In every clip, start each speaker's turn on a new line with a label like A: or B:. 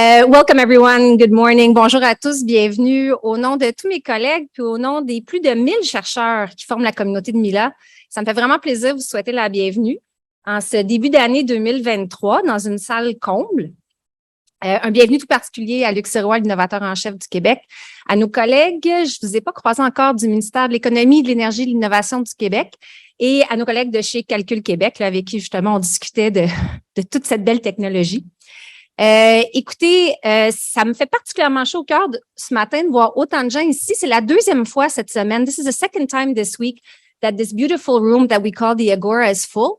A: Welcome everyone, good morning, bonjour à tous, bienvenue. Au nom de tous mes collègues puis au nom des plus de 1000 chercheurs qui forment la communauté de Mila, ça me fait vraiment plaisir de vous souhaiter la bienvenue en ce début d'année 2023 dans une salle comble. Un bienvenue tout particulier à Luc Sirois, l'innovateur en chef du Québec, à nos collègues, je ne vous ai pas croisé encore du ministère de l'Économie, de l'Énergie et de l'Innovation du Québec et à nos collègues de chez Calcul Québec, là, avec qui justement on discutait de toute cette belle technologie. Écoutez, ça me fait particulièrement chaud au cœur ce matin de voir autant de gens ici. C'est la deuxième fois cette semaine. This is the second time this week that this beautiful room that we call the Agora is full.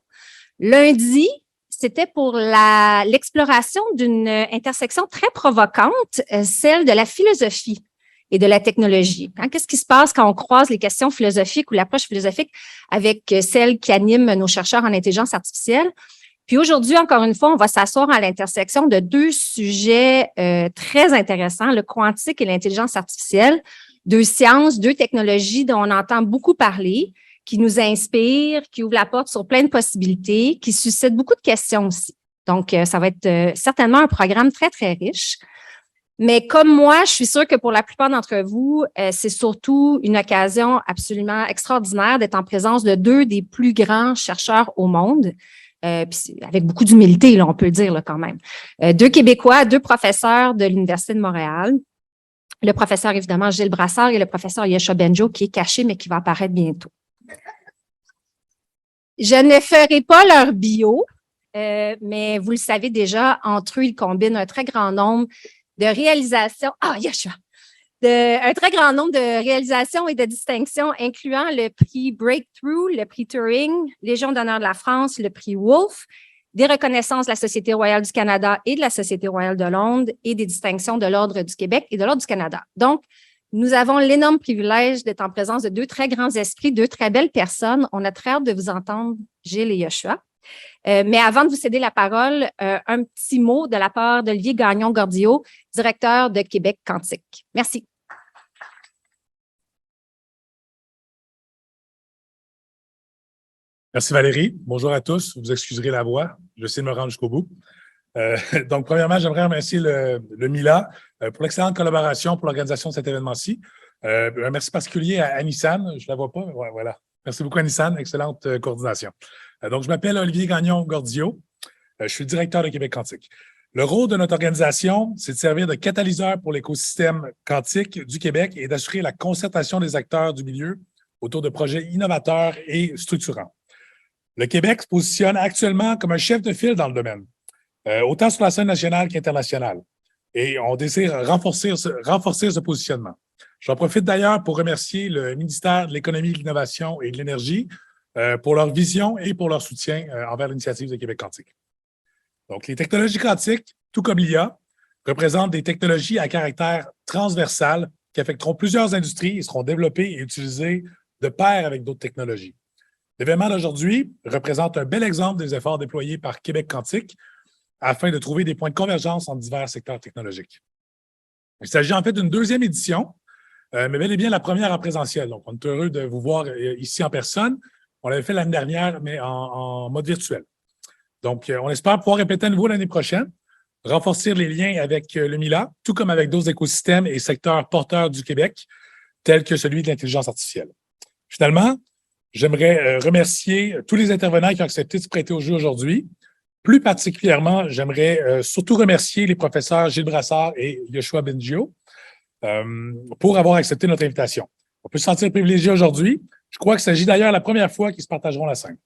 A: Lundi, c'était pour l'exploration d'une intersection très provocante, celle de la philosophie et de la technologie. Hein? Qu'est-ce qui se passe quand on croise les questions philosophiques ou l'approche philosophique avec celle qui anime nos chercheurs en intelligence artificielle? Puis aujourd'hui, encore une fois, on va s'asseoir à l'intersection de deux sujets très intéressants, le quantique et l'intelligence artificielle, deux sciences, deux technologies dont on entend beaucoup parler, qui nous inspirent, qui ouvrent la porte sur plein de possibilités, qui suscitent beaucoup de questions aussi. Donc, ça va être certainement un programme très, très riche. Mais comme moi, je suis sûre que pour la plupart d'entre vous, c'est surtout une occasion absolument extraordinaire d'être en présence de deux des plus grands chercheurs au monde. Puis avec beaucoup d'humilité, là, on peut le dire là, quand même. Deux Québécois, deux professeurs de l'Université de Montréal. Le professeur, évidemment, Gilles Brassard et le professeur Yoshua Bengio, qui est caché, mais qui va apparaître bientôt. Je ne ferai pas leur bio, mais vous le savez déjà, entre eux, ils combinent un très grand nombre de réalisations. Ah, Yoshua! Un très grand nombre de réalisations et de distinctions, incluant le prix Breakthrough, le prix Turing, Légion d'honneur de la France, le prix Wolf, des reconnaissances de la Société royale du Canada et de la Société royale de Londres et des distinctions de l'Ordre du Québec et de l'Ordre du Canada. Donc, nous avons l'énorme privilège d'être en présence de deux très grands esprits, deux très belles personnes. On a très hâte de vous entendre, Gilles et Yoshua. Mais avant de vous céder la parole, un petit mot de la part d'Olivier Landon-Cardinal, directeur de Québec Quantique. Merci.
B: Merci Valérie. Bonjour à tous. Vous excuserez la voix. Je vais essayer de me rendre jusqu'au bout. Donc, premièrement, j'aimerais remercier le Mila pour l'excellente collaboration pour l'organisation de cet événement-ci. Un merci particulier à Anissan. Je ne la vois pas. Ouais, voilà. Merci beaucoup, Anissan. Excellente coordination. Donc, je m'appelle Olivier Landon-Cardinal. Je suis le directeur de Québec Quantique. Le rôle de notre organisation, c'est de servir de catalyseur pour l'écosystème quantique du Québec et d'assurer la concertation des acteurs du milieu autour de projets innovateurs et structurants. Le Québec se positionne actuellement comme un chef de file dans le domaine, autant sur la scène nationale qu'internationale. Et on désire renforcer ce positionnement. J'en profite d'ailleurs pour remercier le ministère de l'Économie, de l'Innovation et de l'Énergie pour leur vision et pour leur soutien envers l'initiative de Québec Quantique. Donc, les technologies quantiques, tout comme l'IA, représentent des technologies à caractère transversal qui affecteront plusieurs industries et seront développées et utilisées de pair avec d'autres technologies. L'événement d'aujourd'hui représente un bel exemple des efforts déployés par Québec Quantique afin de trouver des points de convergence entre divers secteurs technologiques. Il s'agit en fait d'une deuxième édition, mais bel et bien la première en présentiel. Donc, on est heureux de vous voir ici en personne. On l'avait fait l'année dernière, mais en mode virtuel. Donc, on espère pouvoir répéter à nouveau l'année prochaine, renforcer les liens avec le Mila, tout comme avec d'autres écosystèmes et secteurs porteurs du Québec, tels que celui de l'intelligence artificielle. Finalement, j'aimerais remercier tous les intervenants qui ont accepté de se prêter au jeu aujourd'hui. Plus particulièrement, j'aimerais surtout remercier les professeurs Gilles Brassard et Yoshua Bengio pour avoir accepté notre invitation. On peut se sentir privilégié aujourd'hui. Je crois qu'il s'agit d'ailleurs de la première fois qu'ils se partageront la scène.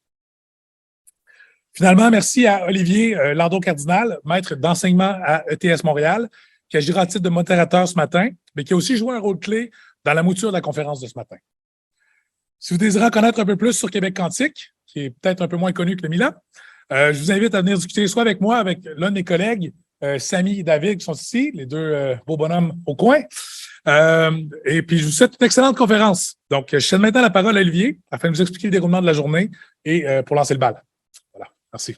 B: Finalement, merci à Olivier Landon-Cardinal, maître d'enseignement à ETS Montréal, qui agira à titre de modérateur ce matin, mais qui a aussi joué un rôle clé dans la mouture de la conférence de ce matin. Si vous désirez en connaître un peu plus sur Québec Quantique, qui est peut-être un peu moins connu que le Mila, je vous invite à venir discuter soit avec moi, avec l'un de mes collègues, Samy et David, qui sont ici, les deux beaux bonhommes au coin. Et puis, je vous souhaite une excellente conférence. Donc, je cède maintenant la parole à Olivier afin de vous expliquer le déroulement de la journée et pour lancer le bal. Voilà, merci.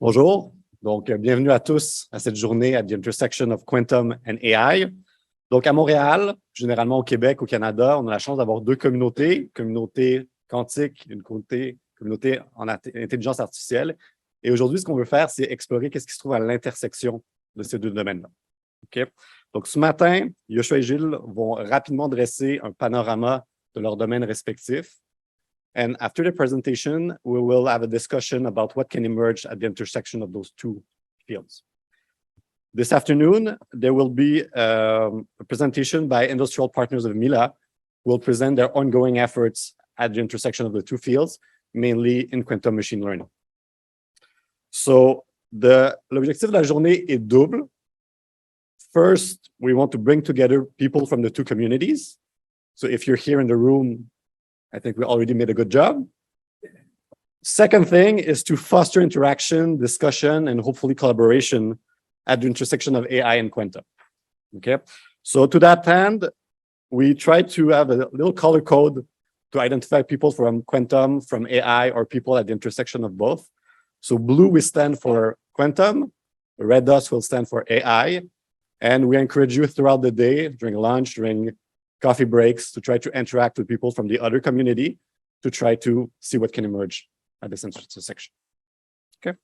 C: Bonjour. Donc, bienvenue à tous à cette journée at the intersection of quantum and AI. Donc, à Montréal, généralement au Québec, au Canada, on a la chance d'avoir deux communautés, communauté quantique et une communauté communauté en intelligence artificielle. Et aujourd'hui, ce qu'on veut faire, c'est explorer qu'est-ce qui se trouve à l'intersection de ces deux domaines-là. Okay? Donc, ce matin, Yoshua et Gilles vont rapidement dresser un panorama de leurs domaines respectifs. And after the presentation, we will have a discussion about what can emerge at the intersection of those two fields. This afternoon, there will be a presentation by industrial partners of Mila, who will present their ongoing efforts at the intersection of the two fields, mainly in quantum machine learning. So, l'objectif de la journée est double. First, we want to bring together people from the two communities. So if you're here in the room, I think we already made a good job. Second thing is to foster interaction, discussion, and hopefully collaboration at the intersection of AI and quantum. Okay, so to that end, we try to have a little color code to identify people from quantum, from AI, or people at the intersection of both. So blue will stand for quantum, red dots will stand for AI, and we encourage you throughout the day, during lunch, during coffee breaks, to try to interact with people from the other community to try to see what can emerge at this intersection. Okay.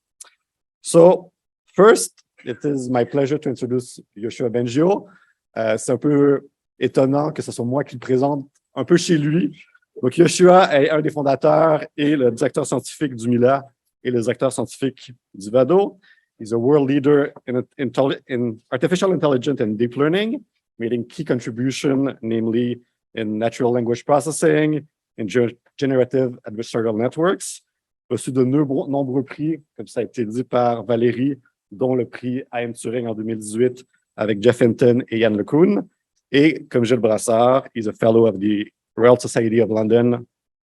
C: So first, it is my pleasure to introduce Yoshua Bengio. C'est un peu étonnant que ce soit moi qui le présente un peu chez lui. Donc, Yoshua est un des fondateurs et le directeur scientifique du Mila et le directeur scientifique du Vado. He's a world leader in artificial intelligence and deep learning, making key contribution, namely in natural language processing, in generative adversarial networks. Reçu de nombreux prix, comme ça a été dit par Valérie, dont le prix I.M. Turing en 2018 avec Jeff Hinton et Yann LeCun. Et comme Gilles Brassard, he's a fellow of the Royal Society of London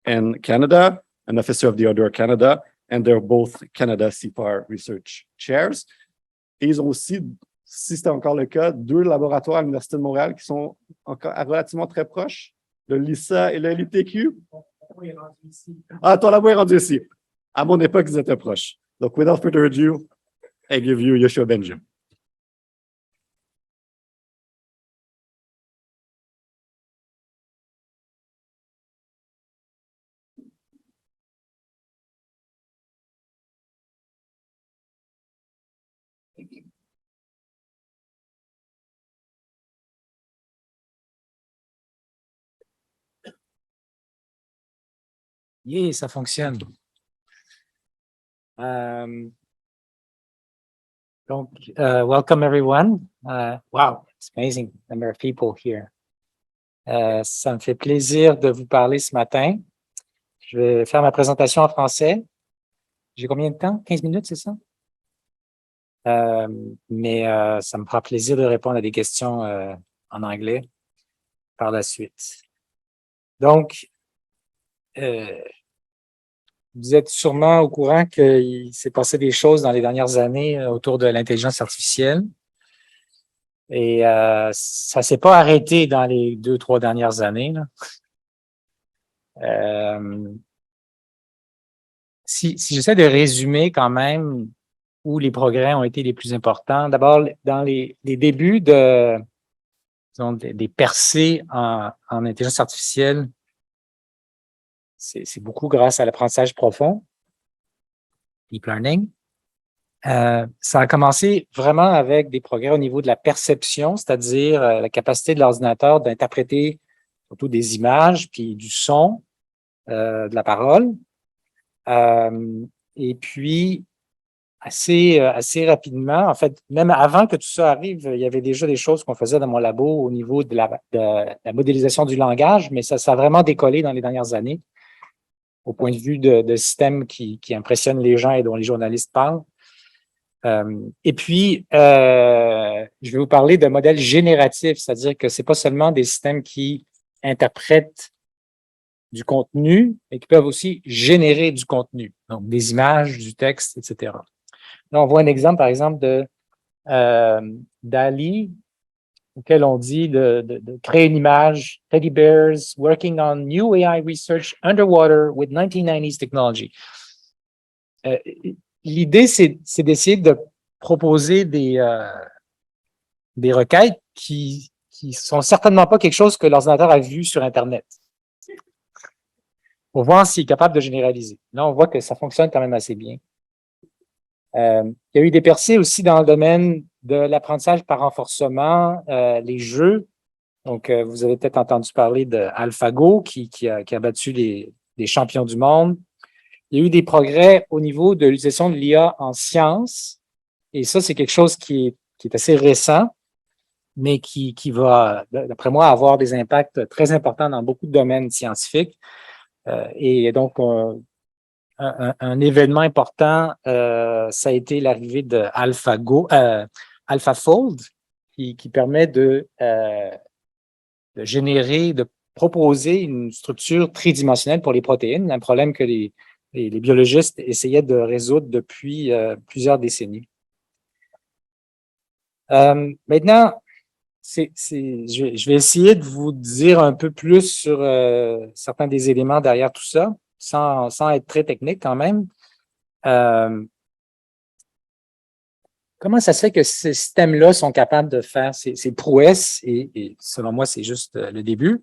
C: and Canada, an officer of the Order of Canada, and they're both Canada CFAR Research Chairs. Et ils ont aussi, si c'est encore le cas, deux laboratoires à l'Université de Montréal qui sont encore relativement très proches, le LISA et le LITQ. Ah, ton labo est rendu ici. À mon époque, ils étaient proches. Donc, without further ado, I give you Yoshua Bengio.
D: Yeah, ça fonctionne. Welcome everyone. Wow, it's amazing number of people here. Ça me fait plaisir de vous parler ce matin. Je vais faire ma présentation en français. J'ai combien de temps? 15 minutes, c'est ça? Mais ça me fera plaisir de répondre à des questions en anglais par la suite. Donc, vous êtes sûrement au courant qu'il s'est passé des choses dans les dernières années autour de l'intelligence artificielle. Et ça s'est pas arrêté dans les 2-3 dernières années, là. Si j'essaie de résumer quand même où les progrès ont été les plus importants, d'abord, dans les débuts des percées en intelligence artificielle, c'est beaucoup grâce à l'apprentissage profond, deep learning. Ça a commencé vraiment avec des progrès au niveau de la perception, c'est-à-dire la capacité de l'ordinateur d'interpréter surtout des images, puis du son, de la parole. Et puis, assez rapidement, en fait, même avant que tout ça arrive, il y avait déjà des choses qu'on faisait dans mon labo au niveau de la modélisation du langage, mais ça a vraiment décollé dans les dernières années au point de vue de systèmes qui impressionnent les gens et dont les journalistes parlent. Et puis, je vais vous parler de modèles génératifs, c'est-à-dire que c'est pas seulement des systèmes qui interprètent du contenu, mais qui peuvent aussi générer du contenu, donc des images, du texte, etc. Là, on voit un exemple, par exemple, de DALL-E, auquel on dit de créer une image, teddy bears working on new AI research underwater with 1990s technology. L'idée, c'est d'essayer de proposer des requêtes qui sont certainement pas quelque chose que l'ordinateur a vu sur Internet. pour voir s'il est capable de généraliser. Là, on voit que ça fonctionne quand même assez bien. Il y a eu des percées aussi dans le domaine de l'apprentissage par renforcement, les jeux. Donc, vous avez peut-être entendu parler de AlphaGo qui a battu les champions du monde. Il y a eu des progrès au niveau de l'utilisation de l'IA en sciences. Et ça, c'est quelque chose qui est assez récent, mais qui va, d'après moi, avoir des impacts très importants dans beaucoup de domaines scientifiques. Et donc, un événement important, ça a été l'arrivée de AlphaFold, qui permet de générer, de proposer une structure tridimensionnelle pour les protéines, un problème que les biologistes essayaient de résoudre depuis plusieurs décennies. Maintenant, je vais essayer de vous dire un peu plus sur certains des éléments derrière tout ça, sans être très technique quand même. Comment ça se fait que ces systèmes-là sont capables de faire ces prouesses, et selon moi, c'est juste le début,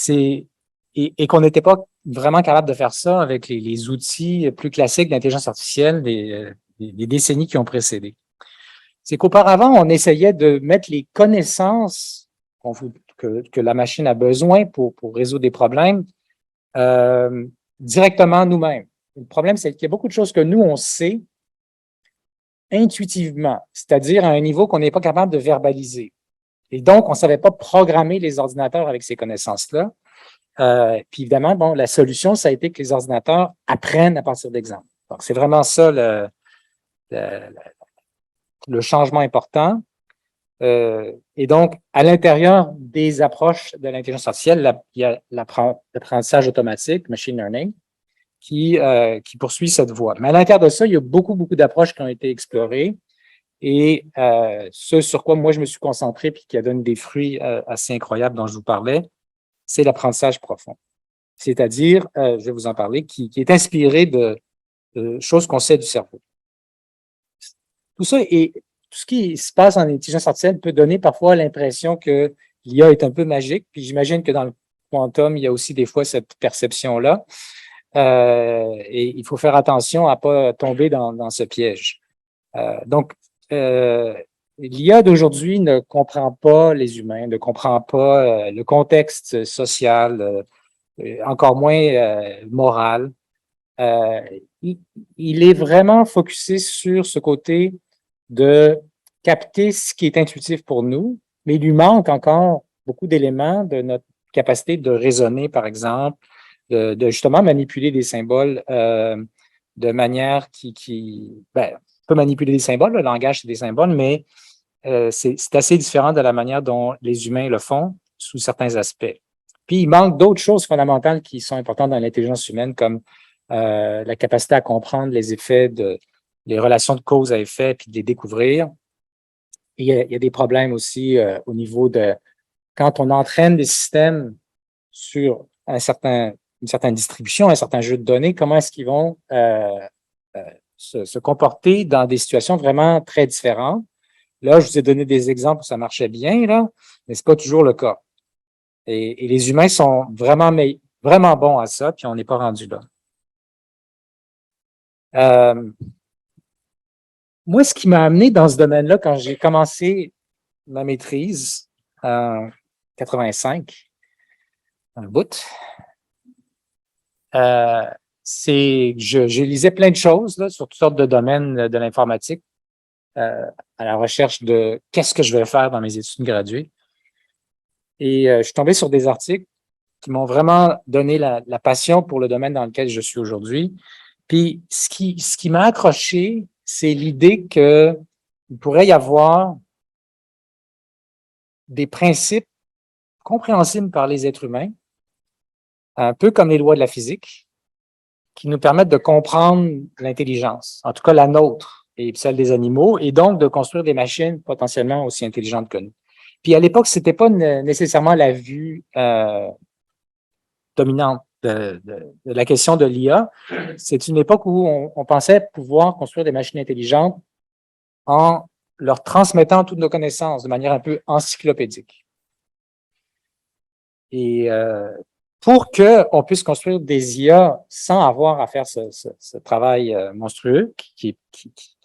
D: et qu'on n'était pas vraiment capable de faire ça avec les outils plus classiques d'intelligence artificielle des décennies qui ont précédé. C'est qu'auparavant, on essayait de mettre les connaissances que la machine a besoin pour résoudre des problèmes directement nous-mêmes. Le problème, c'est qu'il y a beaucoup de choses que nous, on sait intuitivement, c'est-à-dire à un niveau qu'on n'est pas capable de verbaliser. Et donc, on ne savait pas programmer les ordinateurs avec ces connaissances-là. Puis évidemment, bon, la solution, ça a été que les ordinateurs apprennent à partir d'exemples. Donc, c'est vraiment ça le changement important. Et donc, à l'intérieur des approches de l'intelligence artificielle, il y a l'apprentissage automatique, machine learning, qui poursuit cette voie. Mais à l'intérieur de ça, il y a beaucoup d'approches qui ont été explorées. Et ce sur quoi moi je me suis concentré puis qui a donné des fruits assez incroyables dont je vous parlais, c'est l'apprentissage profond. C'est-à-dire, je vais vous en parler, qui est inspiré de choses qu'on sait du cerveau. Tout ça et tout ce qui se passe en intelligence artificielle peut donner parfois l'impression que l'IA est un peu magique. Puis j'imagine que dans le quantum, il y a aussi des fois cette perception-là. Et il faut faire attention à ne pas tomber dans ce piège. Donc, l'IA d'aujourd'hui ne comprend pas les humains, ne comprend pas le contexte social, encore moins moral. Il est vraiment focusé sur ce côté de capter ce qui est intuitif pour nous, mais il lui manque encore beaucoup d'éléments de notre capacité de raisonner, par exemple, de justement manipuler des symboles de manière on peut manipuler des symboles, le langage c'est des symboles, mais c'est assez différent de la manière dont les humains le font sous certains aspects. Puis il manque d'autres choses fondamentales qui sont importantes dans l'intelligence humaine, comme la capacité à comprendre les effets les relations de cause à effet, puis de les découvrir. Et il y a des problèmes aussi au niveau de quand on entraîne des systèmes sur une certaine distribution, un certain jeu de données, comment est-ce qu'ils vont se comporter dans des situations vraiment très différentes. Là, je vous ai donné des exemples où ça marchait bien, là, mais c'est pas toujours le cas. Et les humains sont vraiment bons à ça, puis on n'est pas rendu là. Moi, ce qui m'a amené dans ce domaine-là, quand j'ai commencé ma maîtrise en 85, un bout, c'est que je lisais plein de choses là, sur toutes sortes de domaines de l'informatique, à la recherche de qu'est-ce que je vais faire dans mes études graduées. Et je suis tombé sur des articles qui m'ont vraiment donné la passion pour le domaine dans lequel je suis aujourd'hui. Puis ce qui m'a accroché, c'est l'idée qu'il pourrait y avoir des principes compréhensibles par les êtres humains, un peu comme les lois de la physique, qui nous permettent de comprendre l'intelligence, en tout cas la nôtre et celle des animaux, et donc de construire des machines potentiellement aussi intelligentes que nous. Puis à l'époque, c'était pas nécessairement la vue dominante de la question de l'IA. C'est une époque où on pensait pouvoir construire des machines intelligentes en leur transmettant toutes nos connaissances de manière un peu encyclopédique. Et pour qu'on puisse construire des IA sans avoir à faire ce travail monstrueux qui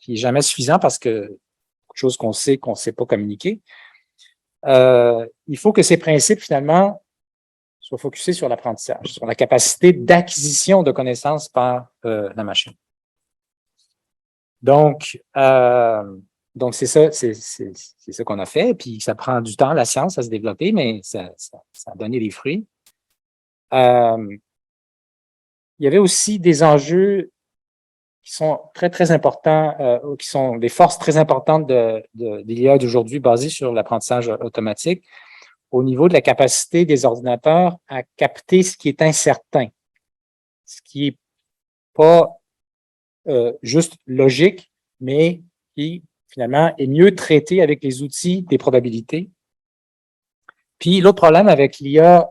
D: est jamais suffisant parce que beaucoup de choses qu'on sait pas communiquer. Il faut que ces principes, finalement, soient focusés sur l'apprentissage, sur la capacité d'acquisition de connaissances par la machine. Donc c'est ça qu'on a fait. Puis ça prend du temps, la science, à se développer, mais ça a donné des fruits. Il y avait aussi des enjeux qui sont très, très importants, qui sont des forces très importantes de l'IA d'aujourd'hui basées sur l'apprentissage automatique au niveau de la capacité des ordinateurs à capter ce qui est incertain, ce qui est pas juste logique, mais qui, finalement, est mieux traité avec les outils des probabilités. Puis, l'autre problème avec l'IA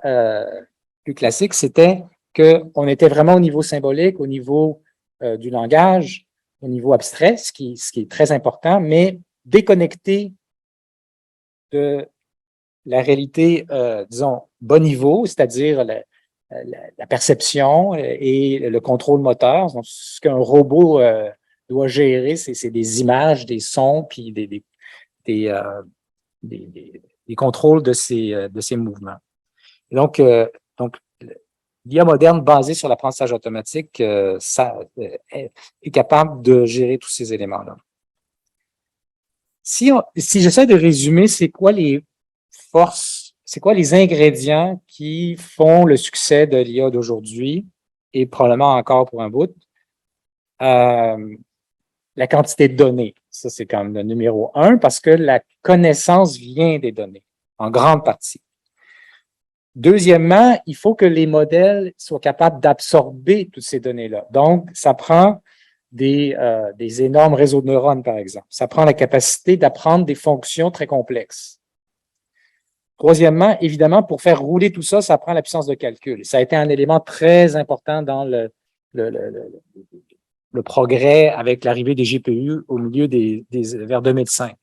D: plus classique, c'était qu'on était vraiment au niveau symbolique, au niveau du langage, au niveau abstrait, ce qui est très important, mais déconnecté de la réalité, disons, bas niveau, c'est-à-dire la perception et le contrôle moteur. Donc, ce qu'un robot doit gérer, c'est des images, des sons, puis des contrôles de ces mouvements. Et donc, l'IA moderne basée sur l'apprentissage automatique est capable de gérer tous ces éléments-là. Si j'essaie de résumer, c'est quoi les forces, c'est quoi les ingrédients qui font le succès de l'IA d'aujourd'hui et probablement encore pour un bout? La quantité de données. Ça, c'est comme le numéro 1 parce que la connaissance vient des données, en grande partie. Deuxièmement, il faut que les modèles soient capables d'absorber toutes ces données-là. Donc, ça prend des énormes réseaux de neurones, par exemple. Ça prend la capacité d'apprendre des fonctions très complexes. Troisièmement, évidemment, pour faire rouler tout ça, ça prend la puissance de calcul. Ça a été un élément très important dans le progrès avec l'arrivée des GPU au milieu vers 2005.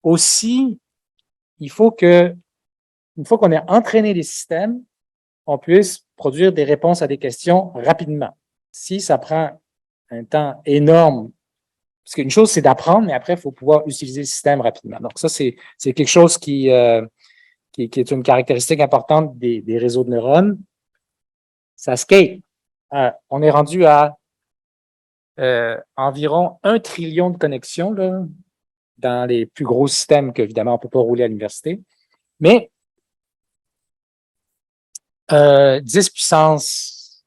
D: Aussi, il faut une fois qu'on ait entraîné les systèmes, on puisse produire des réponses à des questions rapidement. Si ça prend un temps énorme, parce qu'une chose, c'est d'apprendre, mais après, il faut pouvoir utiliser le système rapidement. Donc, ça, c'est quelque chose qui est une caractéristique importante des réseaux de neurones. Ça scale. On est rendu à environ 1 trillion de connexions là, dans les plus gros systèmes qu'évidemment, on ne peut pas rouler à l'université. Mais 10 puissance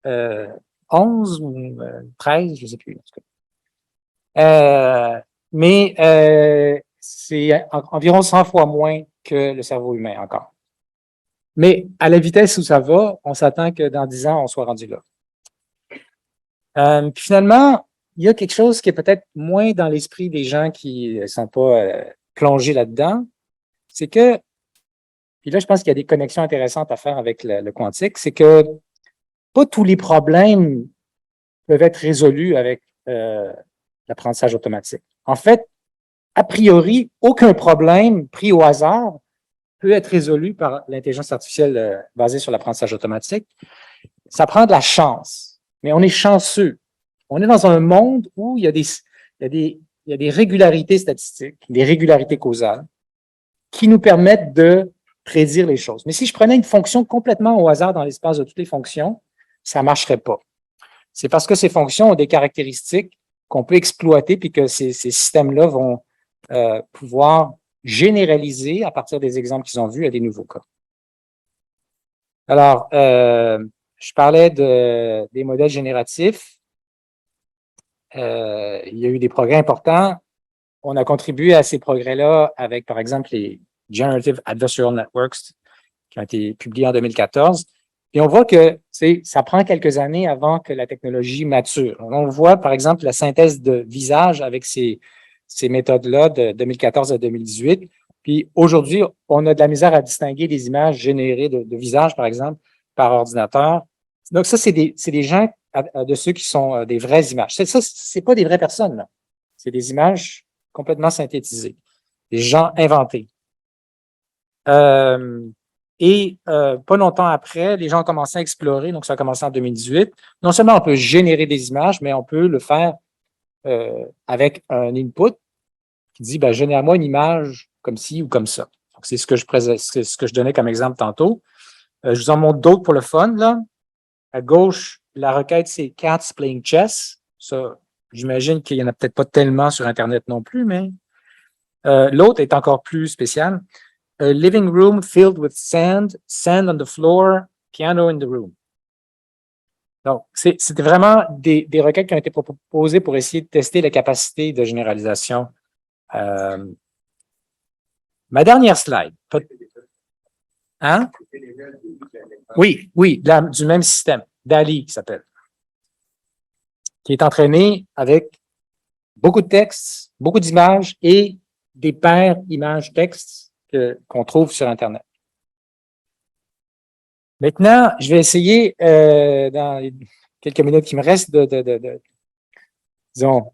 D: 11 ou 13, je ne sais plus. En tout cas. Mais c'est environ 100 fois moins que le cerveau humain encore. Mais à la vitesse où ça va, on s'attend que dans 10 ans, on soit rendu là. Puis finalement, il y a quelque chose qui est peut-être moins dans l'esprit des gens qui ne sont pas plongés là-dedans, c'est que, puis là, je pense qu'il y a des connexions intéressantes à faire avec le quantique, c'est que pas tous les problèmes peuvent être résolus avec l'apprentissage automatique. En fait, a priori, aucun problème pris au hasard peut être résolu par l'intelligence artificielle basée sur l'apprentissage automatique. Ça prend de la chance, mais on est chanceux. On est dans un monde où il y a des régularités statistiques, des régularités causales qui nous permettent de prédire les choses. Mais si je prenais une fonction complètement au hasard dans l'espace de toutes les fonctions, ça ne marcherait pas. C'est parce que ces fonctions ont des caractéristiques qu'on peut exploiter puis que ces systèmes-là vont pouvoir généraliser à partir des exemples qu'ils ont vus à des nouveaux cas. Alors, je parlais des modèles génératifs. Il y a eu des progrès importants. On a contribué à ces progrès-là avec, par exemple, les Generative Adversarial Networks qui ont été publiés en 2014. Et on voit que ça prend quelques années avant que la technologie mature. On voit, par exemple, la synthèse de visage avec ces méthodes-là de 2014 à 2018. Puis aujourd'hui, on a de la misère à distinguer les images générées de visage, par exemple, par ordinateur. Donc ça, c'est des gens de ceux qui sont des vraies images. Ça, c'est pas des vraies personnes, là. C'est des images complètement synthétisées. Des gens inventés. Pas longtemps après, les gens ont commencé à explorer, donc ça a commencé en 2018. Non seulement on peut générer des images, mais on peut le faire avec un input qui dit, ben, génère-moi une image comme ci ou comme ça. C'est ce que je donnais comme exemple tantôt. Je vous en montre d'autres pour le fun, là. À gauche, la requête, c'est Cats Playing Chess. Ça, j'imagine qu'il n'y en a peut-être pas tellement sur Internet non plus, mais l'autre est encore plus spécial. A living room filled with sand, sand on the floor, piano in the room. Donc, c'était vraiment des requêtes qui ont été proposées pour essayer de tester la capacité de généralisation. Ma dernière slide. Hein? Oui, du même système, DALI qui s'appelle, qui est entraîné avec beaucoup de textes, beaucoup d'images et des paires images-textes qu'on trouve sur Internet. Maintenant, je vais essayer, dans les quelques minutes qui me restent, disons,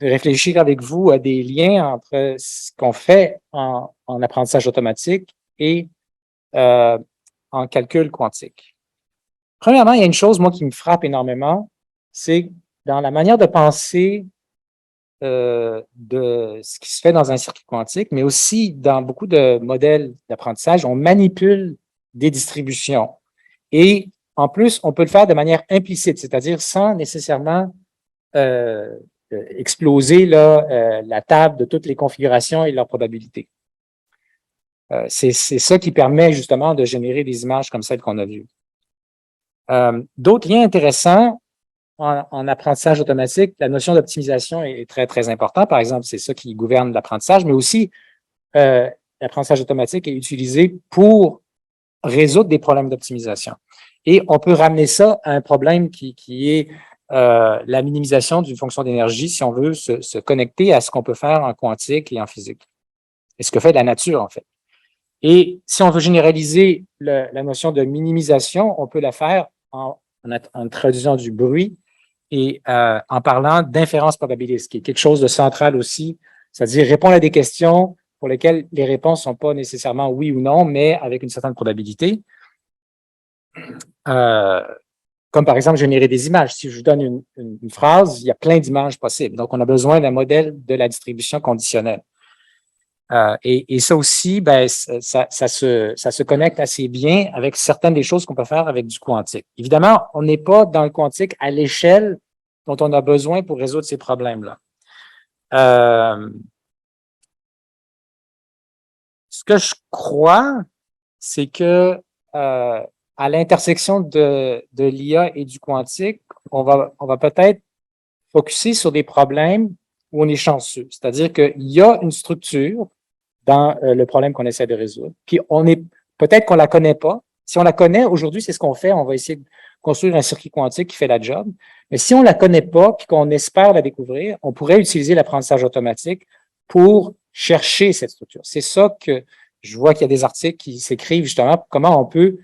D: de réfléchir avec vous à des liens entre ce qu'on fait en apprentissage automatique et en calcul quantique. Premièrement, il y a une chose, moi, qui me frappe énormément, c'est dans la manière de penser de ce qui se fait dans un circuit quantique, mais aussi dans beaucoup de modèles d'apprentissage, on manipule des distributions. Et en plus, on peut le faire de manière implicite, c'est-à-dire sans nécessairement exploser la table de toutes les configurations et leurs probabilités. C'est ça qui permet justement de générer des images comme celles qu'on a vues. D'autres liens intéressants en apprentissage automatique, la notion d'optimisation est très, très importante. Par exemple, c'est ça qui gouverne l'apprentissage, mais aussi l'apprentissage automatique est utilisé pour résoudre des problèmes d'optimisation. Et on peut ramener ça à un problème qui est la minimisation d'une fonction d'énergie si on veut se connecter à ce qu'on peut faire en quantique et en physique. Et ce que fait la nature, en fait. Et si on veut généraliser la notion de minimisation, on peut la faire en traduisant du bruit et en parlant d'inférence probabiliste, qui est quelque chose de central aussi, c'est-à-dire répondre à des questions pour lesquelles les réponses ne sont pas nécessairement oui ou non, mais avec une certaine probabilité. Comme par exemple générer des images. Si je vous donne une phrase, il y a plein d'images possibles. Donc, on a besoin d'un modèle de la distribution conditionnelle. Et ça aussi, ben, ça se connecte assez bien avec certaines des choses qu'on peut faire avec du quantique. Évidemment, on n'est pas dans le quantique à l'échelle dont on a besoin pour résoudre ces problèmes-là. Ce que je crois, c'est que à l'intersection de l'IA et du quantique, on va peut-être focusser sur des problèmes où on est chanceux. C'est-à-dire qu'il y a une structure dans le problème qu'on essaie de résoudre. Puis peut-être qu'on la connaît pas. Si on la connaît, aujourd'hui, c'est ce qu'on fait. On va essayer de construire un circuit quantique qui fait la job. Mais si on la connaît pas puis qu'on espère la découvrir, on pourrait utiliser l'apprentissage automatique pour chercher cette structure. C'est ça que je vois qu'il y a des articles qui s'écrivent justement pour comment on peut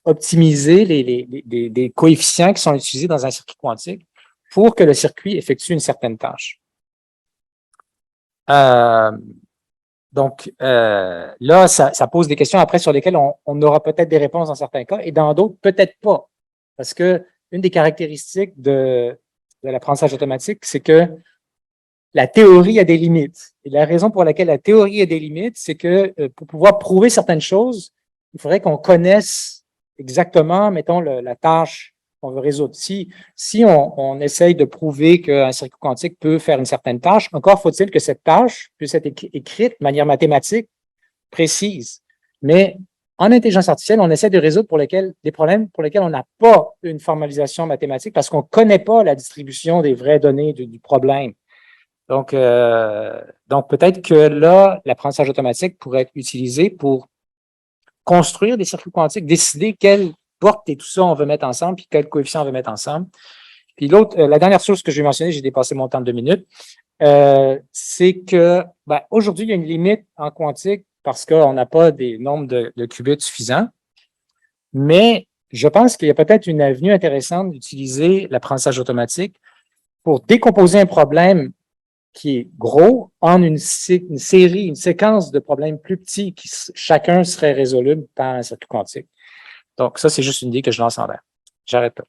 D: optimiser les coefficients qui sont utilisés dans un circuit quantique pour que le circuit effectue une certaine tâche. Donc, là, ça pose des questions après sur lesquelles on aura peut-être des réponses dans certains cas et dans d'autres, peut-être pas. Parce que une des caractéristiques de l'apprentissage automatique, c'est que la théorie a des limites. Et la raison pour laquelle la théorie a des limites, c'est que pour pouvoir prouver certaines choses, il faudrait qu'on connaisse exactement, mettons, la tâche qu'on veut résoudre. Si on essaye de prouver qu'un circuit quantique peut faire une certaine tâche, encore faut-il que cette tâche puisse être écrite de manière mathématique précise. Mais en intelligence artificielle, on essaie de résoudre des problèmes pour lesquels on n'a pas une formalisation mathématique parce qu'on ne connaît pas la distribution des vraies données du problème. Donc peut-être que là, l'apprentissage automatique pourrait être utilisé pour construire des circuits quantiques, décider quelle porte et tout ça on veut mettre ensemble, puis quel coefficient on veut mettre ensemble. Puis l'autre, la dernière chose que je vais mentionner, j'ai dépassé mon temps de 2 minutes, c'est que aujourd'hui, il y a une limite en quantique parce qu'on n'a pas des nombres de qubits suffisants, mais je pense qu'il y a peut-être une avenue intéressante d'utiliser l'apprentissage automatique pour décomposer un problème qui est gros en une série, une séquence de problèmes plus petits qui chacun serait résolu par un circuit quantique. Donc, ça, c'est juste une idée que je lance en l'air. J'arrête là.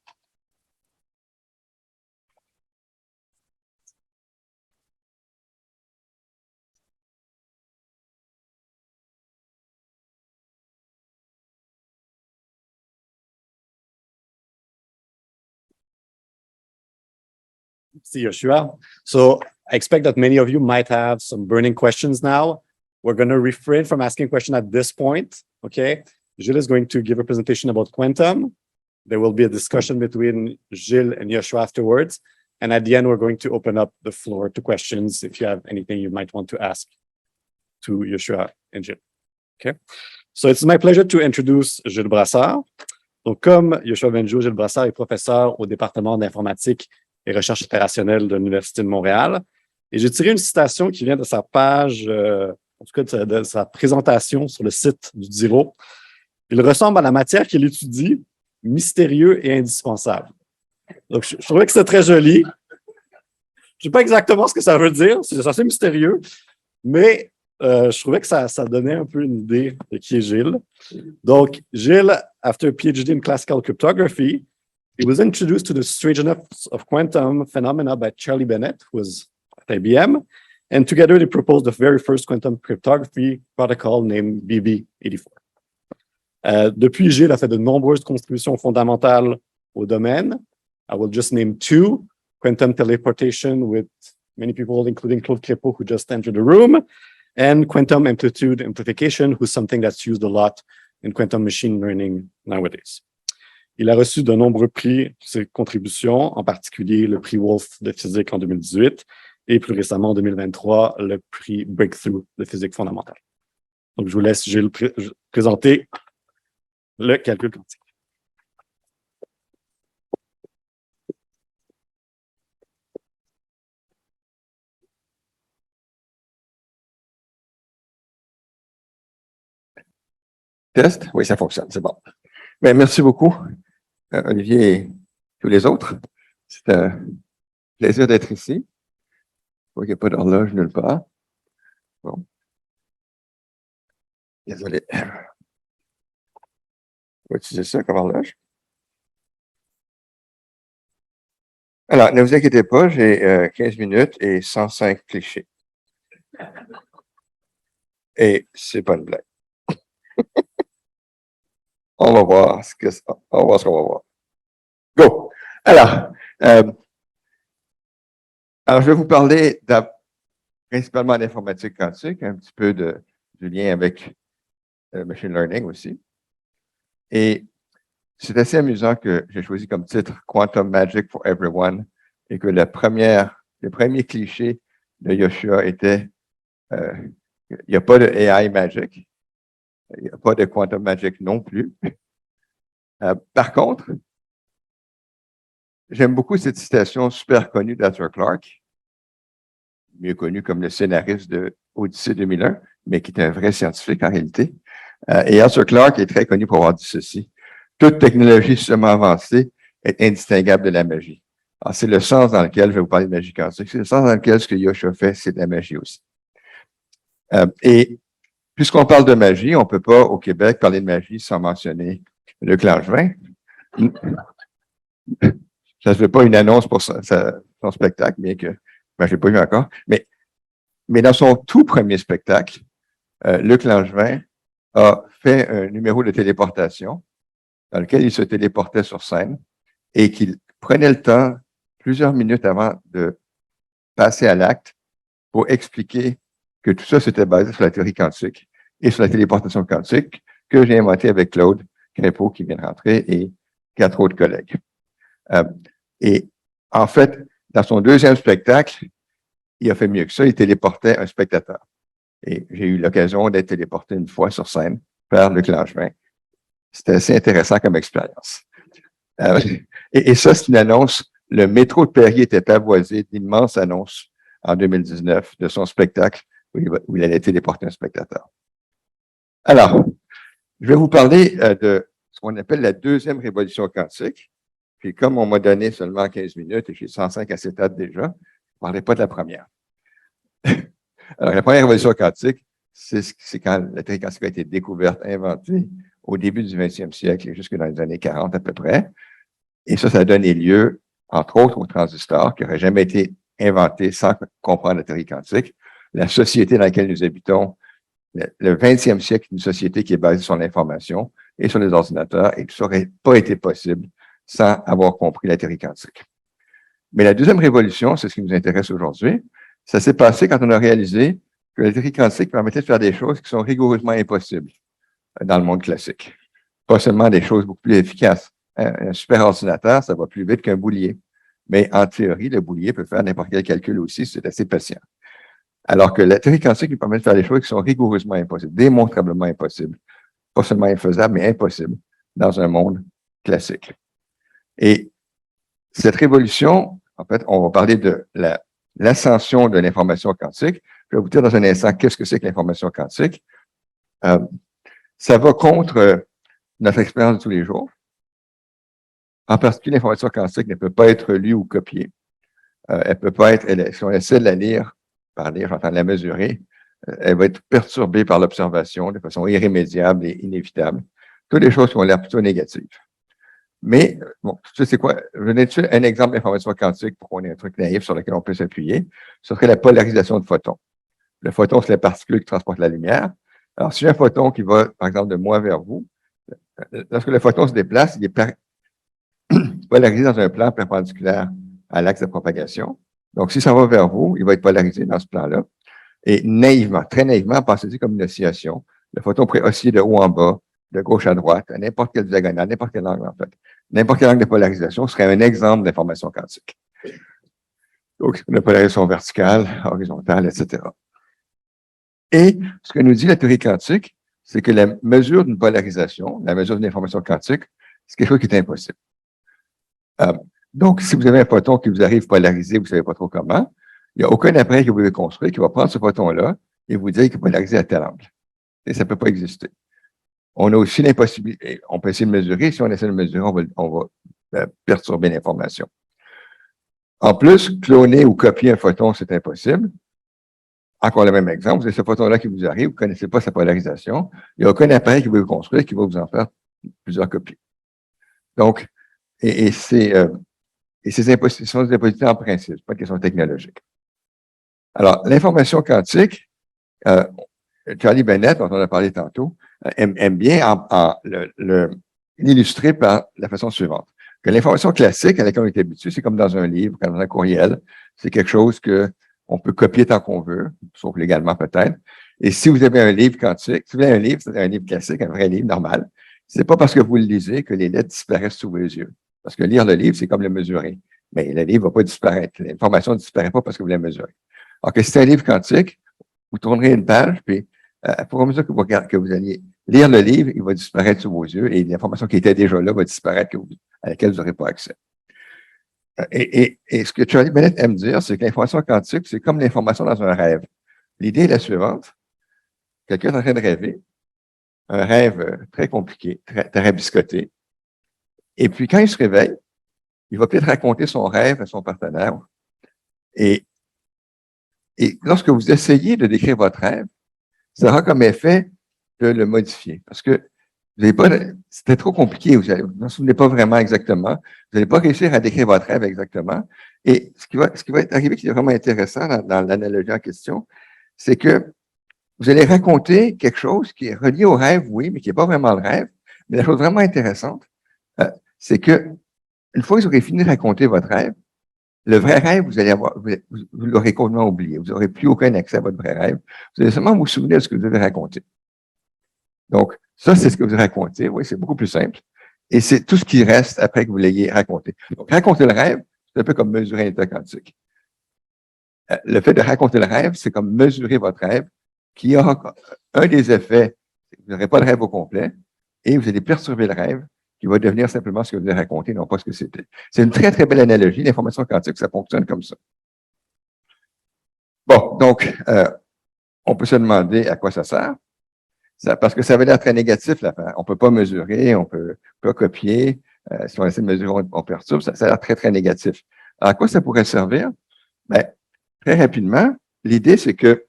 C: See, Yoshua. So I expect that many of you might have some burning questions now. We're going to refrain from asking questions at this point, okay? Gilles is going to give a presentation about quantum. There will be a discussion between Gilles and Yoshua afterwards. And at the end, we're going to open up the floor to questions if you have anything you might want to ask to Yoshua and Gilles, okay? So it's my pleasure to introduce Gilles Brassard. Donc, comme Yoshua Bengio, Gilles Brassard est professeur au département d'informatique et recherche opérationnelle de l'Université de Montréal. Et j'ai tiré une citation qui vient de sa page, en tout cas de sa présentation sur le site du DIRO. Il ressemble à la matière qu'il étudie, mystérieux et indispensable. Donc, je trouvais que c'est très joli. Je ne sais pas exactement ce que ça veut dire, c'est assez mystérieux, mais je trouvais que ça donnait un peu une idée de qui est Gilles. Donc, Gilles, after a PhD in classical cryptography, he was introduced to the strangeness of quantum phenomena by Charlie Bennett, who was at IBM, and together they proposed the very first quantum cryptography protocol named BB84. Depuis, Gilles a fait de nombreuses contributions fondamentales au domaine. I will just name two: quantum teleportation with many people, including Claude Crépeau, who just entered the room, and quantum amplitude amplification, who's something that's used a lot in quantum machine learning nowadays. Il a reçu de nombreux prix pour ses contributions, en particulier le prix Wolf de physique en 2018 et plus récemment en 2023, le prix Breakthrough de physique fondamentale. Donc, je vous laisse, Gilles, présenter le calcul quantique.
E: Test? Oui, ça fonctionne, c'est bon. Bien, merci beaucoup, Olivier et tous les autres. C'est un plaisir d'être ici. Je vois qu'il n'y a pas d'horloge nulle part. Bon. Désolé. On va utiliser ça comme horloge. Alors, ne vous inquiétez pas, j'ai 15 minutes et 105 clichés. Et c'est pas une blague. On va voir ce qu'on va voir. Go! Alors, je vais vous parler principalement d'informatique quantique, un petit peu du lien avec machine learning aussi. Et c'est assez amusant que j'ai choisi comme titre Quantum Magic for Everyone et que le premier cliché de Yoshua était il n'y a pas de AI Magic. Il n'y a pas de quantum magic non plus. Par contre, j'aime beaucoup cette citation super connue d'Arthur Clarke, mieux connu comme le scénariste de Odyssée 2001, mais qui est un vrai scientifique en réalité. Et Arthur Clarke est très connu pour avoir dit ceci: toute technologie seulement avancée est indistinguable de la magie. Alors, c'est le sens dans lequel je vais vous parler de magie quantique. C'est le sens dans lequel ce que Yoshua fait, c'est de la magie aussi. Et puisqu'on parle de magie, on ne peut pas, au Québec, parler de magie sans mentionner Luc Langevin. Ça ne fait pas une annonce pour son spectacle, bien que je ne l'ai pas vu encore. Mais dans son tout premier spectacle, Luc Langevin a fait un numéro de téléportation dans lequel il se téléportait sur scène et qu'il prenait le temps, plusieurs minutes avant de passer à l'acte, pour expliquer que tout ça, c'était basé sur la théorie quantique et sur la téléportation quantique que j'ai inventé avec Claude Crépeau qui vient de rentrer et 4 autres collègues. Et en fait, dans son deuxième spectacle, il a fait mieux que ça, il téléportait un spectateur. Et j'ai eu l'occasion d'être téléporté une fois sur scène par Luc Langevin. C'était assez intéressant comme expérience. Et ça, c'est une annonce. Le métro de Perrier était pavoisé d'immenses annonces en 2019 de son spectacle où il allait téléporter un spectateur. Alors, je vais vous parler de ce qu'on appelle la deuxième révolution quantique. Puis comme on m'a donné seulement 15 minutes et j'ai 105 acétates déjà, je ne parlerai pas de la première. Alors, la première révolution quantique, c'est quand la théorie quantique a été découverte, inventée au début du 20e siècle et jusque dans les années 40 à peu près. Et ça a donné lieu, entre autres, au transistor, qui n'aurait jamais été inventé sans comprendre la théorie quantique. La société dans laquelle nous habitons, le 20e siècle, une société qui est basée sur l'information et sur les ordinateurs, et tout ça n'aurait pas été possible sans avoir compris la théorie quantique. Mais la deuxième révolution, c'est ce qui nous intéresse aujourd'hui, ça s'est passé quand on a réalisé que la théorie quantique permettait de faire des choses qui sont rigoureusement impossibles dans le monde classique. Pas seulement des choses beaucoup plus efficaces. Un super ordinateur, ça va plus vite qu'un boulier. Mais en théorie, le boulier peut faire n'importe quel calcul aussi, c'est assez patient. Alors que la théorie quantique nous permet de faire des choses qui sont rigoureusement impossibles, démontrablement impossibles. Pas seulement infaisables, mais impossibles dans un monde classique. Et cette révolution, en fait, on va parler de l'ascension de l'information quantique. Je vais vous dire dans un instant qu'est-ce que c'est que l'information quantique. Ça va contre notre expérience de tous les jours. En particulier, l'information quantique ne peut pas être lue ou copiée. Elle peut pas être, si on essaie de la lire, j'entends la mesurer, elle va être perturbée par l'observation de façon irrémédiable et inévitable. Toutes les choses qui ont l'air plutôt négatives. Mais, bon, tu sais c'est quoi? Je vais donner un exemple d'information quantique pour qu'on ait un truc naïf sur lequel on peut s'appuyer. Ce serait la polarisation de photons. Le photon, c'est la particule qui transporte la lumière. Alors, si j'ai un photon qui va, par exemple, de moi vers vous, lorsque le photon se déplace, il est polarisé dans un plan perpendiculaire à l'axe de propagation. Donc, si ça va vers vous, il va être polarisé dans ce plan-là. Et naïvement, très naïvement, pensez-y comme une oscillation. Le photon pourrait osciller de haut en bas, de gauche à droite, à n'importe quelle diagonale, n'importe quel angle, en fait. N'importe quel angle de polarisation serait un exemple d'information quantique. Donc, une polarisation verticale, horizontale, etc. Et ce que nous dit la théorie quantique, c'est que la mesure d'une polarisation, la mesure d'une information quantique, c'est quelque chose qui est impossible. Donc, si vous avez un photon qui vous arrive polarisé, vous ne savez pas trop comment, il n'y a aucun appareil que vous pouvez construire qui va prendre ce photon-là et vous dire qu'il est polarisé à tel angle. Et ça ne peut pas exister. On a aussi l'impossibilité, on peut essayer de mesurer, si on essaie de mesurer, on va perturber l'information. En plus, cloner ou copier un photon, c'est impossible. Encore le même exemple, vous avez ce photon-là qui vous arrive, vous ne connaissez pas sa polarisation, il n'y a aucun appareil qui va vous construire qui va vous en faire plusieurs copies. Donc, ces impossibilités sont des impossibilités en principe, ce n'est pas une question technologique. Alors, l'information quantique, Charlie Bennett, dont on a parlé tantôt, aime bien l'illustrer par la façon suivante. Que l'information classique à laquelle on est habitué, c'est comme dans un livre, comme dans un courriel, c'est quelque chose qu'on peut copier tant qu'on veut, sauf légalement peut-être. Et si vous avez un livre quantique, si vous avez un livre, c'est un livre classique, un vrai livre normal, c'est pas parce que vous le lisez que les lettres disparaissent sous vos yeux. Parce que lire le livre, c'est comme le mesurer. Mais le livre va pas disparaître. L'information ne disparaît pas parce que vous la mesurez. Alors que si c'est un livre quantique, vous tournerez une page, puis pour mesure que vous alliez lire le livre, il va disparaître sous vos yeux et l'information qui était déjà là va disparaître à laquelle vous n'aurez pas accès. Et ce que Charlie Bennett aime dire, c'est que l'information quantique, c'est comme l'information dans un rêve. L'idée est la suivante. Quelqu'un est en train de rêver, un rêve très compliqué, très biscoté. Et puis, quand il se réveille, il va peut-être raconter son rêve à son partenaire. Et lorsque vous essayez de décrire votre rêve, ça aura comme effet de le modifier. Parce que vous n'avez pas, c'était trop compliqué, vous ne vous souvenez pas vraiment exactement. Vous n'allez pas réussir à décrire votre rêve exactement. Et ce qui va être arrivé qui est vraiment intéressant dans l'analogie en question, c'est que vous allez raconter quelque chose qui est relié au rêve, oui, mais qui n'est pas vraiment le rêve. Mais la chose vraiment intéressante, c'est que une fois que vous aurez fini de raconter votre rêve, le vrai rêve, vous l'aurez complètement oublié. Vous n'aurez plus aucun accès à votre vrai rêve. Vous allez seulement vous souvenir de ce que vous avez raconté. Donc, ça, c'est ce que vous racontez. Oui, c'est beaucoup plus simple. Et c'est tout ce qui reste après que vous l'ayez raconté. Donc, raconter le rêve, c'est un peu comme mesurer un état quantique. Le fait de raconter le rêve, c'est comme mesurer votre rêve, qui aura un des effets, vous n'aurez pas le rêve au complet, et vous allez perturber le rêve, qui va devenir simplement ce que vous avez raconté, non pas ce que c'était. C'est une très, très belle analogie. L'information quantique, ça fonctionne comme ça. Bon, donc, on peut se demander à quoi ça sert. Parce que ça avait l'air très négatif, l'affaire. On peut pas mesurer, on peut pas copier. Si on essaie de mesurer, on perturbe. Ça a l'air très, très négatif. Alors, à quoi ça pourrait servir? Ben, très rapidement, l'idée, c'est que,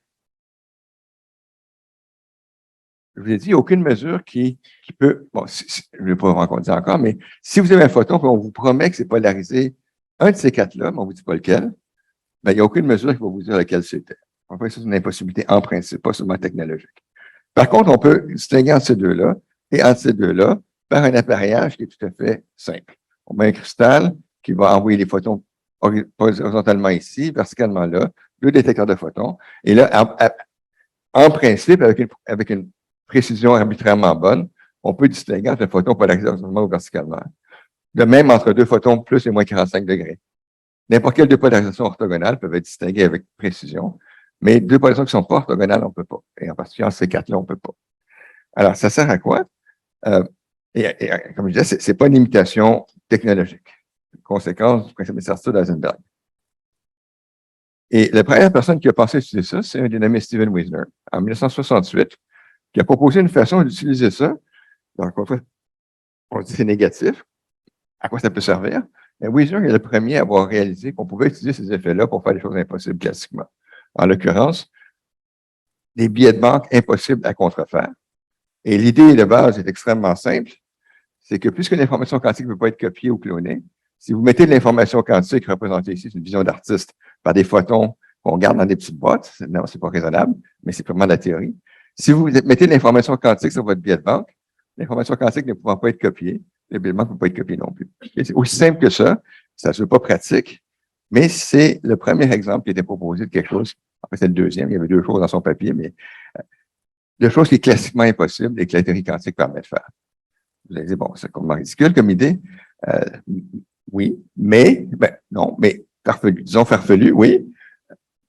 E: je vous ai dit, il n'y a aucune mesure qui peut, bon, je ne vais pas vous dire encore, mais si vous avez un photon, puis on vous promet que c'est polarisé, un de ces quatre-là, mais on ne vous dit pas lequel, ben, il n'y a aucune mesure qui va vous dire lequel c'était. En fait, c'est une impossibilité en principe, pas seulement technologique. Par contre, on peut distinguer entre ces deux-là et entre ces deux-là par un appareillage qui est tout à fait simple. On met un cristal qui va envoyer les photons horizontalement ici, verticalement là, deux détecteurs de photons. Et là, en principe, avec une précision arbitrairement bonne, on peut distinguer entre un photon polarisé horizontalement ou verticalement. De même, entre deux photons plus et moins 45 degrés. N'importe quelle deux polarisations orthogonales peuvent être distinguées avec précision, mais deux polarisations qui ne sont pas orthogonales, on ne peut pas. Et en particulier, en ces quatre-là, on ne peut pas. Alors, ça sert à quoi? Comme je disais, ce n'est pas une limitation technologique. Conséquence du principe de certitude d'Eisenberg. Et la première personne qui a pensé à utiliser ça, c'est un dénommé Steven Wiesner, en 1968, qui a proposé une façon d'utiliser ça. Donc, on dit c'est négatif. À quoi ça peut servir? Mais Wiesner est le premier à avoir réalisé qu'on pouvait utiliser ces effets-là pour faire des choses impossibles classiquement. En l'occurrence, des billets de banque impossibles à contrefaire. Et l'idée de base est extrêmement simple. C'est que puisque l'information quantique ne peut pas être copiée ou clonée, si vous mettez de l'information quantique représentée ici, c'est une vision d'artiste, par des photons qu'on garde dans des petites boîtes, non, c'est pas raisonnable, mais c'est purement de la théorie. Si vous mettez de l'information quantique sur votre billet de banque, l'information quantique ne pouvant pas être copiée, le billet de banque ne peut pas être copié non plus. C'est aussi simple que ça ne se veut pas pratique, mais c'est le premier exemple qui a été proposé de quelque chose, en fait c'est le deuxième, il y avait deux choses dans son papier, mais de choses qui est classiquement impossible et que la théorie quantique permet de faire. Vous allez dire, bon, c'est complètement ridicule comme idée. Oui, mais, non, mais farfelu. Disons farfelu, oui.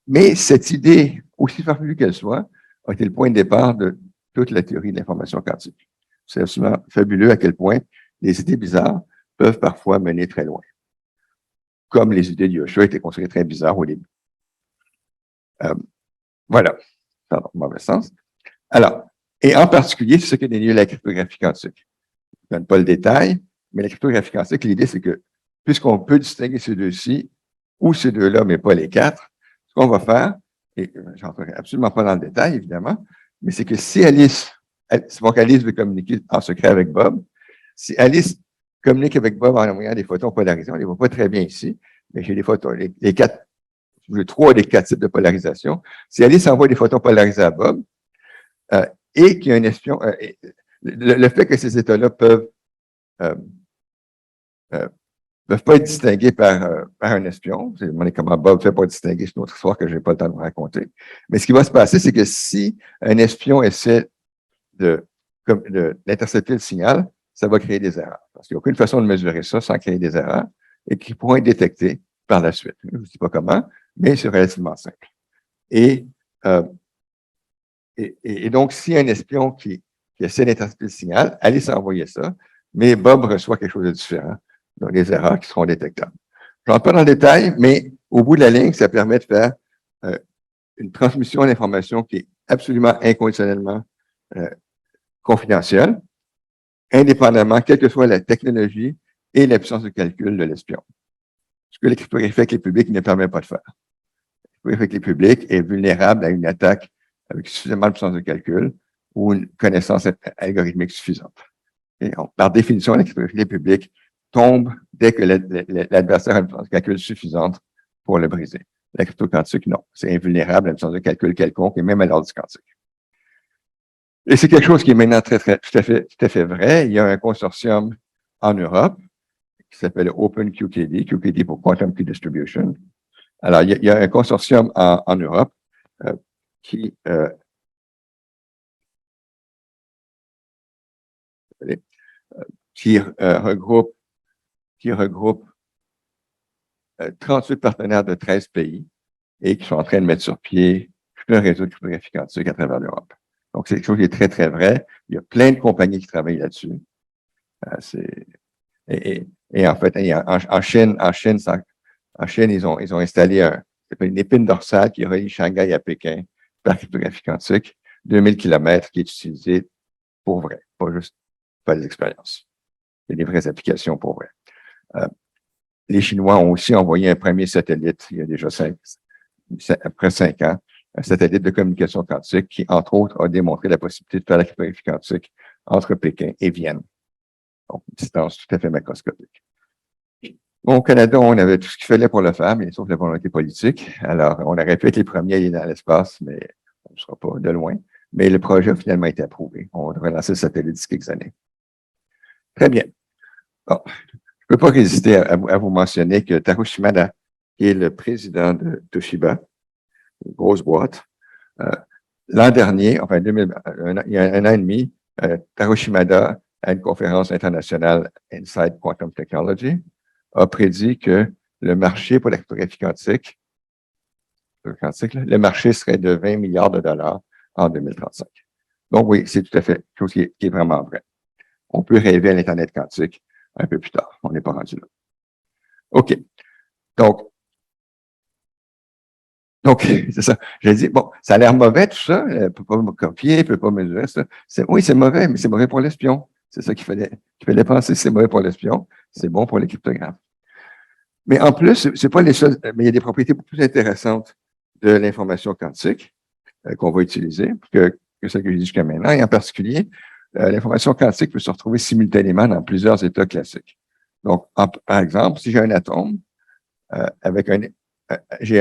E: Mais cette idée, aussi farfelue qu'elle soit, a été le point de départ de toute la théorie de l'information quantique. C'est absolument fabuleux à quel point les idées bizarres peuvent parfois mener très loin. Comme les idées de Yoshua étaient considérées très bizarres au début. Voilà. Pardon, mauvais sens. Alors, et en particulier, c'est ce que dénie la cryptographie quantique. Je ne donne pas le détail, mais la cryptographie quantique, l'idée, c'est que puisqu'on peut distinguer ces deux-ci, ou ces deux-là, mais pas les quatre, ce qu'on va faire, et je n'entrerai absolument pas dans le détail, évidemment, mais c'est que si Alice veut communiquer en secret avec Bob, si Alice communique avec Bob en envoyant des photons polarisés, on ne les voit pas très bien ici, mais j'ai les photons, les quatre, trois des quatre types de polarisation. Si Alice envoie des photons polarisés à Bob, et qu'il y a un espion, le fait que ces états-là peuvent pas être distingués par un espion. Je me demandé comment Bob fait pour distinguer, c'est une autre histoire que je n'ai pas le temps de vous raconter. Mais ce qui va se passer, c'est que si un espion essaie d'intercepter le signal, ça va créer des erreurs. Parce qu'il n'y a aucune façon de mesurer ça sans créer des erreurs et qui pourront être détectées par la suite. Je ne vous dis pas comment, mais c'est relativement simple. Et donc, si un espion qui essaie d'intercepter le signal, Alice a envoyé ça, mais Bob reçoit quelque chose de différent. Donc, des erreurs qui seront détectables. Je ne rentre pas dans le détail, mais au bout de la ligne, ça permet de faire une transmission d'informations qui est absolument inconditionnellement confidentielle, indépendamment, quelle que soit la technologie et la puissance de calcul de l'espion. Ce que la cryptographie avec les publics ne permet pas de faire. La cryptographie avec les publics est vulnérable à une attaque avec suffisamment de puissance de calcul ou une connaissance algorithmique suffisante. Et par définition, la cryptographie des publics tombe dès que l'adversaire a une puissance de calcul suffisante pour le briser. La crypto quantique, non. C'est invulnérable à une puissance de calcul quelconque et même à l'ordre quantique. Et c'est quelque chose qui est maintenant tout à fait vrai. Il y a un consortium en Europe qui s'appelle OpenQKD, QKD pour Quantum Key Distribution. Alors, il y a un consortium en Europe qui regroupe 38 partenaires de 13 pays et qui sont en train de mettre sur pied tout un réseau de cryptographie quantique à travers l'Europe. Donc, c'est quelque chose qui est très, très vrai. Il y a plein de compagnies qui travaillent là-dessus. Et en fait, en Chine, ils ont installé une épine dorsale qui relie Shanghai à Pékin par cryptographie quantique, 2000 km qui est utilisée pour vrai, pas juste faire des expériences. Il y a des vraies applications pour vrai. Les Chinois ont aussi envoyé un premier satellite il y a déjà après 5 ans un satellite de communication quantique qui, entre autres, a démontré la possibilité de faire la cryptographie quantique entre Pékin et Vienne. Donc, une distance tout à fait macroscopique. Au Canada, on avait tout ce qu'il fallait pour le faire, mais sauf la volonté politique. Alors, on aurait pu être les premiers à aller dans l'espace, mais on ne sera pas de loin. Mais le projet a finalement été approuvé. On devrait lancer le satellite d'ici quelques années. Très bien. Bon, je ne peux pas résister à vous mentionner que Taro Shimada, qui est le président de Toshiba, une grosse boîte, l'an dernier, enfin il y a un an et demi, Taro Shimada, à une conférence internationale Inside Quantum Technology, a prédit que le marché pour la cryptographie quantique, le marché serait de 20 milliards de dollars en 2035. Donc oui, c'est tout à fait quelque chose qui est vraiment vrai. On peut rêver à l'Internet quantique un peu plus tard. On n'est pas rendu là. OK. Donc, c'est ça. J'ai dit, bon, ça a l'air mauvais tout ça. Elle ne peut pas me copier, elle ne peut pas mesurer ça. Oui, c'est mauvais, mais c'est mauvais pour l'espion. C'est ça qu'il fallait penser. C'est mauvais pour l'espion. C'est bon pour les cryptographes. Mais en plus, c'est pas les choses, mais il y a des propriétés beaucoup plus intéressantes de l'information quantique qu'on va utiliser que celles que j'ai dit jusqu'à maintenant. Et en particulier, l'information quantique peut se retrouver simultanément dans plusieurs états classiques. Donc, par exemple, si j'ai un atome avec il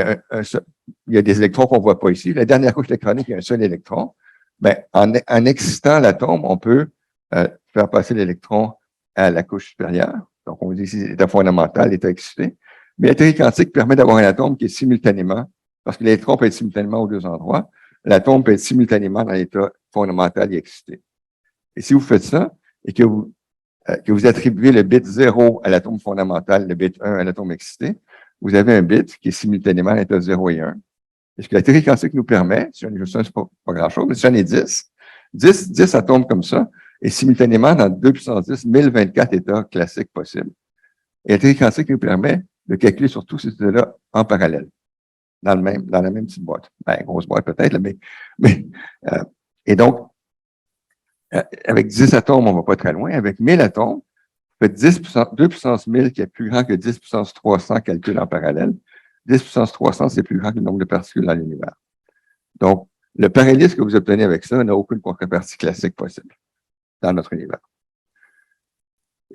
E: y a des électrons qu'on ne voit pas ici. La dernière couche électronique, il y a un seul électron. Ben, en excitant l'atome, on peut faire passer l'électron à la couche supérieure. Donc, on dit ici l'état fondamental, l'état excité. Mais la théorie quantique permet d'avoir un atome qui est simultanément, parce que l'électron peut être simultanément aux deux endroits, l'atome peut être simultanément dans l'état fondamental et excité. Et si vous faites ça, et que vous attribuez le bit 0 à l'atome fondamental, le bit 1 à l'atome excité, vous avez un bit qui est simultanément à l'état 0 et 1. Et ce que la théorie quantique nous permet, si on est juste un, c'est pas grand-chose, mais si on est 10 atomes comme ça, et simultanément dans 2 puissance 10, 1024 états classiques possibles. Et la théorie quantique nous permet de calculer sur tous ces états-là en parallèle, dans la même petite boîte. Ben, grosse boîte peut-être, et donc, avec 10 atomes, on ne va pas très loin. Avec 1000 atomes, fait 2 puissance 1000 qui est plus grand que 10 puissance 300 calcul en parallèle. 10 puissance 300, c'est plus grand que le nombre de particules dans l'univers. Donc, le parallélisme que vous obtenez avec ça n'a aucune contrepartie classique possible dans notre univers.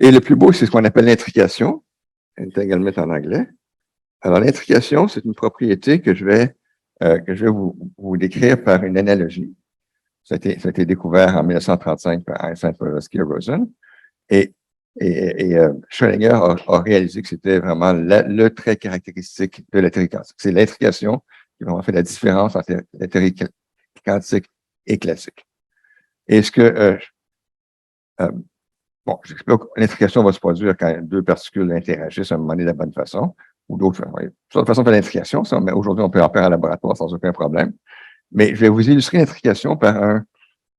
E: Et le plus beau, c'est ce qu'on appelle l'intrication, entanglement en anglais. Alors, l'intrication, c'est une propriété que je vais vous décrire par une analogie. Ça a été découvert en 1935 par Einstein, Podolsky et Rosen. Et Schrödinger a réalisé que c'était vraiment le trait caractéristique de la théorie quantique. C'est l'intrication qui vraiment fait la différence entre la théorie quantique et classique. Et ce que j'explique, l'intrication va se produire quand deux particules interagissent à un moment donné de la bonne façon, ou d'autres façons de faire l'intrication, mais aujourd'hui, on peut en faire en laboratoire sans aucun problème. Mais je vais vous illustrer l'intrication par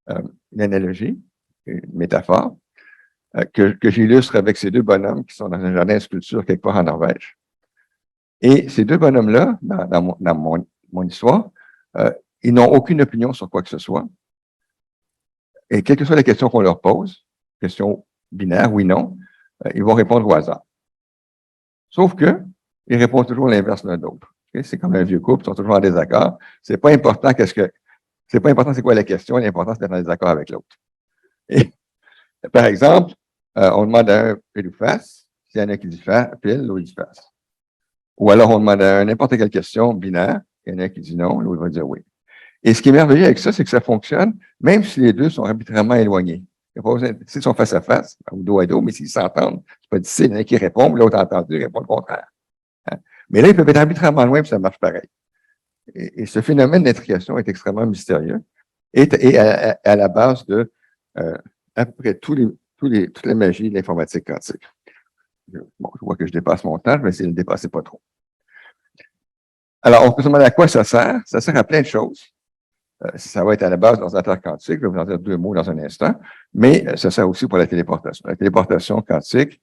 E: une analogie, une métaphore, que j'illustre avec ces deux bonhommes qui sont dans un jardin de sculpture quelque part en Norvège. Et ces deux bonhommes-là, dans mon histoire, ils n'ont aucune opinion sur quoi que ce soit. Et quelle que soit la question qu'on leur pose, question binaire, oui, non, ils vont répondre au hasard. Sauf que, ils répondent toujours l'inverse l'un de l'autre. Okay? C'est comme un vieux couple, ils sont toujours en désaccord. C'est pas important c'est quoi la question, l'important c'est d'être en désaccord avec l'autre. Et, par exemple, on demande à un pile ou face, s'il y en a qui dit pile, l'autre dit face. Ou alors on demande à un n'importe quelle question binaire, il y en a qui dit non, l'autre va dire oui. Et ce qui est merveilleux avec ça, c'est que ça fonctionne, même si les deux sont arbitrairement éloignés. S'ils sont face à face, ou dos à dos, mais s'ils s'entendent, c'est pas difficile, il y en a qui répondent, l'autre a entendu, répond le contraire. Hein? Mais là, ils peuvent être arbitrairement loin, puis ça marche pareil. Et ce phénomène d'intrication est extrêmement mystérieux et à la base de à peu près toute la magie de l'informatique quantique. Bon, je vois que je dépasse mon temps, je vais essayer de ne le dépasser pas trop. Alors, on peut se demander à quoi ça sert. Ça sert à plein de choses. Ça va être à la base d'ordinateurs quantiques. Je vais vous en dire deux mots dans un instant. Mais ça sert aussi pour la téléportation. La téléportation quantique,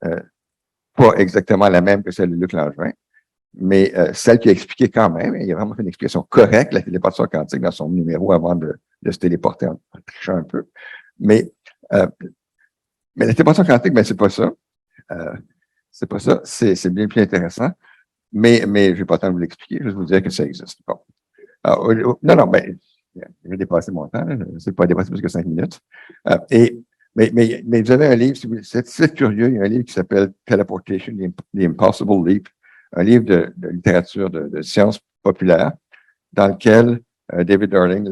E: pas exactement la même que celle de Luc Langevin, mais celle qui a expliqué quand même, il a vraiment fait une explication correcte, la téléportation quantique dans son numéro avant de se téléporter en trichant un peu. Mais la téléportation quantique, ben c'est pas ça. C'est pas ça. C'est bien plus intéressant. Mais je vais pas tant vous l'expliquer, je vais vous dire que ça existe. Bon. Non, ben, je vais dépasser mon temps, je ne sais pas dépasser plus que 5 minutes. Mais vous avez un livre, si vous êtes curieux, il y a un livre qui s'appelle Teleportation, the Impossible Leap, un livre de littérature de sciences populaires, dans lequel David Darling,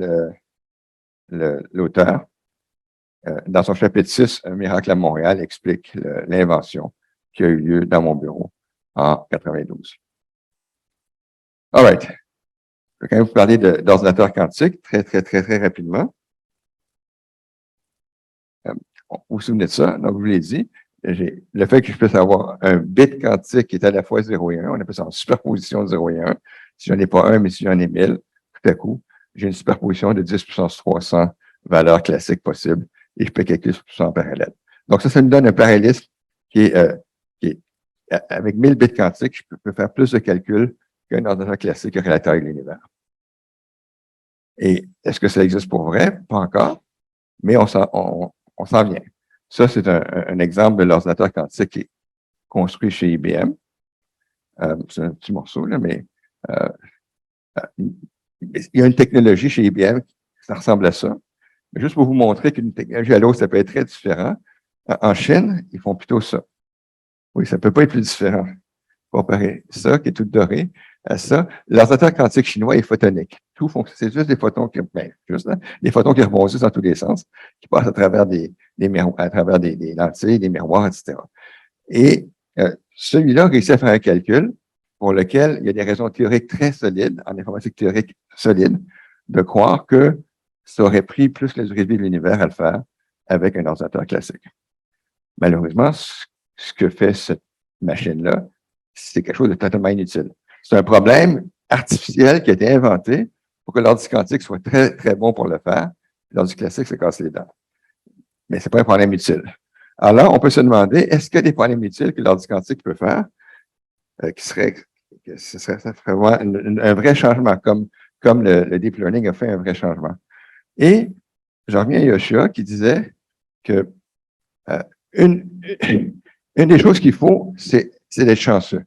E: l'auteur, dans son chapitre 6, Un miracle à Montréal, explique l'invention qui a eu lieu dans mon bureau en 92. All right. Je vais quand même vous parler d'ordinateur quantique très rapidement. Vous vous souvenez de ça? Donc, je vous l'ai dit, le fait que je puisse avoir un bit quantique qui est à la fois 0 et 1, on appelle ça en superposition de 0 et 1. Si j'en ai pas un, mais si j'en ai 1000, tout à coup, j'ai une superposition de 10 puissance 300 valeurs classiques possibles et je peux calculer tout ça en parallèle. Donc, ça me donne un parallélisme qui est avec 1000 bits quantiques, je peux faire plus de calculs qu'un ordinateur classique aurait la taille de l'univers. Et est-ce que ça existe pour vrai? Pas encore, mais on s'en vient. Ça, c'est un exemple de l'ordinateur quantique qui est construit chez IBM. C'est un petit morceau, là, mais il y a une technologie chez IBM qui ressemble à ça. Mais juste pour vous montrer qu'une technologie à l'autre, ça peut être très différent. En Chine, ils font plutôt ça. Oui, ça peut pas être plus différent. Comparer ça, qui est tout doré, à ça. L'ordinateur quantique chinois est photonique. Tout fonctionne. C'est juste des photons des photons qui rebondissent dans tous les sens, qui passent à travers des lentilles, des miroirs, etc. Et celui-là réussit à faire un calcul pour lequel il y a des raisons théoriques très solides, en informatique théorique solide, de croire que ça aurait pris plus que la durée de vie de l'univers à le faire avec un ordinateur classique. Malheureusement, ce que fait cette machine-là, c'est quelque chose de totalement inutile. C'est un problème artificiel qui a été inventé pour que l'ordi quantique soit très bon pour le faire. L'ordi classique se casse les dents. Mais c'est pas un problème utile. Alors là, on peut se demander, est-ce qu'il y a des problèmes utiles que l'ordi quantique peut faire, ça ferait vraiment un vrai changement, comme le deep learning a fait un vrai changement. Et j'en reviens à Yoshua qui disait que une des choses qu'il faut, c'est d'être chanceux.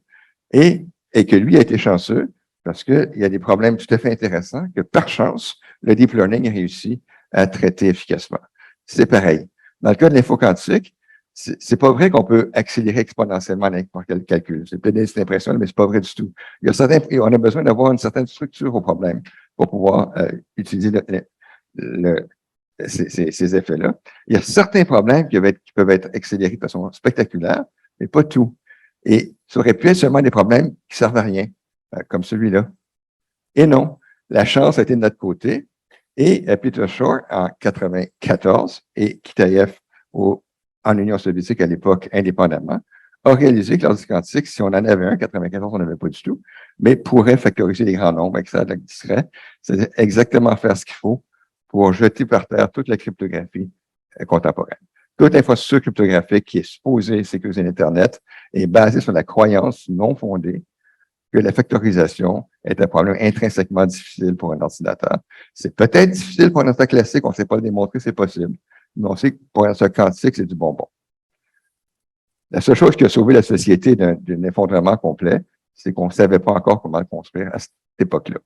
E: Et que lui a été chanceux parce qu'il y a des problèmes tout à fait intéressants que, par chance, le deep learning a réussi à traiter efficacement. C'est pareil. Dans le cas de l'info quantique, c'est pas vrai qu'on peut accélérer exponentiellement n'importe quel calcul. C'est peut-être cette impression, mais c'est pas vrai du tout. On a besoin d'avoir une certaine structure au problème pour pouvoir utiliser ces effets-là. Il y a certains problèmes qui peuvent être accélérés de façon spectaculaire, mais pas tout. Et ça aurait pu être seulement des problèmes qui servent à rien, comme celui-là. Et non, la chance a été de notre côté. Et Peter Shor, en 1994, et Kitaev en Union soviétique à l'époque, indépendamment, a réalisé que l'ordi quantique, si on en avait un, en 1994, on n'en avait pas du tout, mais pourrait factoriser les grands nombres, extraire de la discret, c'est exactement faire ce qu'il faut pour jeter par terre toute la cryptographie contemporaine. Toute l'infrastructure cryptographique qui est supposée sécuriser l'Internet est basée sur la croyance non fondée que la factorisation est un problème intrinsèquement difficile pour un ordinateur. C'est peut-être difficile pour un ordinateur classique, on ne sait pas le démontrer, c'est possible. Mais on sait que pour un ordinateur quantique, c'est du bonbon. La seule chose qui a sauvé la société d'un effondrement complet, c'est qu'on ne savait pas encore comment le construire à cette époque-là.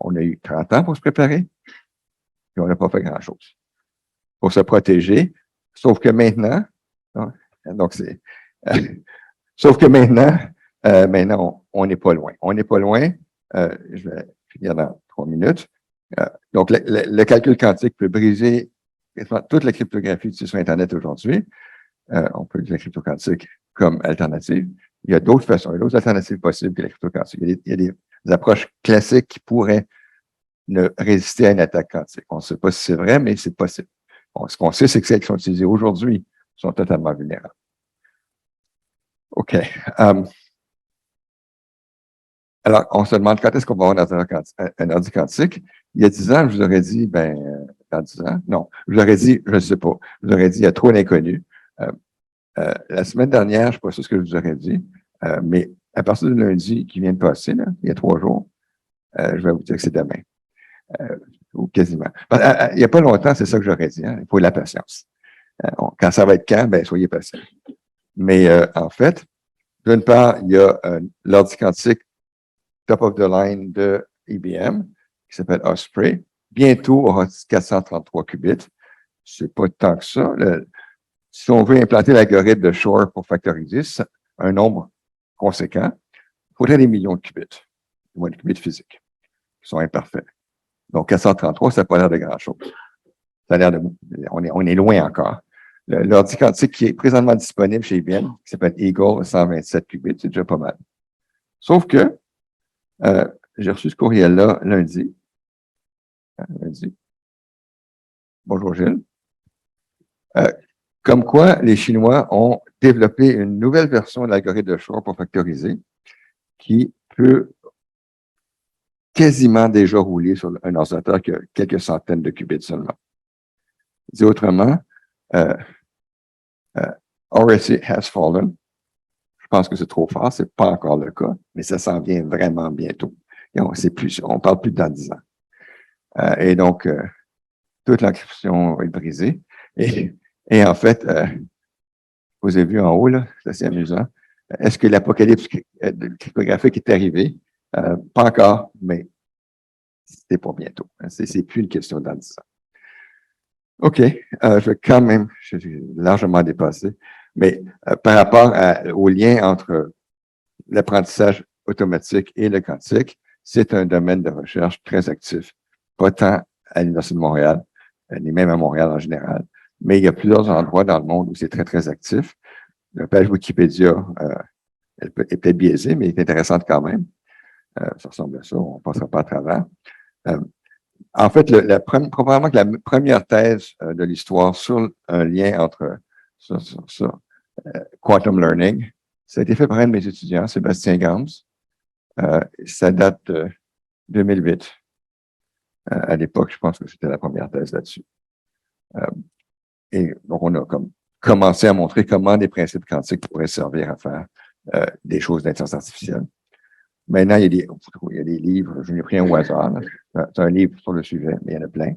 E: On a eu 30 ans pour se préparer, et on n'a pas fait grand-chose. Pour se protéger, sauf que maintenant, maintenant, on n'est pas loin. On n'est pas loin. Je vais finir dans 3 minutes. Donc, le calcul quantique peut briser toute la cryptographie utilisée sur Internet aujourd'hui. On peut utiliser la crypto quantique comme alternative. Il y a d'autres façons, il y a d'autres alternatives possibles que la crypto quantique. Il y a des approches classiques qui pourraient ne résister à une attaque quantique. On ne sait pas si c'est vrai, mais c'est possible. Bon, ce qu'on sait, c'est que celles qui sont utilisées aujourd'hui sont totalement vulnérables. OK. Alors, on se demande quand est-ce qu'on va avoir un ordi quantique. Il y a 10 ans, je vous aurais dit, dans 10 ans, non, je vous aurais dit, je ne sais pas, je vous aurais dit, il y a trop d'inconnus. La semaine dernière, je ne sais pas ce que je vous aurais dit, mais à partir du lundi qui vient de passer, là, il y a 3 jours, je vais vous dire que c'est demain. Ou quasiment. Il n'y a pas longtemps, c'est ça que j'aurais dit, hein, il faut de la patience. Quand ça va être quand, soyez patient. Mais en fait, d'une part, il y a l'ordi quantique top of the line de IBM, qui qui s'appelle Osprey. Bientôt aura 433 qubits. C'est pas tant que ça. Si on veut implanter l'algorithme de Shor pour factoriser un nombre conséquent, il faudrait des millions de qubits, du moins de qubits physiques, qui sont imparfaits. Donc, 433, ça n'a pas l'air de grand-chose. Ça a l'air on est loin encore. L'ordi quantique qui est présentement disponible chez IBM, qui s'appelle Eagle, 127 qubits, c'est déjà pas mal. Sauf que, j'ai reçu ce courriel-là lundi. Bonjour Gilles. Comme quoi, les Chinois ont développé une nouvelle version de l'algorithme de Shor pour factoriser qui peut quasiment déjà rouler sur un ordinateur qui a quelques centaines de qubits seulement. Dit autrement, RSA has fallen. Je pense que c'est trop fort, c'est pas encore le cas, mais ça s'en vient vraiment bientôt. Et on parle plus de dans 10 ans. Et donc, toute l'encryption va être brisée. Et en fait, vous avez vu en haut, là, c'est assez amusant. Est-ce que l'apocalypse cryptographique est arrivé? Pas encore, mais c'est pour bientôt. C'est plus une question dans 10 ans. OK, je vais quand même, je suis largement dépassé, mais par rapport au lien entre l'apprentissage automatique et le quantique, c'est un domaine de recherche très actif, pas tant à l'Université de Montréal, ni même à Montréal en général, mais il y a plusieurs endroits dans le monde où c'est très, très actif. La page Wikipédia, elle est peut-être biaisée, mais elle est intéressante quand même. Ça ressemble à ça, on ne passera pas à travers. En fait, probablement que la première thèse de l'histoire sur un lien entre quantum learning, ça a été fait par un de mes étudiants, Sébastien Gams. Ça date de 2008. À l'époque, je pense que c'était la première thèse là-dessus. Et donc, on a commencé à montrer comment des principes quantiques pourraient servir à faire des choses d'intelligence artificielle. Maintenant, il y a des livres, je n'ai pris un au hasard. C'est un livre sur le sujet, mais il y en a plein.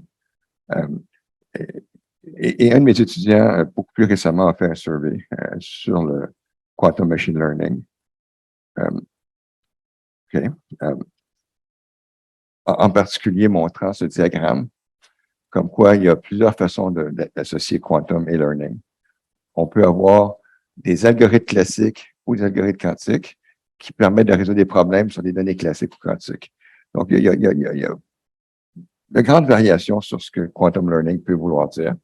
E: Et un de mes étudiants, beaucoup plus récemment, a fait un survey sur le quantum machine learning. En particulier montrant ce diagramme, comme quoi il y a plusieurs façons d'associer quantum et learning. On peut avoir des algorithmes classiques ou des algorithmes quantiques qui permettent de résoudre des problèmes sur des données classiques ou quantiques. Donc, il y a de grandes variations sur ce que quantum learning peut vouloir dire.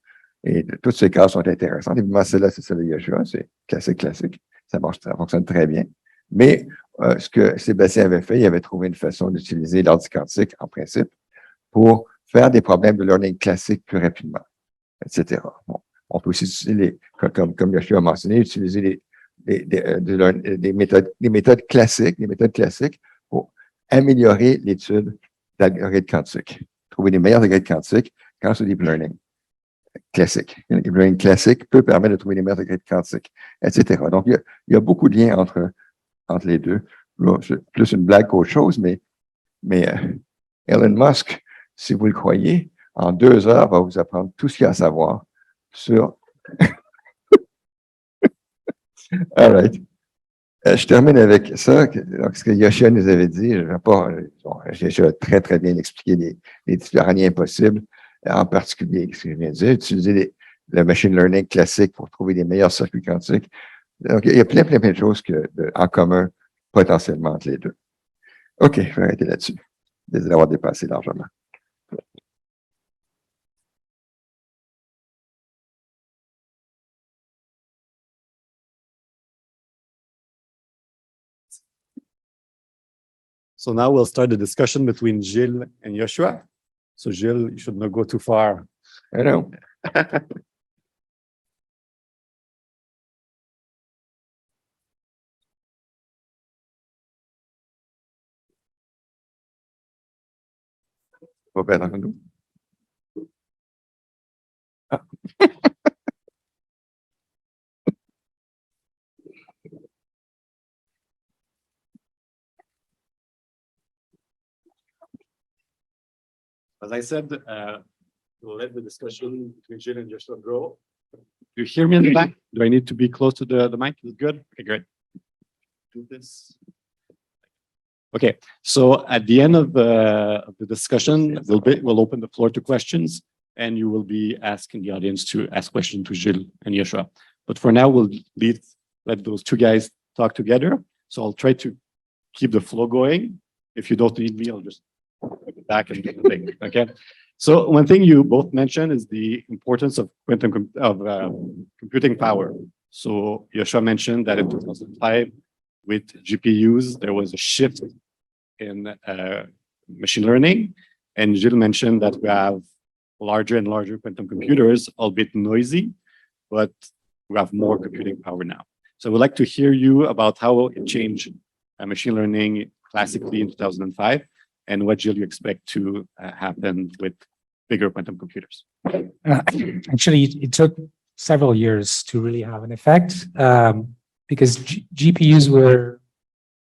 E: Et toutes ces cas sont intéressantes. Évidemment, celle-là, c'est celle de Yoshua, c'est classique. Ça fonctionne très bien. Mais ce que Sébastien avait fait, il avait trouvé une façon d'utiliser l'ordi quantique, en principe, pour faire des problèmes de learning classique plus rapidement, etc. Bon. On peut aussi utiliser, comme Yoshua a mentionné, utiliser des méthodes classiques pour améliorer l'étude d'algorithmes quantiques. Trouver les meilleurs algorithmes quantiques grâce au deep learning classique. Le deep learning classique peut permettre de trouver les meilleurs algorithmes quantiques, etc. Donc, il y a beaucoup de liens entre les deux. Là, c'est plus une blague qu'autre chose, mais Elon Musk, si vous le croyez, en 2 heures, va vous apprendre tout ce qu'il y a à savoir sur... All right. Je termine avec ça. Donc, ce que Yoshua nous avait dit, j'ai très, très bien expliqué les différents liens possibles, en particulier, ce que je viens de dire, utiliser le machine learning classique pour trouver les meilleurs circuits quantiques. Donc, il y a plein de choses en commun, potentiellement, entre les deux. OK, je vais arrêter là-dessus. Désolé d'avoir dépassé largement.
C: So now we'll start the discussion between Gilles and Yoshua. So Gilles, you should not go too far.
E: I know. Pas perdre entre nous. Ah.
C: As I said, we'll let the discussion between Gilles and Joshua grow. Do you hear me in the back? Do I need to be close to the mic? Is it good? Okay, great. Do this. Okay, so at the end of the discussion, we'll open the floor to questions, and you will be asking the audience to ask questions to Gilles and Yoshua. But for now, we'll let those two guys talk together. So I'll try to keep the flow going. If you don't need me, I'll just go back and get the thing. Okay. So one thing you both mentioned is the importance of computing power. So Yoshua mentioned that in 2005, with GPUs, there was a shift in machine learning. And Gilles mentioned that we have larger and larger quantum computers, albeit noisy, but we have more computing power now. So we'd like to hear you about how it changed machine learning classically in 2005 and what, Gilles, you expect to happen with bigger quantum computers.
D: Actually, it took several years to really have an effect because GPUs were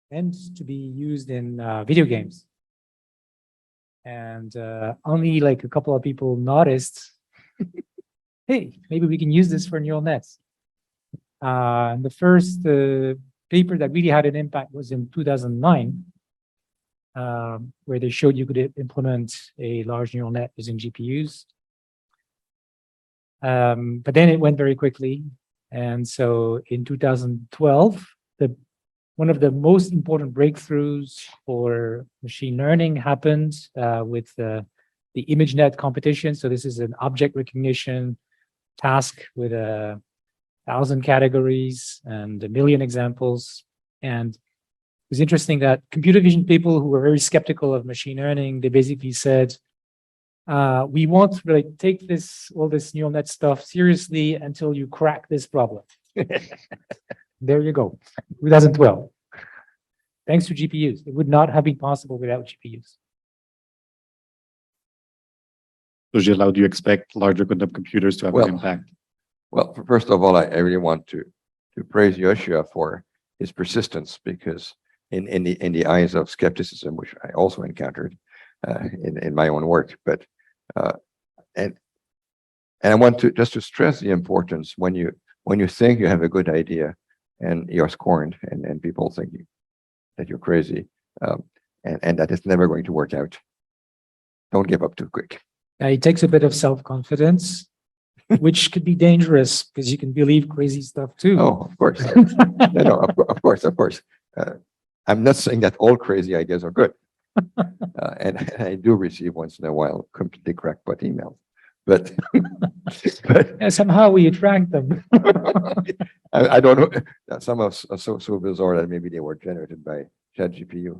D: meant to be used in video games. And only like a couple of people noticed, hey, maybe we can use this for neural nets. The first paper that really had an impact was in 2009, where they showed you could implement a large neural net using GPUs. But then it went very quickly. And so in 2012, one of the most important breakthroughs for machine learning happened with the ImageNet competition. So this is an object recognition task with 1,000 categories and 1 million examples. And it was interesting that computer vision people who were very skeptical of machine learning, they basically said, we won't really take all this neural net stuff seriously until you crack this problem. There you go, 2012. Thanks to GPUs. It would not have been possible without GPUs.
C: So Gilles, how do you expect larger quantum computers to have an impact?
E: Well, first of all, I really want to praise Yoshua for his persistence, because in the eyes of skepticism, which I also encountered in my own work, but and I want to just to stress the importance when you think you have a good idea and you're scorned and people think that you're crazy and that it's never going to work out. Don't give up too quick.
D: It takes a bit of self-confidence, which could be dangerous because you can believe crazy stuff too.
E: Oh, of course. No, of course. I'm not saying that all crazy ideas are good. And I do receive once in a while completely crackpot emails. But
D: somehow we attract them.
E: I don't know. Some are so bizarre that maybe they were generated by ChatGPT,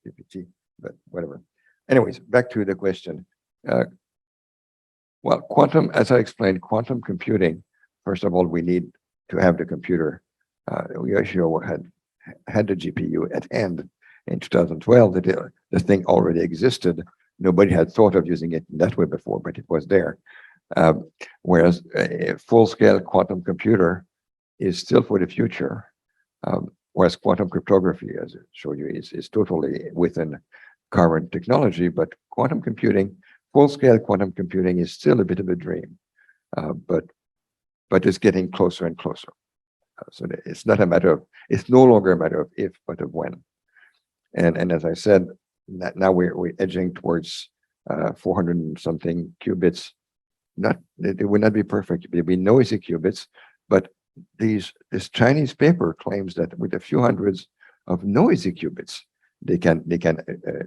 E: GPT, but whatever. Anyways, back to the question. Well, quantum, as I explained, quantum computing, first of all, we need to have the computer. Yoshua had the GPU at hand in 2012. The thing already existed. Nobody had thought of using it in that way before, but it was there. Whereas a full-scale quantum computer is still for the future, whereas quantum cryptography, as I showed you, is totally within current technology. But quantum computing, full-scale quantum computing, is still a bit of a dream, but it's getting closer and closer. So it's not a matter of, it's no longer a matter of if, but of when. And as I said, now we're edging towards 400 and something qubits. It would not be perfect. It would be noisy qubits, but this Chinese paper claims that with a few hundreds of noisy qubits, they can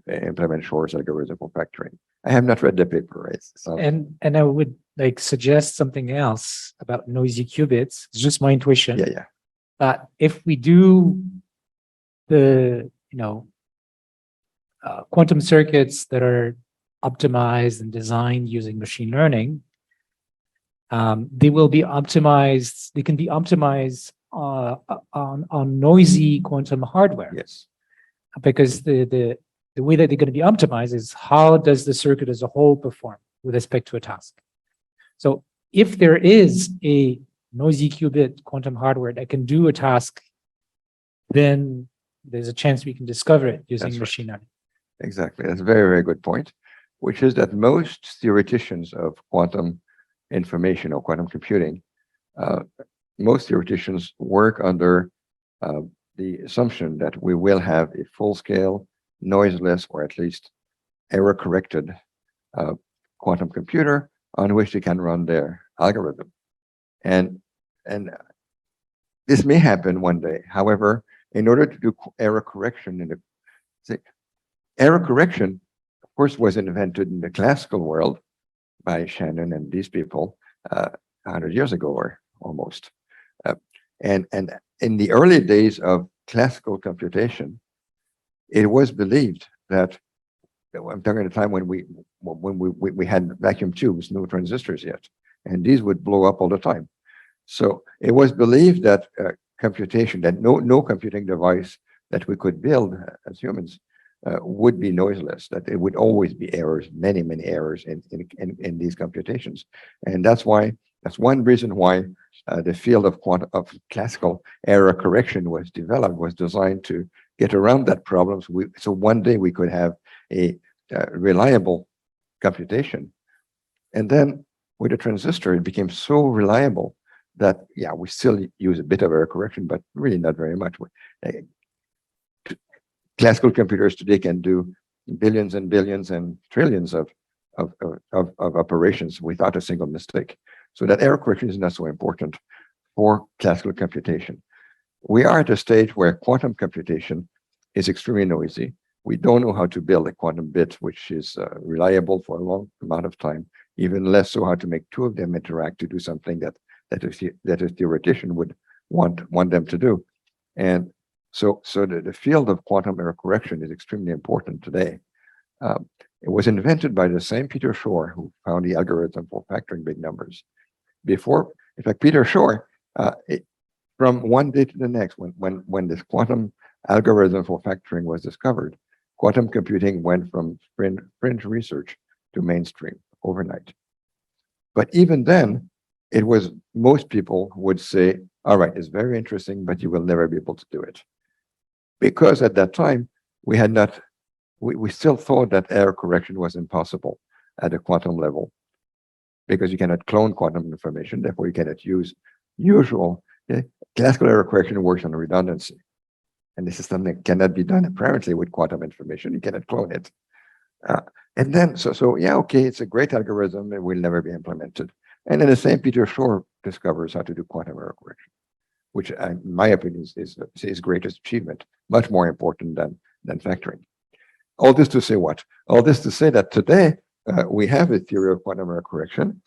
E: implement Shor's algorithm for factoring. I have not read the paper, right? So,
D: and I would suggest something else about noisy qubits. It's just my intuition.
E: Yeah.
D: If we do the quantum circuits that are optimized and designed using machine learning, they will be optimized. They can be optimized on noisy quantum hardware.
E: Yes.
D: Because the way that they're going to be optimized is how does the circuit as a whole perform with respect to a task. So if there is a noisy qubit quantum hardware that can do a task, then there's a chance we can discover it using machine learning.
E: Exactly. That's a very, very good point, which is that most theoreticians of quantum information or quantum computing, most theoreticians work under the assumption that we will have a full-scale, noiseless, or at least error-corrected quantum computer on which they can run their algorithm. And this may happen one day. However, in order to do error correction, error correction, of course, was invented in the classical world by Shannon and these people 100 years ago or almost. And in the early days of classical computation, it was believed that, I'm talking at a time when we had vacuum tubes, no transistors yet, and these would blow up all the time. So it was believed that computation, that no computing device that we could build as humans would be noiseless, that there would always be errors, many errors in these computations. And that's one reason why the field of classical error correction was developed, was designed to get around that problem. So one day we could have a reliable computation. And then with a transistor, it became so reliable that, yeah, we still use a bit of error correction, but really not very much. Classical computers today can do billions and billions and trillions of operations without a single mistake. So that error correction is not so important for classical computation. We are at a stage where quantum computation is extremely noisy. We don't know how to build a quantum bit which is reliable for a long amount of time, even less so how to make two of them interact to do something that a theoretician would want them to do. And so the field of quantum error correction is extremely important today. It was invented by the same Peter Shor who found the algorithm for factoring big numbers. Before, in fact, Peter Shor, from one day to the next, when this quantum algorithm for factoring was discovered, quantum computing went from fringe research to mainstream overnight. But even then, it was, most people would say, all right, it's very interesting, but you will never be able to do it. Because at that time, we still thought that error correction was impossible at a quantum level, because you cannot clone quantum information, therefore you cannot use usual. Classical error correction works on redundancy. And this is something that cannot be done apparently with quantum information. You cannot clone it. And then, so yeah, okay, it's a great algorithm. It will never be implemented. And then the same Peter Shor discovers how to do quantum error correction, which in my opinion is his greatest achievement, much more important than factoring. All this to say what? All this to say that today we have a theory of quantum error correction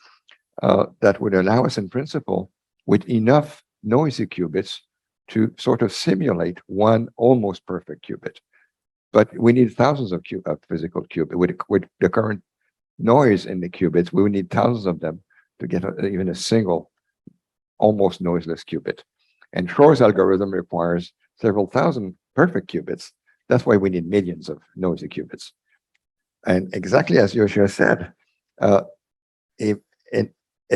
E: that would allow us in principle with enough noisy qubits to sort of simulate one almost perfect qubit. But we need thousands of physical qubits. With the current noise in the qubits, we would need thousands of them to get even a single almost noiseless qubit. And Shor's algorithm requires several thousand perfect qubits. That's why we need millions of noisy qubits. And exactly as Yoshua said, a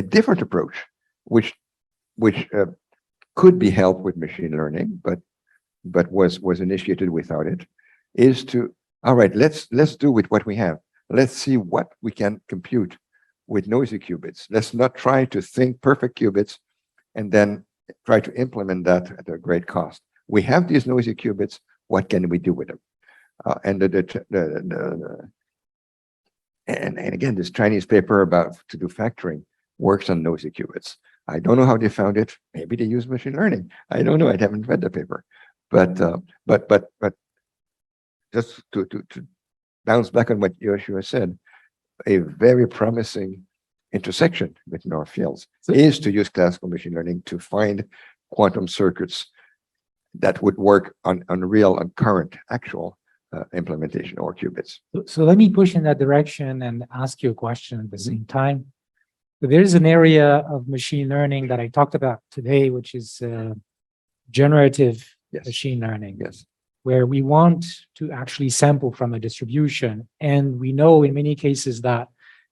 E: different approach, which could be helped with machine learning, but was initiated without it, is to, all right, let's do with what we have. Let's see what we can compute with noisy qubits. Let's not try to think perfect qubits and then try to implement that at a great cost. We have these noisy qubits. What can we do with them? And again, this Chinese paper about to do factoring works on noisy qubits. I don't know how they found it. Maybe they use machine learning. I don't know. I haven't read the paper, but just to bounce back on what Yoshua said, a very promising intersection between our fields is to use classical machine learning to find quantum circuits that would work on real and current actual implementation or qubits.
D: So let me push in that direction and ask you a question at the same time. So there's an area of machine learning that I talked about today, which is generative machine learning.
E: Yes.
D: Where we want to actually sample from a distribution. And we know in many cases that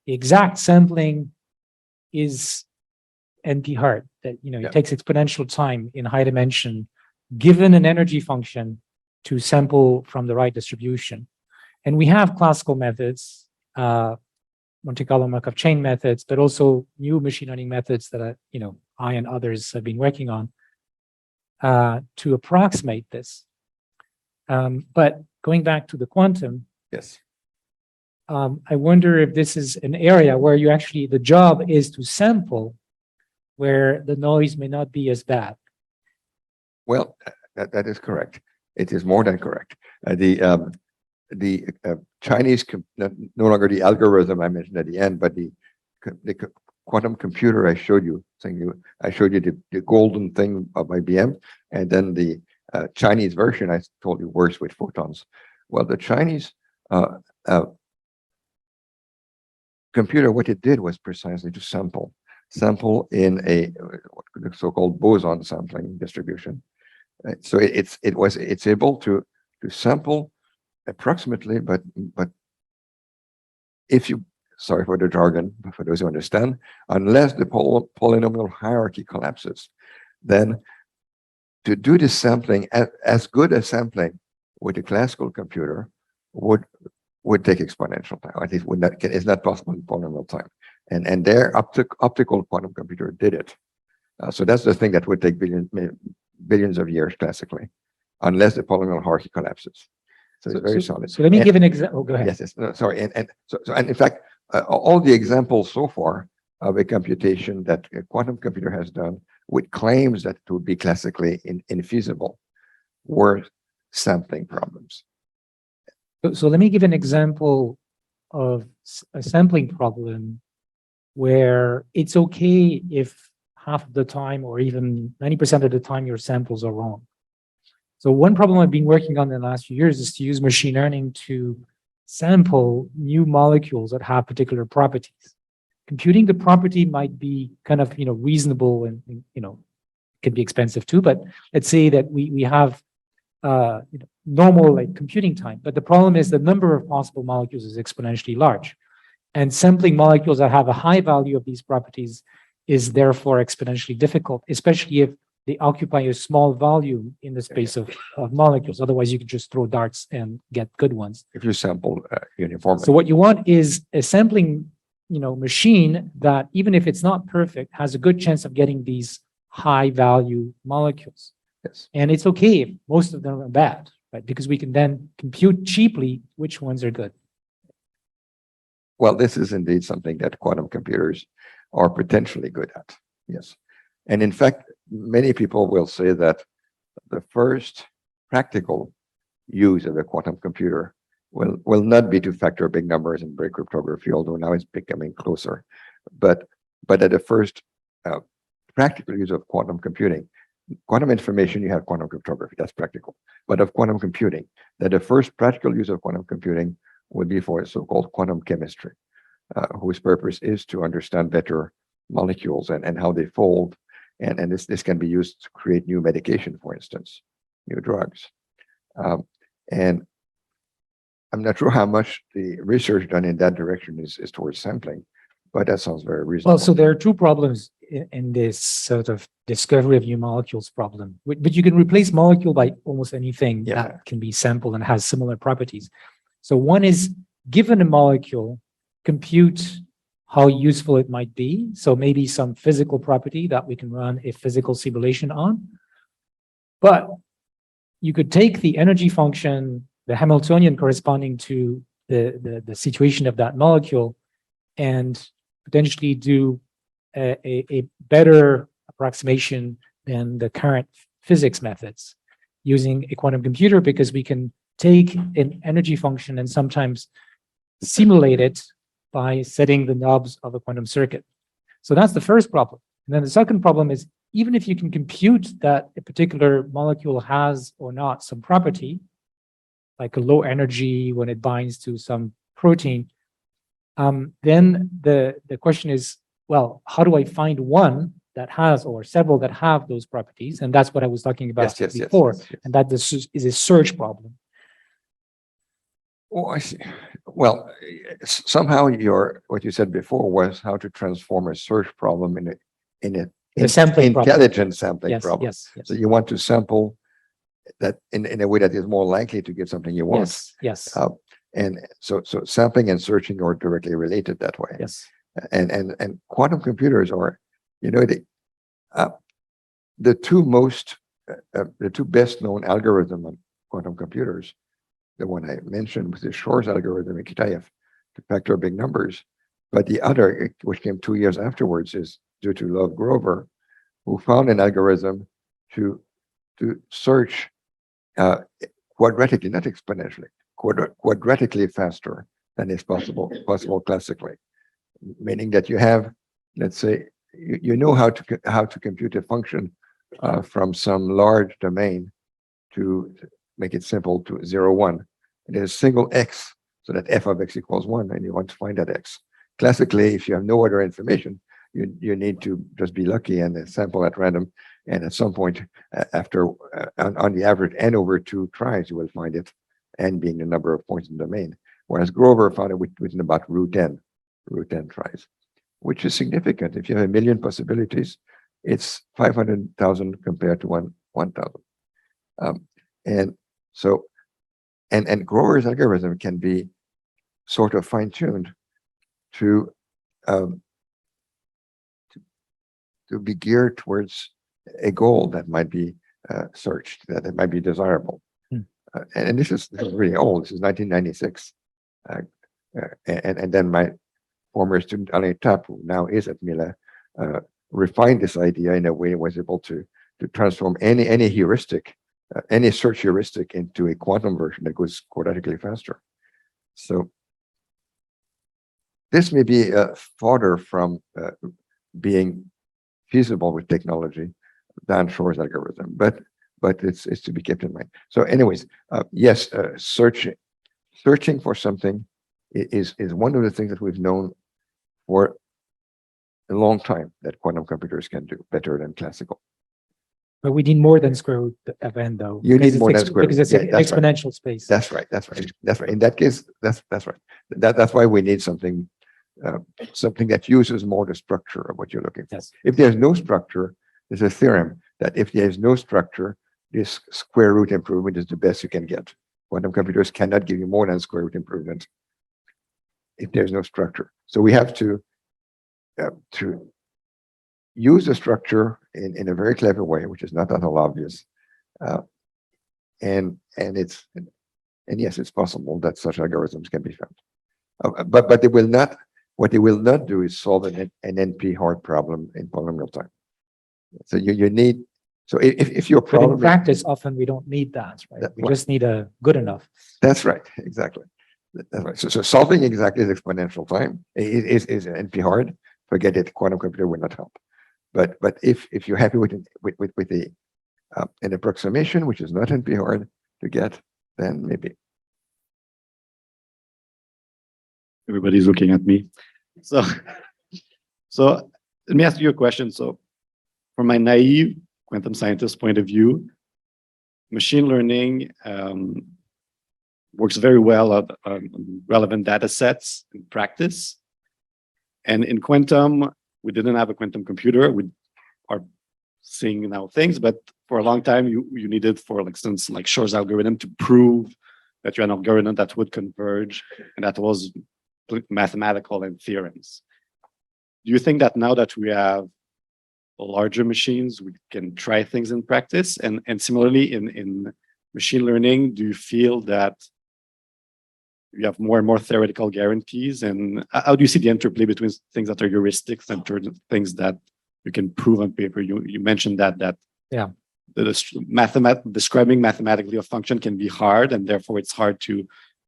D: the exact sampling is NP-hard, that it takes exponential time in high dimension, given an energy function, to sample from the right distribution. And we have classical methods, Monte Carlo Markov chain methods, but also new machine learning methods that I and others have been working on. to approximate this. But going back to the quantum,
E: Yes.
D: I wonder if this is an area where you actually, the job is to sample where the noise may not be as bad.
E: Well, that is correct. It is more than correct. The Chinese, no longer the algorithm I mentioned at the end, but the quantum computer I showed you, I showed you the golden thing of IBM, and then the Chinese version I told you works with photons. Well, the Chinese computer, what it did was precisely to sample in a so-called boson sampling distribution. So it's able to sample approximately, but if you, sorry for the jargon, but for those who understand, unless the polynomial hierarchy collapses, then to do this sampling, as good as sampling with a classical computer would take exponential time. At least it's not possible in polynomial time. And their optical quantum computer did it. So that's the thing that would take billions of years classically, unless the polynomial hierarchy collapses. So it's very solid.
D: So let me give an example. Go ahead.
E: Yes. No, sorry. And in fact, all the examples so far of a computation that a quantum computer has done with claims that it would be classically infeasible were sampling problems.
D: So let me give an example of a sampling problem where it's okay if half of the time or even 90% of the time your samples are wrong. So one problem I've been working on in the last few years is to use machine learning to sample new molecules that have particular properties. Computing the property might be kind of, reasonable and, can be expensive too, but let's say that we have normal computing time. But the problem is the number of possible molecules is exponentially large. And sampling molecules that have a high value of these properties is therefore exponentially difficult, especially if they occupy a small volume in the space of molecules. Otherwise, you can just throw darts and get good ones.
E: If you sample uniformly.
D: So what you want is a sampling machine that, even if it's not perfect, has a good chance of getting these high value molecules.
E: Yes.
D: And it's okay if most of them are bad, right? Because we can then compute cheaply which ones are good.
E: Well, this is indeed something that quantum computers are potentially good at. Yes. And in fact, many people will say that the first practical use of a quantum computer will not be to factor big numbers and break cryptography, although now it's becoming closer. But at the first practical use of quantum computing, quantum information, you have quantum cryptography, that's practical. But of quantum computing, that the first practical use of quantum computing would be for so-called quantum chemistry, whose purpose is to understand better molecules and how they fold. And this can be used to create new medication, for instance, new drugs. And I'm not sure how much the research done in that direction is towards sampling, but that sounds very reasonable.
D: Well, so there are two problems in this sort of discovery of new molecules problem, but you can replace molecule by almost anything that can be sampled and has similar properties. So one is, given a molecule, compute how useful it might be. So maybe some physical property that we can run a physical simulation on. But you could take the energy function, the Hamiltonian corresponding to the situation of that molecule, and potentially do a better approximation than the current physics methods using a quantum computer, because we can take an energy function and sometimes simulate it by setting the knobs of a quantum circuit. So that's the first problem. And then the second problem is, even if you can compute that a particular molecule has or not some property, like a low energy when it binds to some protein, then the question is, well, how do I find one that has, or several that have those properties? And that's what I was talking about before. Yes. And that this is a search problem.
E: Oh, I see. Well, somehow what you said before was how to transform a search problem in an intelligent sampling problem.
D: Yes.
E: So you want to sample that in a way that is more likely to get something you want.
D: Yes.
E: And so sampling and searching are directly related that way.
D: Yes.
E: And quantum computers are, the two most the two best known algorithms on quantum computers, the one I mentioned was the Shor's algorithm in Kitaev to factor big numbers. But the other, which came 2 years afterwards, is due to Love Grover, who found an algorithm to search quadratically, not exponentially, quadratically faster than is possible classically. Meaning that you have, let's say, you know how to compute a function from some large domain to make it simple to 0, 1. And there's a single x, so that f of x equals 1, and you want to find that x. Classically, if you have no other information, you need to just be lucky and sample at random. And at some point, after on the average n over 2 tries, you will find it, n being the number of points in the domain. Whereas Grover found it within about root n tries, which is significant. If you have 1 million possibilities, it's 500,000 compared to 1,000. And so, and Grover's algorithm can be sort of fine-tuned to be geared towards a goal that might be searched, that it might be desirable. And this is really old. This is 1996. And then my former student, Alain Tapp, who now is at Mila, refined this idea in a way was able to transform any heuristic, any search heuristic into a quantum version that goes quadratically faster. So this may be farther from being feasible with technology than Shor's algorithm, but it's to be kept in mind. So anyways, yes, searching for something is one of the things that we've known for a long time that quantum computers can do better than classical.
D: But we need more than square root of n, though.
E: You need more than square root.
D: Because it's an exponential space.
E: That's right. In that case, that's right. That's why we need something that uses more the structure of what you're looking for.
D: Yes.
E: If there's no structure, there's a theorem that if there's no structure, this square root improvement is the best you can get. Quantum computers cannot give you more than square root improvement if there's no structure. So we have to use the structure in a very clever way, which is not at all obvious. And yes, it's possible that such algorithms can be found. But they will not. What they will not do is solve an NP hard problem in polynomial time. So you need. So if your problem,
D: but in practice, often we don't need that, right? We just need a good enough.
E: That's right. Exactly. That's right. So solving exactly is exponential time is NP hard. Forget it. Quantum computer will not help. But if you're happy with an approximation which is not NP hard to get, then maybe.
C: Everybody's looking at me. So let me ask you a question. So from my naive quantum scientist point of view, machine learning works very well on relevant data sets in practice. And in quantum, we didn't have a quantum computer. We are seeing now things, but for a long time, you needed, for instance, like Shor's algorithm to prove that you had an algorithm that would converge, and that was mathematical and theorems. Do you think that now that we have larger machines, we can try things in practice? And similarly, in machine learning, do you feel that you have more and more theoretical guarantees? And how do you see the interplay between things that are heuristics and things that you can prove on paper? You mentioned that
D: yeah,
C: describing mathematically a function can be hard, and therefore it's hard to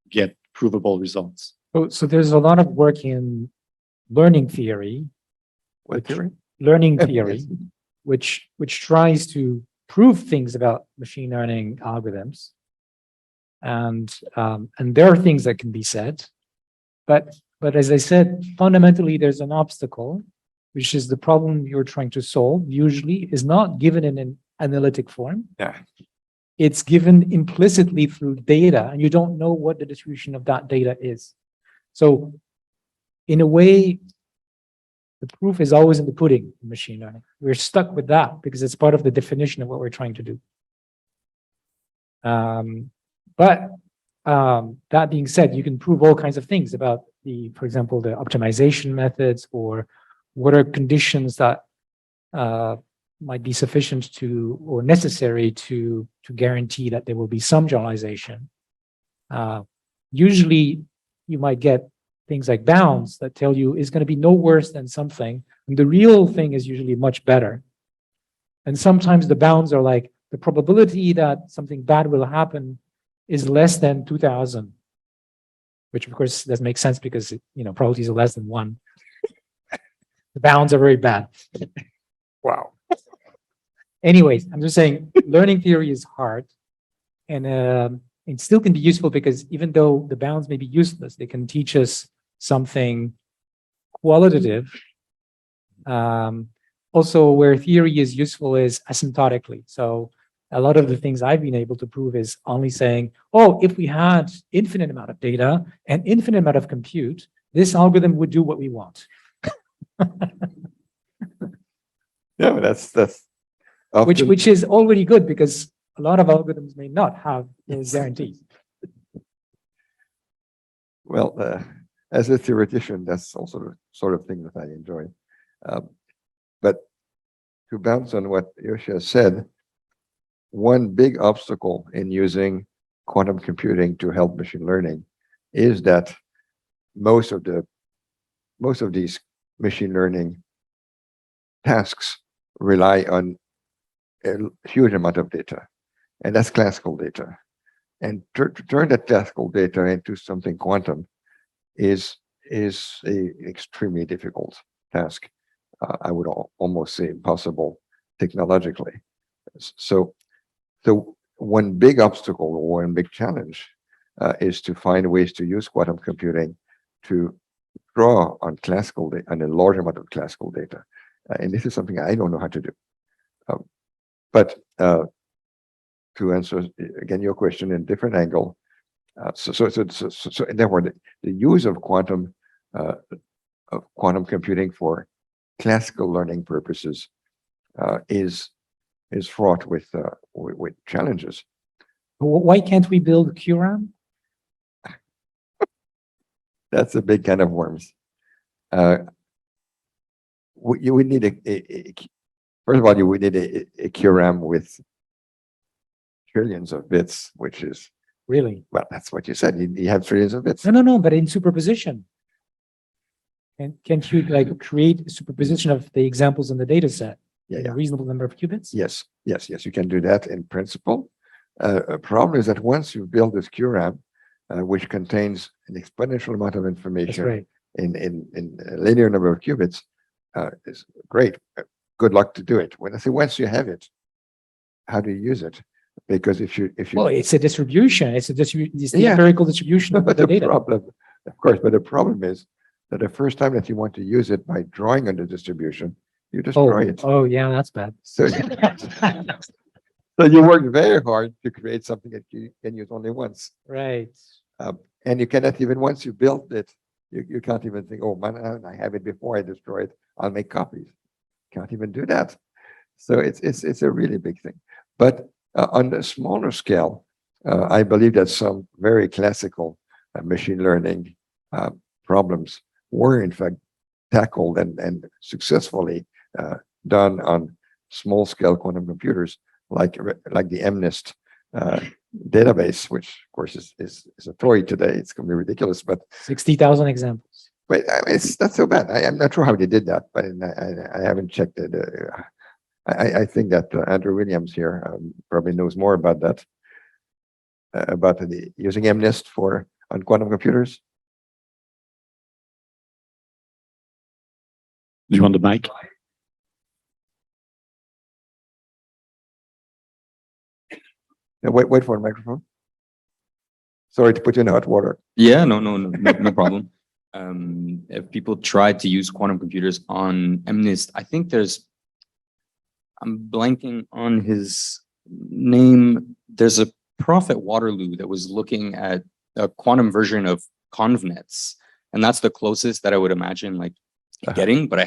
C: get provable results.
D: So there's a lot of work in learning theory.
E: What theory?
D: Learning theory,
E: Yes.
D: which tries to prove things about machine learning algorithms. And there are things that can be said, but as I said, fundamentally there's an obstacle, which is the problem you're trying to solve. Usually is not given in an analytic form.
E: Yeah.
D: It's given implicitly through data, and you don't know what the distribution of that data is. So, in a way, the proof is always in the pudding in machine learning. We're stuck with that because it's part of the definition of what we're trying to do. But that being said, you can prove all kinds of things about for example, the optimization methods, or what are conditions that might be sufficient to or necessary to guarantee that there will be some generalization. Usually, you might get things like bounds that tell you it's going to be no worse than something, and the real thing is usually much better. And sometimes the bounds are like the probability that something bad will happen is less than 2,000, which of course doesn't make sense because probabilities are less than 1. The bounds are very bad. Wow. Anyways, I'm just saying learning theory is hard, and it still can be useful because even though the bounds may be useless, they can teach us something qualitative. Also, where theory is useful is asymptotically. So a lot of the things I've been able to prove is only saying, oh, if we had infinite amount of data and infinite amount of compute, this algorithm would do what we want.
E: Yeah, that's often,
D: which is already good because a lot of algorithms may not have those guarantees.
E: well, as a theoretician, that's also the sort of thing that I enjoy. But to bounce on what Yoshua said, one big obstacle in using quantum computing to help machine learning is that most of these machine learning tasks rely on a huge amount of data, and that's classical data. And to turn that classical data into something quantum is a extremely difficult task. I would almost say impossible technologically. So one big obstacle or one big challenge is to find ways to use quantum computing to draw on classical data, on a large amount of classical data. And this is something I don't know how to do. But to answer again your question in a different angle, so therefore the use of quantum computing for classical learning purposes is fraught with challenges.
D: Why can't we build QRAM?
E: That's a big can of worms. You would need first of all, you would need a QRAM with trillions of bits, which is
D: Really?
E: well, that's what you said. You have trillions of bits.
D: No, but in superposition. And can't you create a superposition of the examples in the data set in a reasonable number of qubits?
E: Yes, you can do that in principle. A problem is that once you build this QRAM, which contains an exponential amount of information in a linear number of qubits, is great. Good luck to do it. When I say once you have it, how do you use it? Because if you
D: well, it's a distribution. It's the empirical distribution of the data.
E: But the problem is that the first time that you want to use it by drawing on the distribution, you destroy it.
D: Oh, yeah, that's bad.
E: So you work very hard to create something that you can use only once.
D: Right.
E: And you cannot even, once you built it, you can't even think, oh, man, I have it before I destroy it. I'll make copies. Can't even do that. So it's a really big thing. But on a smaller scale, I believe that some very classical machine learning problems were in fact tackled and successfully done on small scale quantum computers like the MNIST database, which of course is a toy today. It's going to be ridiculous, but
D: 60,000 examples.
E: But it's not so bad. I'm not sure how they did that, but I haven't checked it. I think that Andrew Williams here probably knows more about that, about using MNIST on quantum computers.
F: Do you want the mic?
E: Yeah, wait for a microphone. Sorry to put you in hot water.
F: Yeah, no problem. If people try to use quantum computers on MNIST, I think I'm blanking on his name. There's a prof at Waterloo that was looking at a quantum version of ConvNets, and that's the closest that I would imagine getting, but I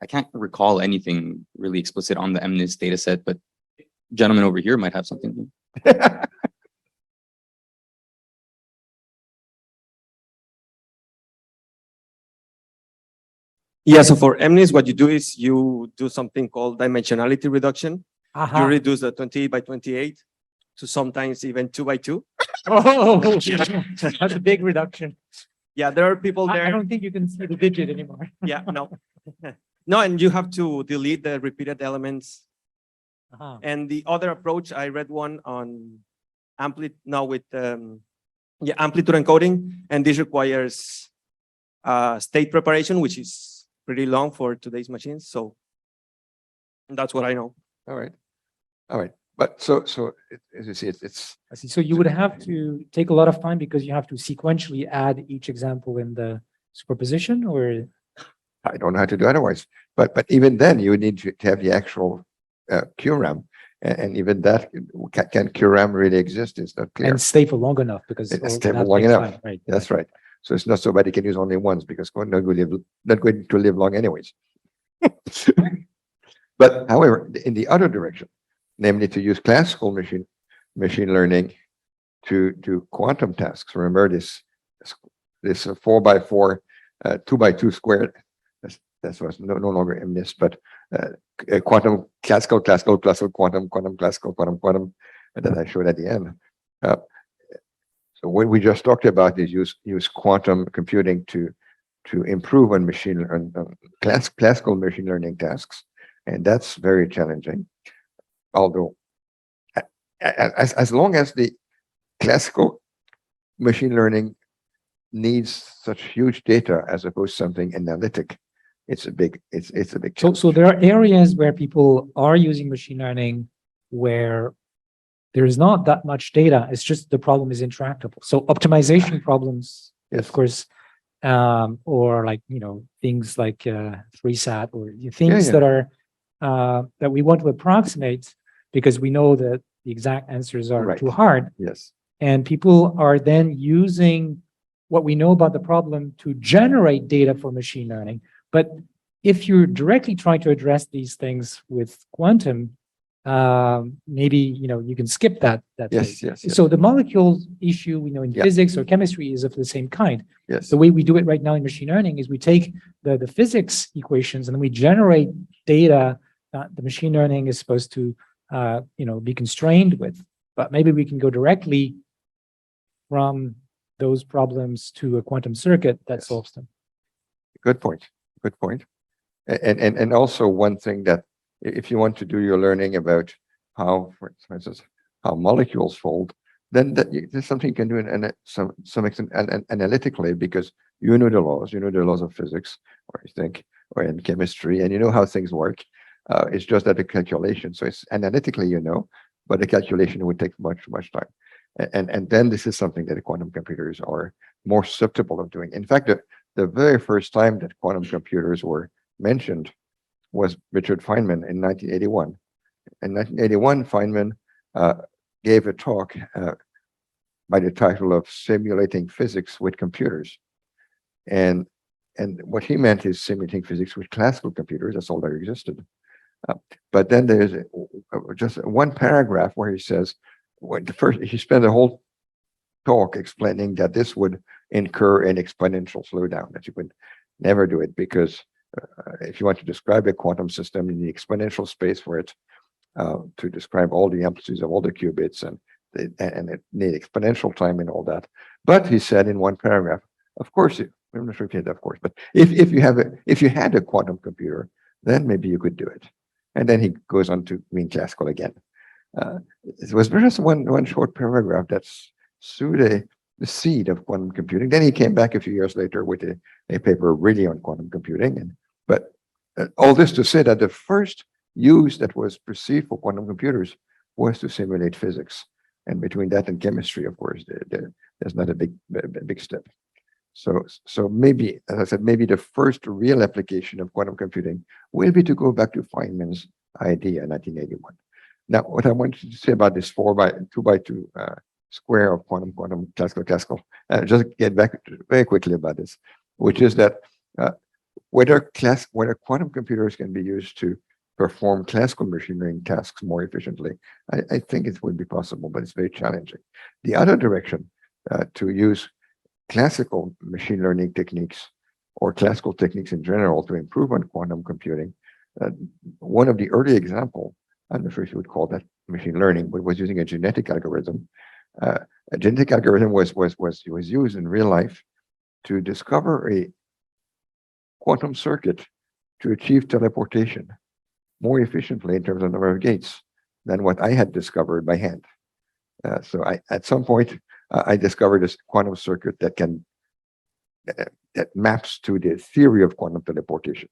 F: can't recall anything really explicit on the MNIST data set, but gentleman over here might have something.
G: Yeah, so for MNIST, what you do is you do something called dimensionality reduction. You reduce the 28 by 28 to sometimes even 2 by 2.
D: Oh, that's a big reduction.
G: Yeah, there are people
D: I
G: there.
D: don't think you can see the digit anymore.
G: Yeah, no. No, and you have to delete the repeated elements. And the other approach, I read one on amplitude encoding, and this requires state preparation, which is pretty long for today's machines. So that's what I know.
E: All right. All right. But so as you see, it's
D: I see. So you would have to take a lot of time because you have to sequentially add each example in the superposition, or
E: I don't know how to do otherwise. But even then, you need to have the actual QRAM, and even that can QRAM really exist? It's not clear.
D: and stay for long enough because
E: It's
D: all
E: stay for
D: that
E: long
D: takes
E: enough.
D: time, right?
E: That's right. So it's not so bad you can use only once because we're not going to live long anyways. But however, in the other direction, namely to use classical machine learning to do quantum tasks. Remember this 4x4, 2x2 squared. That was no longer MNIST, but quantum, classical, quantum, classical, quantum, that I showed at the end. So what we just talked about is use quantum computing to improve on classical machine learning tasks, and that's very challenging. Although, as long as the classical machine learning needs such huge data as opposed to something analytic, it's a big challenge.
D: So there are areas where people are using machine learning where there is not that much data. It's just the problem is intractable. So optimization problems,
E: Yes.
D: of course, or like, things like 3SAT or things
E: Yeah.
D: that are that we want to approximate because we know that the exact answers are
E: Right.
D: too hard.
E: Yes.
D: And people are then using what we know about the problem to generate data for machine learning. But if you're directly trying to address these things with quantum, maybe you can skip that phase.
E: Yes.
D: So the molecules issue in
E: Yeah.
D: physics or chemistry is of the same kind.
E: Yes.
D: The way we do it right now in machine learning is we take the physics equations and then we generate data that the machine learning is supposed to be constrained with. But maybe we can go directly from those problems to a quantum circuit that
E: Yes.
D: solves them.
E: Good point. And also one thing that if you want to do your learning about how, for instance, how molecules fold, then there's something you can do in some extent analytically because you know the laws of physics, or in chemistry, and you know how things work. It's just that the calculation. So it's analytically, but the calculation would take much time. And then this is something that the quantum computers are more susceptible of doing. In fact, the very first time that quantum computers were mentioned was Richard Feynman in 1981. In 1981, Feynman gave a talk by the title of Simulating Physics with Computers. And what he meant is simulating physics with classical computers. That's all that existed. But then there's just one paragraph where he says, he spent the whole talk explaining that this would incur an exponential slowdown, that you would never do it because if you want to describe a quantum system in the exponential space for it to describe all the amplitudes of all the qubits and it need exponential time and all that. But he said in one paragraph, of course, I'm not sure if he had of course, but if you had a quantum computer, then maybe you could do it. And then he goes on to mean classical again. It was just one short paragraph that's sowed the seed of quantum computing. Then he came back a few years later with a paper really on quantum computing. But all this to say that the first use that was perceived for quantum computers was to simulate physics. And between that and chemistry, of course, there's not a big step. So maybe, as I said, maybe the first real application of quantum computing will be to go back to Feynman's idea in 1981. Now, what I wanted to say about this 2x2 square of quantum, classical, just get back very quickly about this, which is that whether quantum computers can be used to perform classical machine learning tasks more efficiently, I think it would be possible, but it's very challenging. The other direction to use classical machine learning techniques or classical techniques in general to improve on quantum computing. One of the early examples, I'm not sure if you would call that machine learning, but was using a genetic algorithm. A genetic algorithm was used in real life to discover a quantum circuit to achieve teleportation more efficiently in terms of number of gates than what I had discovered by hand. So at some point, I discovered this quantum circuit that maps to the theory of quantum teleportation.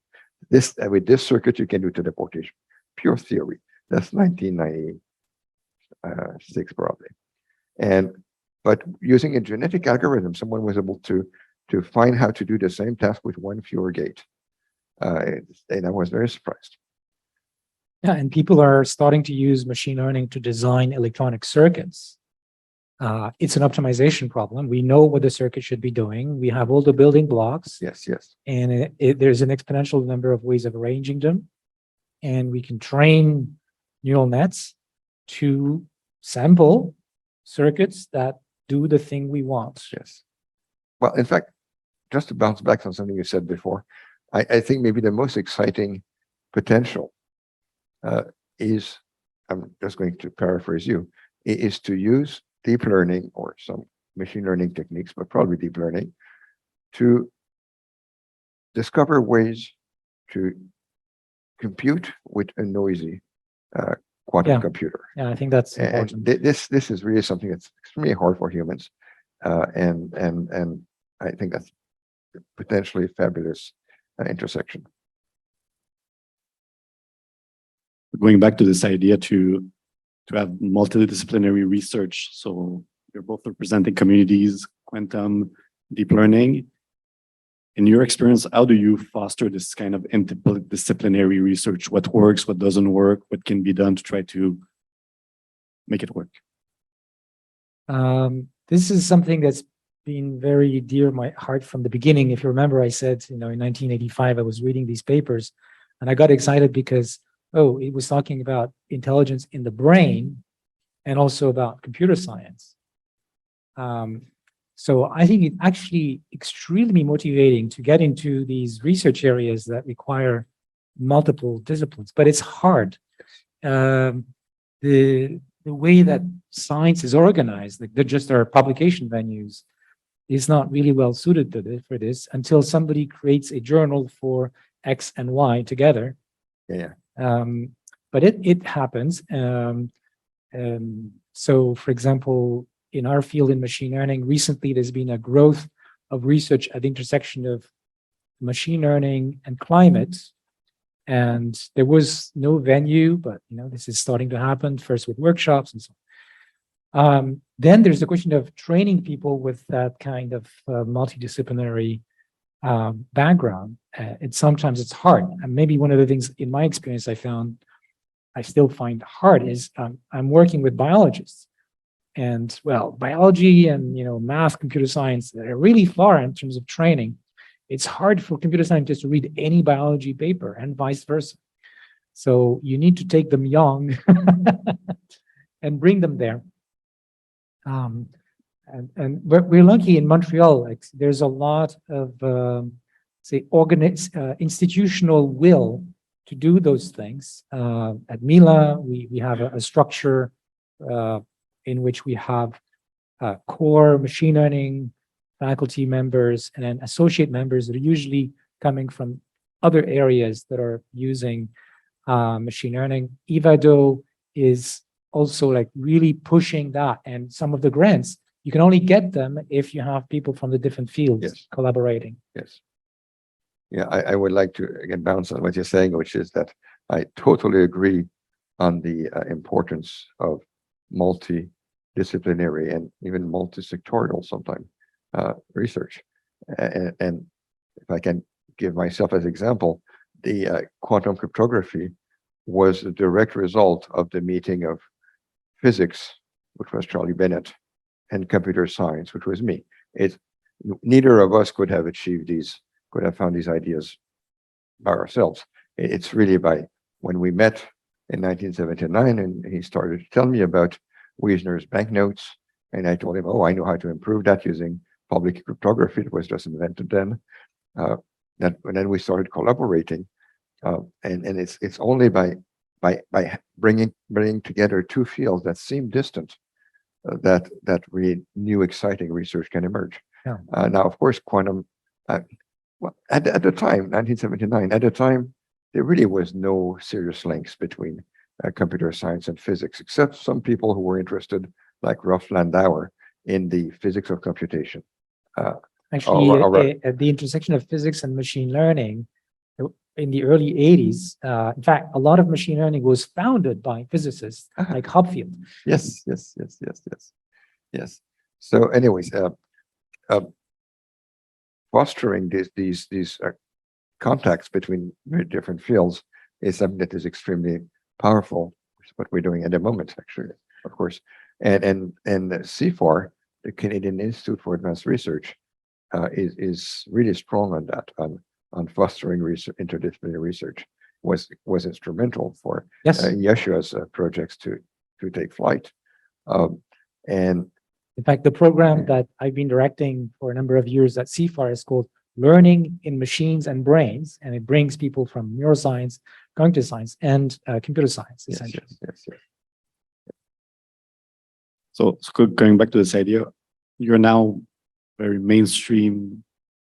E: With this circuit, you can do teleportation, pure theory. That's 1996 probably. But using a genetic algorithm, someone was able to find how to do the same task with one fewer gate. And I was very surprised.
D: Yeah, and people are starting to use machine learning to design electronic circuits. It's an optimization problem. We know what the circuit should be doing. We have all the building blocks.
E: Yes, yes.
D: And there's an exponential number of ways of arranging them. And we can train neural nets to sample circuits that do the thing we want.
E: Yes. Well, in fact, just to bounce back on something you said before, I think maybe the most exciting potential is, I'm just going to paraphrase you, is to use deep learning or some machine learning techniques, but probably deep learning, to discover ways to compute with a noisy quantum computer.
D: Yeah, I think that's important.
E: And this is really something that's extremely hard for humans, and I think that's potentially a fabulous intersection.
C: Going back to this idea to have multidisciplinary research. So you're both representing communities, quantum, deep learning. In your experience, how do you foster this kind of interdisciplinary research? What works, what doesn't work, what can be done to try to make it work?
D: This is something that's been very dear to my heart from the beginning. If you remember, I said, in 1985, I was reading these papers and I got excited because, it was talking about intelligence in the brain and also about computer science. So I think it's actually extremely motivating to get into these research areas that require multiple disciplines, but it's hard. The way that science is organized, like just our publication venues, is not really well suited for this until somebody creates a journal for X and Y together.
E: Yeah.
D: But it happens. So, for example, in our field in machine learning, recently there's been a growth of research at the intersection of machine learning and climate. And there was no venue, but this is starting to happen, first with workshops and so on. Then there's the question of training people with that kind of multidisciplinary background. Sometimes it's hard. And maybe one of the things in my experience I still find hard is I'm working with biologists. And biology and math, computer science, they're really far in terms of training. It's hard for computer scientists to read any biology paper and vice versa. So you need to take them young and bring them there. And we're lucky in Montreal. Like, there's a lot of institutional will to do those things. At Mila, we have a structure in which we have core machine learning faculty members and then associate members that are usually coming from other areas that are using machine learning. Ivado is also really pushing that, and some of the grants, you can only get them if you have people from the different fields collaborating.
E: Yes. Yeah, I would like to again bounce on what you're saying, which is that I totally agree on the importance of multidisciplinary and even multi-sectorial sometimes research. And if I can give myself as example, the quantum cryptography was a direct result of the meeting of physics, which was Charlie Bennett, and computer science, which was me. Neither of us could have found these ideas by ourselves. It's really by when we met in 1979, and he started to tell me about Wiesner's banknotes, and I told him, I know how to improve that using public cryptography. It was just invented then. then we started collaborating, and it's only by bringing together two fields that seem distant that really new exciting research can emerge.
D: Yeah.
E: Now, of course, quantum. Well, at the time, 1979, at the time, there really was no serious links between computer science and physics, except some people who were interested, like Rolf Landauer, in the physics of computation.
D: Actually, at the intersection of physics and machine learning, in the early 80s, in fact, a lot of machine learning was founded by physicists like Hopfield.
E: Yes. So, anyways, fostering these contacts between very different fields is something that is extremely powerful, which is what we're doing at the moment, actually, of course. And CFAR, the Canadian Institute for Advanced Research, is really strong on that, on fostering research, interdisciplinary research, was instrumental for Yeshua's projects to take flight. And
D: in fact, the program that I've been directing for a number of years at CFAR is called Learning in Machines and Brains, and it brings people from neuroscience, cognitive science, and computer science, essentially.
E: Yes.
C: So going back to this idea, you're now very mainstream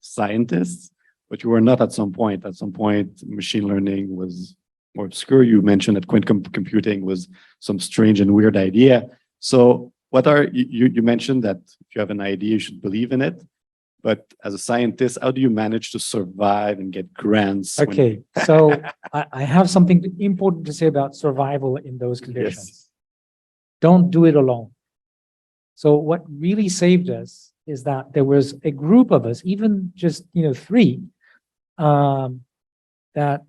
C: scientists, but you were not at some point. At some point, machine learning was more obscure. You mentioned that quantum computing was some strange and weird idea. So what are you mentioned that if you have an idea, you should believe in it. But as a scientist, how do you manage to survive and get grants?
D: Okay, so I have something important to say about survival in those conditions.
C: Yes.
D: Don't do it alone. So what really saved us is that there was a group of us, even just 3, that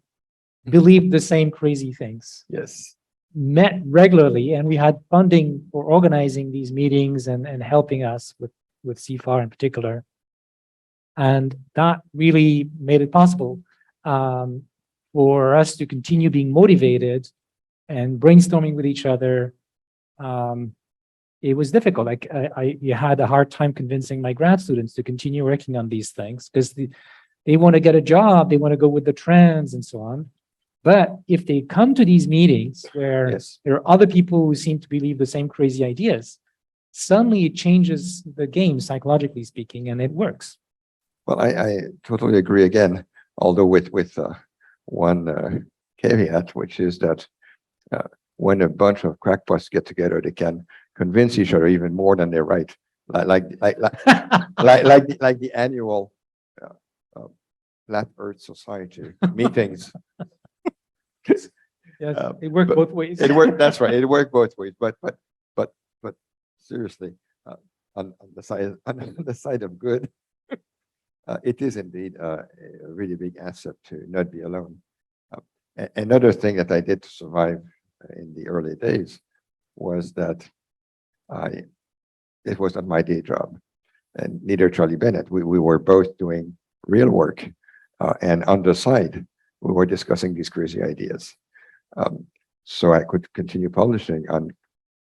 D: believed the same crazy things.
E: Yes.
D: Met regularly, and we had funding for organizing these meetings and helping us with CFAR in particular. And that really made it possible for us to continue being motivated and brainstorming with each other. It was difficult. Like you had a hard time convincing my grad students to continue working on these things because they want to get a job, they want to go with the trends and so on. But if they come to these meetings where there are other people who seem to believe the same crazy ideas, suddenly it changes the game, psychologically speaking, and it works.
E: Well, I totally agree again, although with one caveat, which is that when a bunch of crackpots get together, they can convince each other even more than they're right. Like the annual Flat Earth Society meetings.
D: Yes, it worked both ways.
E: That's right. It worked both ways. But seriously, on the side of good, it is indeed a really big asset to not be alone. Another thing that I did to survive in the early days was that it was not my day job, and neither Charlie Bennett. We were both doing real work, and on the side, we were discussing these crazy ideas. So I could continue publishing on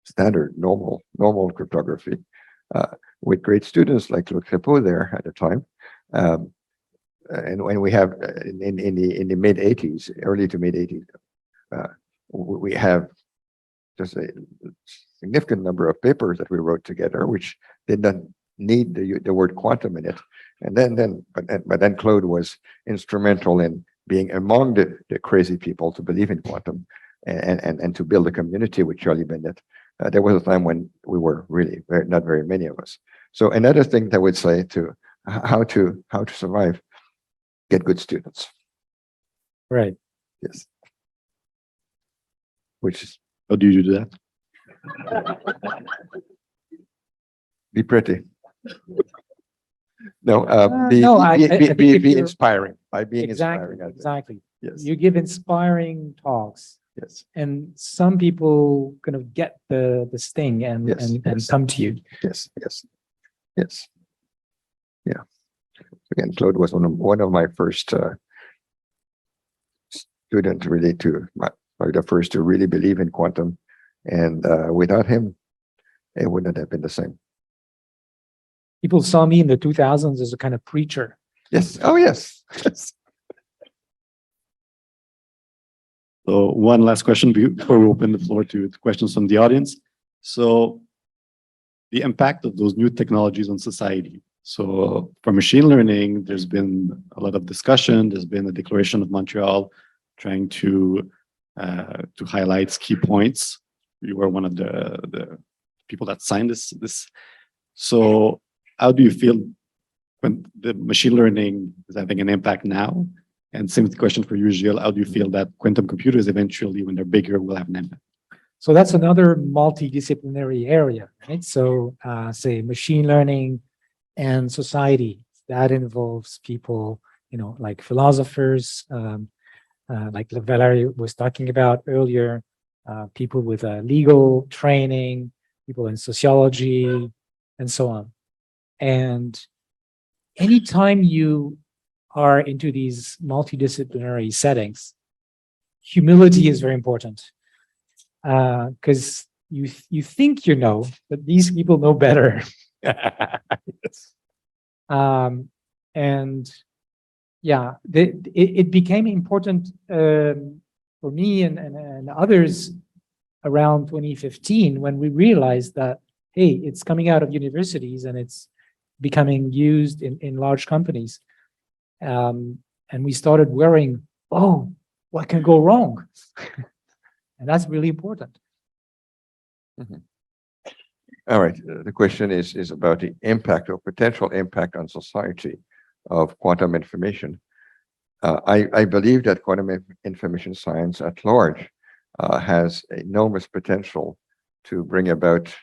E: standard, normal cryptography with great students like Claude Crépeau there at the time. And when we have in the mid 80s, early to mid 80s, we have just a significant number of papers that we wrote together, which did not need the word quantum in it. And then Claude was instrumental in being among the crazy people to believe in quantum and to build a community with Charlie Bennett. There was a time when we were really not very many of us. So another thing that I would say to how to survive, get good students.
D: Right.
E: Yes. Which is,
C: how do you do that?
E: Be pretty. No, be inspiring by being inspiring.
D: Exactly.
E: Yes.
D: You give inspiring talks.
E: Yes.
D: And some people kind of get the sting and come to you.
E: Yes. Yeah. Again, Claude was one of my first students, really, the first to really believe in quantum, and without him, it wouldn't have been the same.
D: People saw me in the 2000s as a kind of preacher.
E: Yes. Oh, yes.
C: So one last question before we open the floor to questions from the audience. So the impact of those new technologies on society. So for machine learning, there's been a lot of discussion. There's been a declaration of Montreal trying to highlight key points. You were one of the people that signed this. So how do you feel when the machine learning is having an impact now? And same question for you, Gilles. How do you feel that quantum computers eventually, when they're bigger, will have an impact?
D: So that's another multidisciplinary area, right? So say machine learning and society, that involves people, like philosophers, like Valerie was talking about earlier, people with legal training, people in sociology, and so on. And anytime you are into these multidisciplinary settings, humility is very important. Because you think you know, but these people know better.
C: Yes.
D: And yeah, it became important for me and others around 2015 when we realized that, hey, it's coming out of universities and it's becoming used in large companies. And we started worrying, oh, what can go wrong? And that's really important.
E: Mhm. All right. The question is about the impact or potential impact on society of quantum information. I believe that quantum information science at large has enormous potential to bring about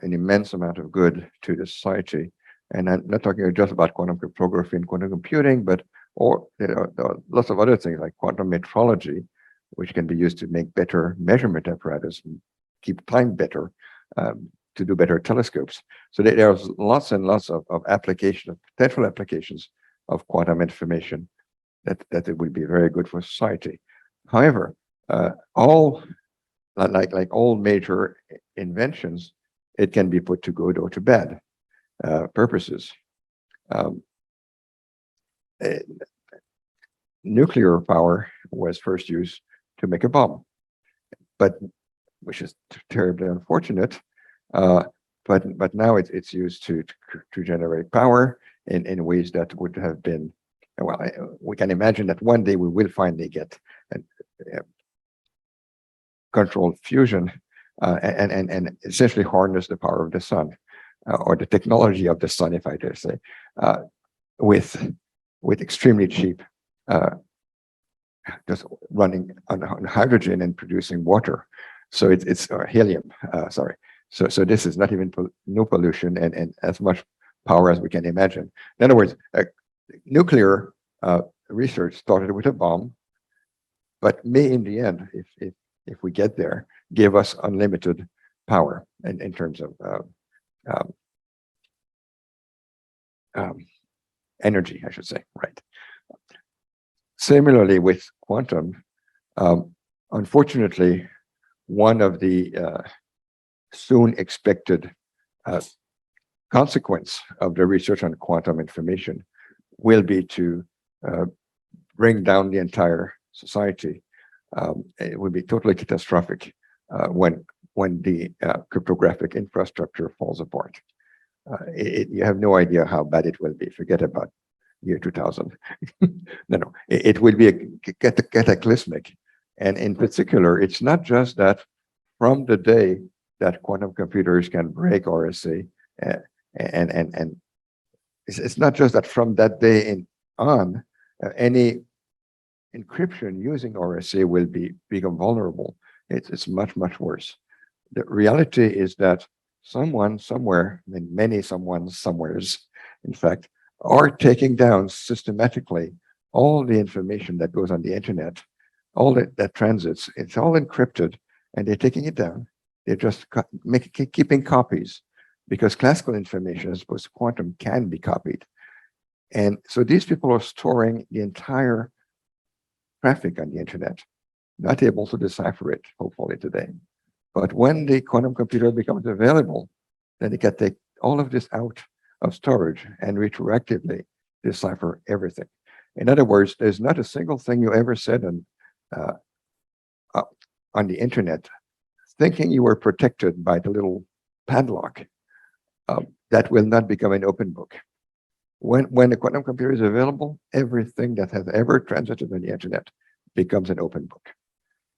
E: an immense amount of good to the society. And I'm not talking just about quantum cryptography and quantum computing, but there are lots of other things like quantum metrology, which can be used to make better measurement apparatus and keep time better, to do better telescopes. So there's lots and lots of potential applications of quantum information that it would be very good for society. However, all major inventions, it can be put to good or to bad purposes. Nuclear power was first used to make a bomb, but which is terribly unfortunate. But now it's used to generate power in ways that would have been, well, we can imagine that one day we will finally get controlled fusion and essentially harness the power of the sun, or the technology of the sun, if I dare say, with extremely cheap, just running on hydrogen and producing water. So it's helium, sorry. So this is not even no pollution and as much power as we can imagine. In other words, nuclear research started with a bomb, but may in the end, if we get there, give us unlimited power in terms of energy, I should say, right? Similarly with quantum, unfortunately, one of the soon expected consequence of the research on quantum information will be to bring down the entire society. It would be totally catastrophic when the cryptographic infrastructure falls apart. You have no idea how bad it will be. Forget about year 2000. No, it will be cataclysmic. And in particular, it's not just that from the day that quantum computers can break RSA, and it's not just that from that day on, any encryption using RSA will become vulnerable. It's much, much worse. The reality is that someone somewhere, I mean, many someones somewheres, in fact, are taking down systematically all the information that goes on the internet, all that transits. It's all encrypted, and they're taking it down. They're just keeping copies, because classical information, as opposed to quantum, can be copied. And so these people are storing the entire traffic on the internet, not able to decipher it, hopefully today. But when the quantum computer becomes available, then they can take all of this out of storage and retroactively decipher everything. In other words, there's not a single thing you ever said on the internet, thinking you were protected by the little padlock, that will not become an open book. When the quantum computer is available, everything that has ever transited on the internet becomes an open book.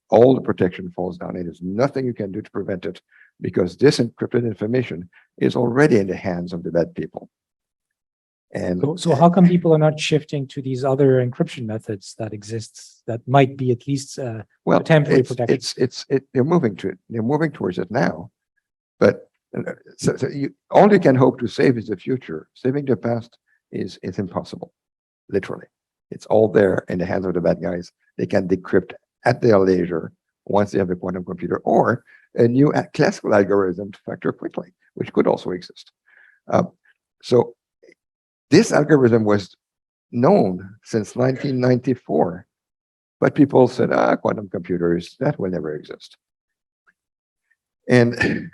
E: All the protection falls down. There's nothing you can do to prevent it, because this encrypted information is already in the hands of the bad people. And
D: So how come people are not shifting to these other encryption methods that exist that might be at least
E: well,
D: temporary protection?
E: they're moving to it. They're moving towards it now, but all you can hope to save is the future. Saving the past is impossible, literally. It's all there in the hands of the bad guys. They can decrypt at their leisure once they have a quantum computer, or a new classical algorithm to factor quickly, which could also exist. So this algorithm was known since 1994, but people said, quantum computers, that will never exist. And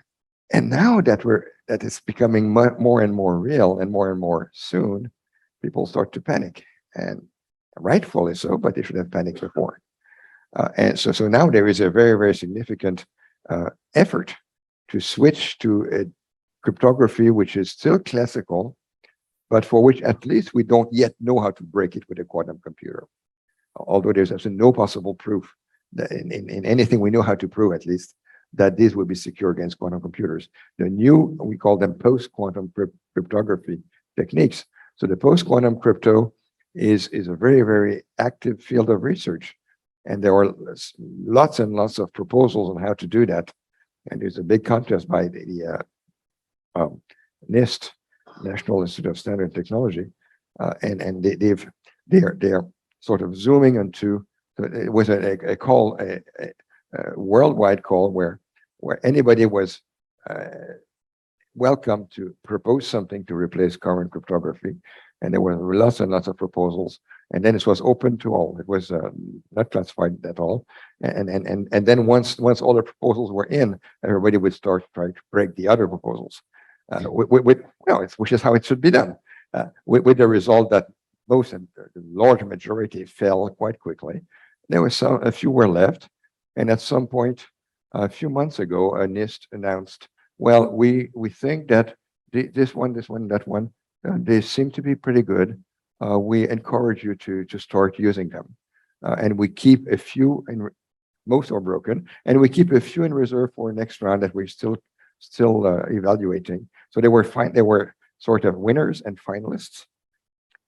E: now that it's becoming more and more real and more soon, people start to panic, and rightfully so, but they should have panicked before. And so now there is a very, very significant effort to switch to a cryptography which is still classical, but for which at least we don't yet know how to break it with a quantum computer. Although there's absolutely no possible proof that in anything we know how to prove, at least, that these will be secure against quantum computers. The new, we call them post-quantum cryptography techniques. So the post-quantum crypto is a very, very active field of research. And there are lots and lots of proposals on how to do that. And there's a big contest by the NIST, National Institute of Standard and Technology, and they're sort of zooming into. It was a call, a worldwide call where anybody was welcome to propose something to replace current cryptography, and there were lots and lots of proposals. And then it was open to all. It was not classified at all. And then once all the proposals were in, everybody would start trying to break the other proposals. Which is how it should be done. With the result that the large majority fell quite quickly. There was a few were left, and at some point, a few months ago, NIST announced, well, we think that this one, that one, they seem to be pretty good. We encourage you to start using them, and we keep a few, and most are broken, and we keep a few in reserve for next round that we're still evaluating. So they were sort of winners and finalists.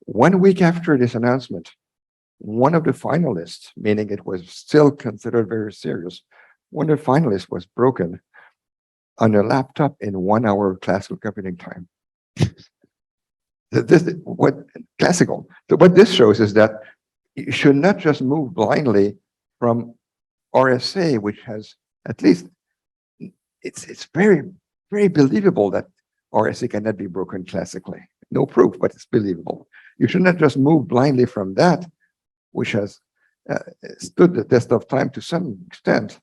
E: 1 week after this announcement, one of the finalists, meaning it was still considered very serious, one of the finalists was broken on a laptop in 1 hour of classical computing time. So what this shows is that you should not just move blindly from RSA, which has at least, it's very, very believable that RSA cannot be broken classically. No proof, but it's believable. You should not just move blindly from that, which has stood the test of time to some extent,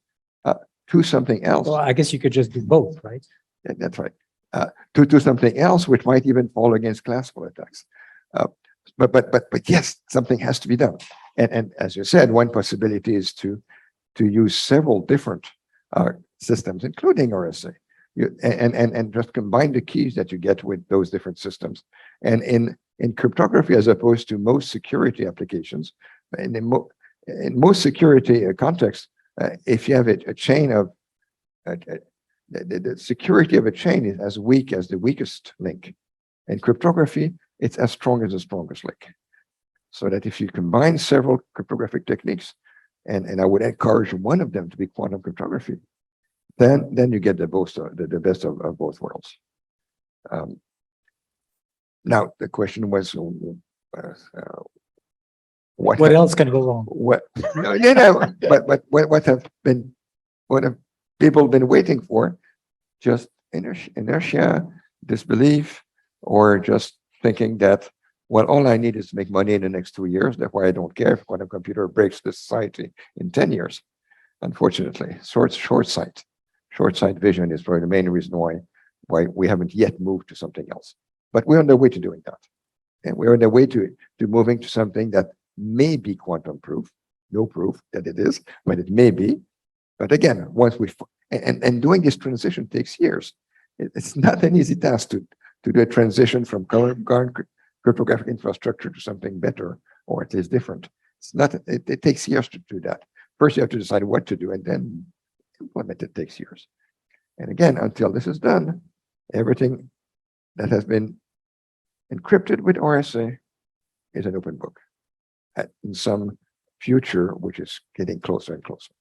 E: to something else.
D: Well, I guess you could just do both, right?
E: Yeah, that's right. To something else, which might even fall against classical attacks. But yes, something has to be done. And as you said, one possibility is to use several different systems, including RSA, and just combine the keys that you get with those different systems. And in cryptography, as opposed to most security applications, in most security contexts, if you have a chain of the security of a chain is as weak as the weakest link. In cryptography, it's as strong as the strongest link. So that if you combine several cryptographic techniques, and I would encourage one of them to be quantum cryptography, then you get the best of both worlds. Now the question was,
D: what else can go wrong?
E: What have people been waiting for? Just inertia, disbelief, or just thinking that, well, all I need is to make money in the next 2 years. Therefore, I don't care if a quantum computer breaks the society in 10 years. Unfortunately, short sight vision is probably the main reason why we haven't yet moved to something else. But we're on the way to doing that. And we're on the way to moving to something that may be quantum proof. No proof that it is, but it may be. But again, once and doing this transition takes years. It's not an easy task to do a transition from current cryptographic infrastructure to something better, or at least different. It's not. It takes years to do that. First, you have to decide what to do, and then implement it takes years. And again, until this is done, everything that has been encrypted with RSA is an open book in some future, which is getting closer and closer.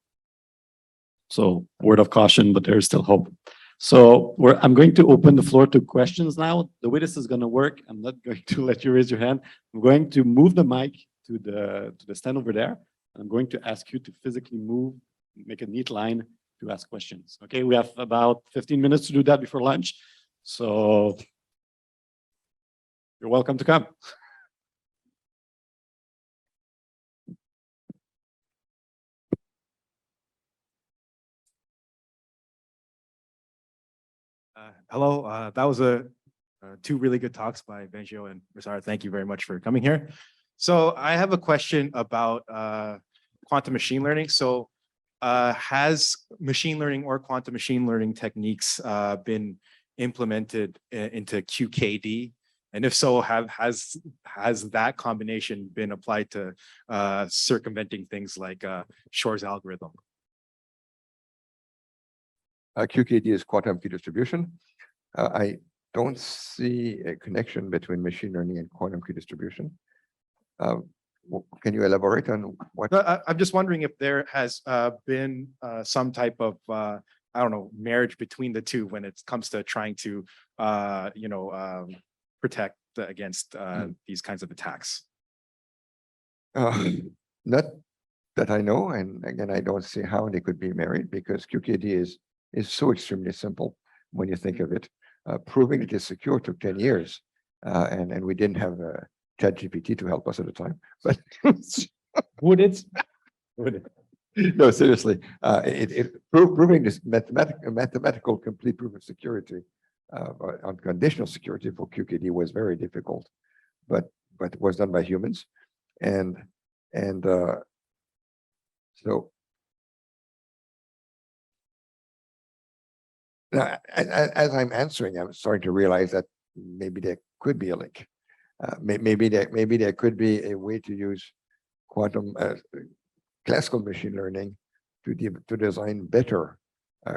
C: So word of caution, but there is still hope. So I'm going to open the floor to questions now. The way this is going to work, I'm not going to let you raise your hand. I'm going to move the mic to the stand over there. I'm going to ask you to physically move, make a neat line to ask questions. Okay, we have about 15 minutes to do that before lunch. So you're welcome to come.
H: Hello, that was two really good talks by Bengio and Brassard. Thank you very much for coming here. So I have a question about quantum machine learning. So has machine learning or quantum machine learning techniques been implemented into QKD? And if so, has that combination been applied to circumventing things like Shor's algorithm?
E: QKD is quantum key distribution. I don't see a connection between machine learning and quantum key distribution. Can you elaborate on what?
H: No, I'm just wondering if there has been some type of, I don't know, marriage between the two when it comes to trying to, protect against these kinds of attacks.
E: Not that I know, and again, I don't see how they could be married because QKD is so extremely simple when you think of it. Proving it is secure took 10 years, and we didn't have ChatGPT to help us at the time. But
D: Would it?
E: No, seriously, proving this mathematical complete proof of security on conditional security for QKD was very difficult, but it was done by humans, and so. Now, as I'm answering, I'm starting to realize that maybe there could be a link. Maybe there could be a way to use quantum classical machine learning to design better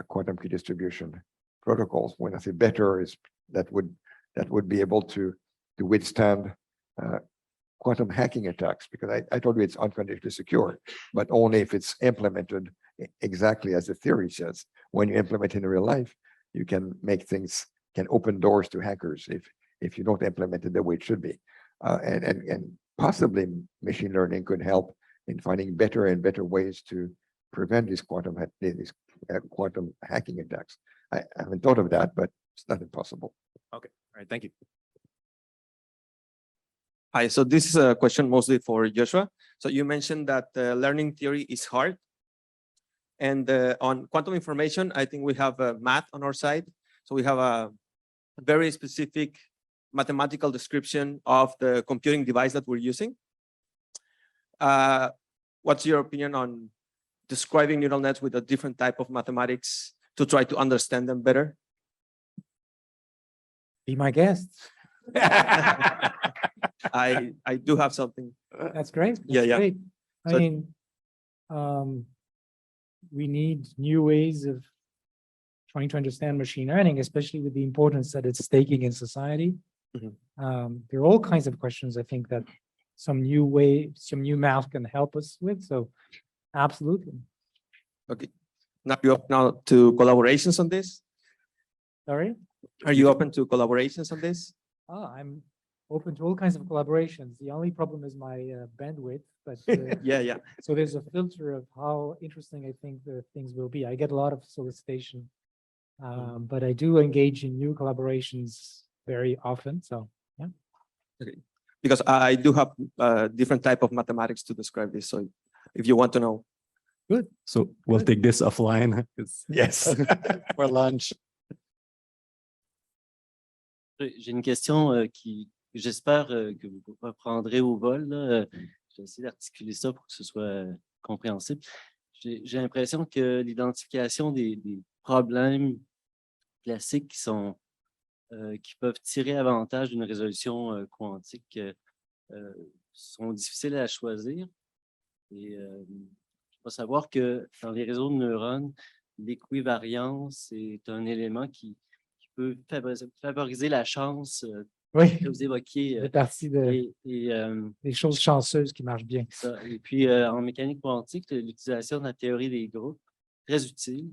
E: quantum key distribution protocols. When I say better, is that would be able to withstand quantum hacking attacks, because I told you it's unconditionally secure, but only if it's implemented exactly as the theory says. When you implement in real life, you can make things, can open doors to hackers if you don't implement it the way it should be. And possibly machine learning could help in finding better and better ways to prevent these quantum hacking attacks. I haven't thought of that, but it's not impossible.
H: Okay, all right, thank you.
G: Hi, so this is a question mostly for Joshua. So you mentioned that learning theory is hard. And on quantum information, I think we have math on our side. So we have a very specific mathematical description of the computing device that we're using. What's your opinion on describing neural nets with a different type of mathematics to try to understand them better?
D: Be my guest.
G: I do have something.
D: That's great.
G: Yeah.
D: Great. I
G: So-
D: mean, we need new ways of trying to understand machine learning, especially with the importance that it's taking in society. There are all kinds of questions I think that some new math can help us with. So absolutely.
G: Okay. Now you up now to collaborations on this?
D: Sorry?
G: Are you open to collaborations on this?
D: I'm open to all kinds of collaborations. The only problem is my bandwidth, but
G: Yeah.
D: so there's a filter of how interesting I think the things will be. I get a lot of solicitation, but I do engage in new collaborations very often. So yeah.
G: Okay. Because I do have different type of mathematics to describe this. So if you want to know.
D: Good.
C: So we'll take this offline. Yes. For lunch.
I: J'ai une question qui j'espère que vous reprendrez au vol. Là. Je vais essayer d'articuler ça pour que ce soit compréhensible. J'ai l'impression que l'identification des problèmes classiques qui peuvent tirer avantage d'une résolution quantique sont difficiles à choisir. Et je dois savoir que dans les réseaux de neurones, l'équivariance est un élément qui peut favoriser la chance
D: Oui,
I: que vous évoquiez.
D: c'est partie des choses chanceuses qui marchent bien.
I: Ça. Et puis, en mécanique quantique, l'utilisation de la théorie des groupes, très utile.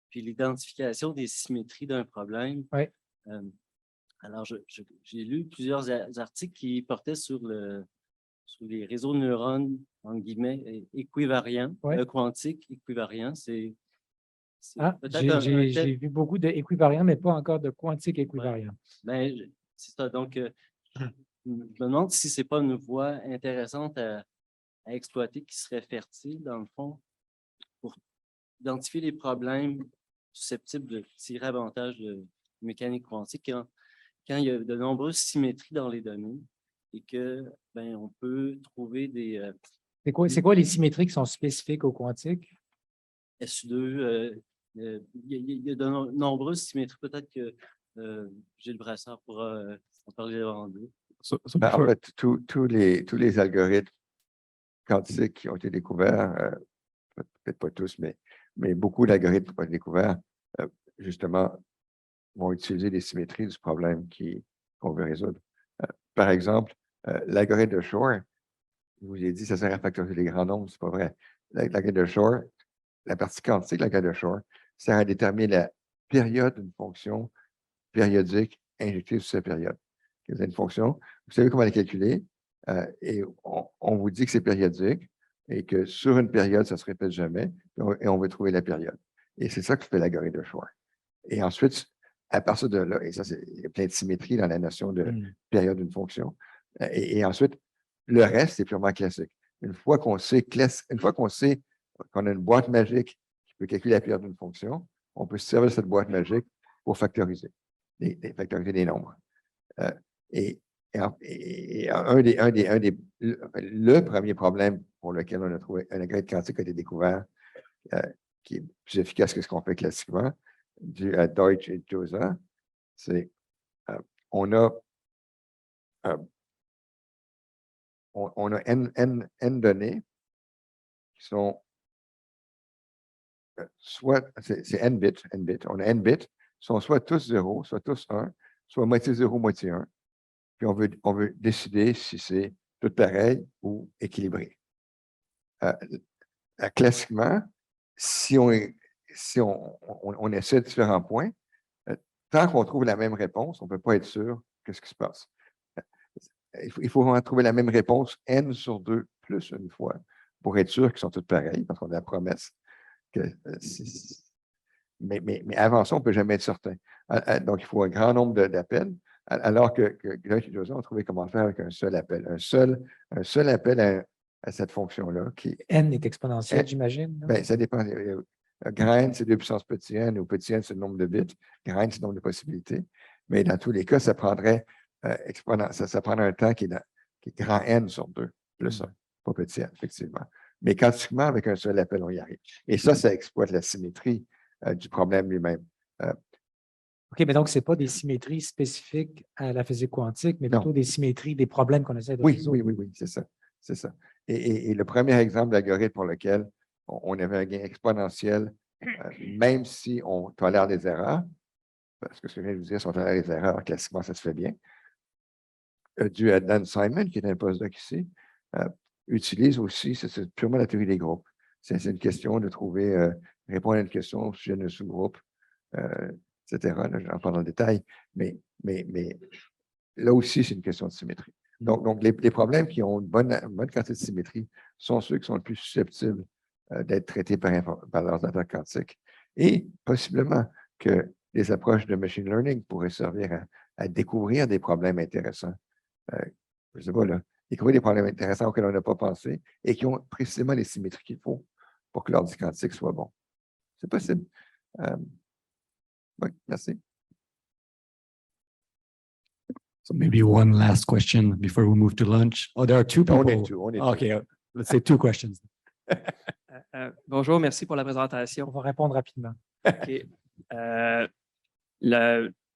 I: Puis, l'identification des symétries d'un problème.
D: Oui.
I: Alors, j'ai lu plusieurs articles qui portaient sur les réseaux de neurones, en guillemets, équivariants, quantiques, équivariants. C'est peut-être
D: j'ai vu beaucoup d'équivariants, mais pas encore de quantiques équivariants.
I: Ouais. Ben, c'est ça. Donc, je me demande si ce n'est pas une voie intéressante à exploiter qui serait fertile, dans le fond, pour identifier les problèmes susceptibles de tirer avantage de mécanique quantique quand il y a de nombreuses symétries dans les données et que on peut trouver des...
D: C'est quoi les symétries qui sont spécifiques au quantique?
I: SU2, il y a de nombreuses symétries. Peut-être que Gilles Brassard pourra en parler avant d'eux.
E: En fait, tous les algorithmes quantiques qui ont été découverts, peut-être pas tous, mais beaucoup d'algorithmes qui ont été découverts, justement, vont utiliser les symétries du problème qu'on veut résoudre. Par exemple, l'algorithme de Shor, je vous ai dit, ça sert à factoriser les grands nombres, c'est pas vrai. L'algorithme de Shor, la partie quantique de l'algorithme de Shor, sert à déterminer la période d'une fonction périodique injectée sur cette période. Vous avez une fonction, vous savez comment la calculer, et on vous dit que c'est périodique et que sur une période, ça ne se répète jamais, et on veut trouver la période. Et c'est ça que fait l'algorithme de Shor. Et ensuite, à partir de là, et ça, il y a plein de symétries dans la notion de période d'une fonction. Et ensuite, le reste, c'est purement classique. Une fois qu'on sait qu'on a une boîte magique qui peut calculer la période d'une fonction, on peut se servir de cette boîte magique pour factoriser des nombres. Le premier problème pour lequel on a trouvé un algorithme quantique a été découvert, qui est plus efficace que ce qu'on fait classiquement, dû à Deutsch et Josa, c'est on a n données qui sont soit, c'est n bits, on a n bits, sont soit tous 0, soit tous 1, soit moitié 0, moitié 1. Puis on veut décider si c'est tout pareil ou équilibré. Classiquement, si on essaie différents points, tant qu'on trouve la même réponse, on ne peut pas être sûr de ce qui se passe. Il faut vraiment trouver la même réponse n sur 2 plus une fois pour être sûr qu'ils sont tous pareils, parce qu'on a la promesse que mais avant ça, on ne peut jamais être certain. Donc, il faut un grand nombre d'appels, alors que Deutsch et Josa ont trouvé comment faire avec un seul appel. Un seul appel à cette fonction-là.
D: N est exponentielle, j'imagine.
E: Bien, ça dépend. Grand N, c'est 2 puissance petit n, ou petit n, c'est le nombre de bits. Grand N, c'est le nombre de possibilités. Mais dans tous les cas, ça prendrait ça prendrait un temps qui est grand N sur 2, plus 1, pas petit n, effectivement. Mais quantiquement, avec un seul appel, on y arrive. Et ça exploite la symétrie du problème lui-même.
D: OK, mais donc, ce n'est pas des symétries spécifiques à la physique quantique, mais plutôt des symétries des problèmes qu'on essaie de résoudre.
E: Oui, c'est ça. C'est ça. Et le premier exemple d'algorithme pour lequel on avait un gain exponentiel, même si on tolère des erreurs, parce que ce que je viens de vous dire, si on tolère des erreurs, classiquement, ça se fait bien, dû à Dan Simon, qui est un postdoc ici, utilise aussi, c'est purement la théorie des groupes. C'est une question de trouver, répondre à une question au sujet d'un sous-groupe, etc. Là, je n'en parle dans le détail, mais là aussi, c'est une question de symétrie. Donc les problèmes qui ont une bonne quantité de symétrie sont ceux qui sont le plus susceptibles d'être traités par l'ordinateur quantique. Et possiblement que les approches de machine learning pourraient servir à découvrir des problèmes intéressants. Je ne sais pas, là, découvrir des problèmes intéressants auxquels on n'a pas pensé et qui ont précisément les symétries qu'il faut pour que l'ordi quantique soit bon. C'est possible. Oui, merci.
J: So maybe one last question before we move to lunch. Oh, there are two people.
E: Only two.
J: Okay, let's say two questions.
K: Bonjour, merci pour la présentation.
D: On va répondre rapidement.
K: OK.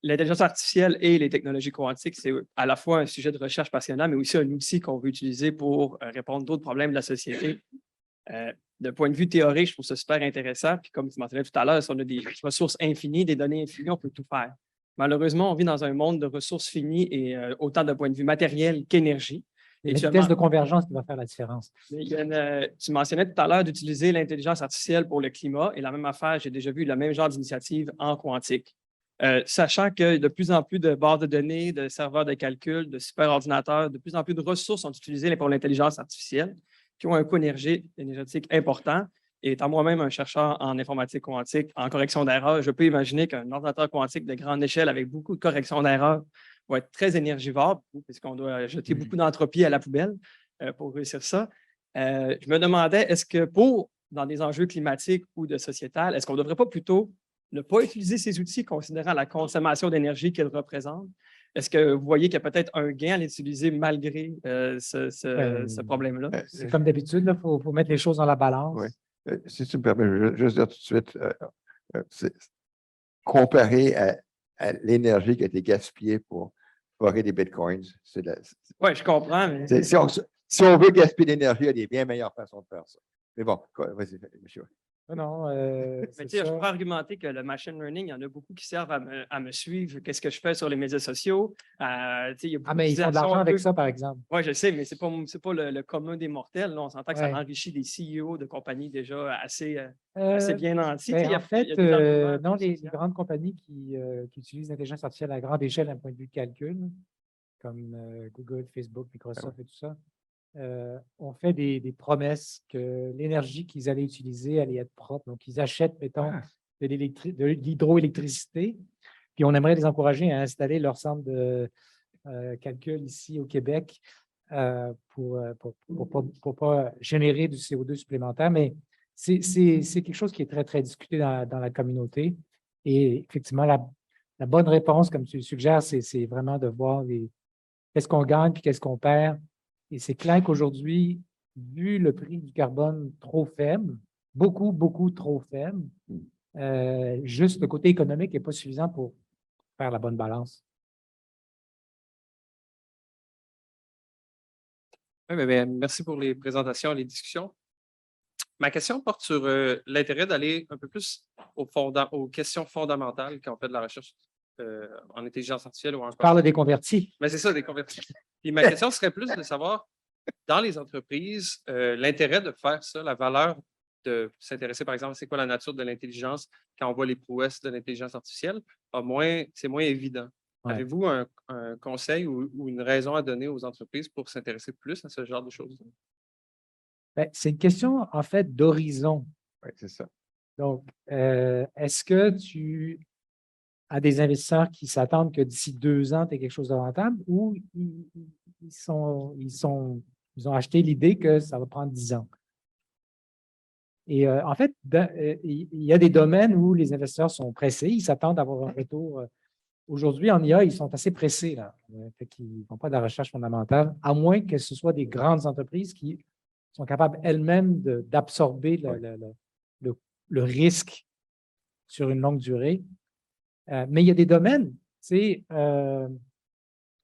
K: L'intelligence artificielle et les technologies quantiques, c'est à la fois un sujet de recherche passionnant, mais aussi un outil qu'on veut utiliser pour répondre à d'autres problèmes de la société. D'un point de vue théorique, je trouve ça super intéressant. Puis comme tu mentionnais tout à l'heure, si on a des ressources infinies, des données infinies, on peut tout faire. Malheureusement, on vit dans un monde de ressources finies et autant de point de vue matériel qu'énergie.
D: C'est la vitesse de convergence qui va faire la différence.
K: Tu mentionnais tout à l'heure d'utiliser l'intelligence artificielle pour le climat et la même affaire, j'ai déjà vu le même genre d'initiative en quantique. Sachant que de plus en plus de bases de données, de serveurs de calcul, de superordinateurs, de plus en plus de ressources sont utilisées pour l'intelligence artificielle qui ont un coût énergétique important. Et étant moi-même un chercheur en informatique quantique, en correction d'erreurs, je peux imaginer qu'un ordinateur quantique de grande échelle avec beaucoup de correction d'erreurs va être très énergivore, puisqu'on doit jeter beaucoup d'entropie à la poubelle pour réussir ça. Je me demandais, est-ce que dans des enjeux climatiques ou de sociétal, est-ce qu'on ne devrait pas plutôt ne pas utiliser ces outils considérant la consommation d'énergie qu'ils représentent? Est-ce que vous voyez qu'il y a peut-être un gain à l'utiliser malgré ce problème-là?
D: C'est comme d'habitude, il faut mettre les choses dans la balance.
E: Oui. Si tu me permets, je veux juste dire tout de suite, comparé à l'énergie qui a été gaspillée pour forer des bitcoins,
K: oui, je comprends. Mais...
E: Si on veut gaspiller l'énergie, il y a des bien meilleures façons de faire ça. Mais bon, vas-y, monsieur.
D: Non,
K: je pourrais argumenter que le machine learning, il y en a beaucoup qui servent à me suivre. Qu'est-ce que je fais sur les médias sociaux?
D: Mais ils font de l'argent avec ça, par exemple.
K: Oui, je sais, mais ce n'est pas le commun des mortels. Là. On s'entend que ça enrichit des CEO de compagnies déjà assez bien nantis.
D: En fait, non, les grandes compagnies qui utilisent l'intelligence artificielle à grande échelle d'un point de vue de calcul, comme Google, Facebook, Microsoft et tout ça, ont fait des promesses que l'énergie qu'ils allaient utiliser allait être propre. Donc, ils achètent, mettons, de l'hydroélectricité, puis on aimerait les encourager à installer leur centre de calcul ici au Québec pour ne pas générer du CO2 supplémentaire. Mais c'est quelque chose qui est très, très discuté dans la communauté. Et effectivement, la bonne réponse, comme tu le suggères, c'est vraiment de voir qu'est-ce qu'on gagne puis qu'est-ce qu'on perd. Et c'est clair qu'aujourd'hui, vu le prix du carbone trop faible, beaucoup, beaucoup trop faible, juste le côté économique n'est pas suffisant pour faire la bonne balance.
K: Oui, merci pour les présentations et les discussions. Ma question porte sur l'intérêt d'aller un peu plus aux questions fondamentales quand on fait de la recherche en intelligence artificielle ou en...
D: Tu parles des convertis.
K: Mais c'est ça, des convertis. Puis ma question serait plus de savoir, dans les entreprises, l'intérêt de faire ça, la valeur de s'intéresser, par exemple, c'est quoi la nature de l'intelligence quand on voit les prouesses de l'intelligence artificielle, c'est moins évident. Ouais. Avez-vous un conseil ou une raison à donner aux entreprises pour s'intéresser plus à ce genre de choses?
D: C'est une question, en fait, d'horizon.
E: Oui, c'est ça. Donc,
D: est-ce que tu as des investisseurs qui s'attendent que d'ici 2 ans, tu aies quelque chose de rentable ou ils ont acheté l'idée que ça va prendre 10 ans? Et en fait, il y a des domaines où les investisseurs sont pressés, ils s'attendent à avoir un retour. Aujourd'hui, en IA, ils sont assez pressés, là. Ils ne font pas de la recherche fondamentale, à moins que ce soit des grandes entreprises qui sont capables elles-mêmes d'absorber le risque sur une longue durée. Mais il y a des domaines,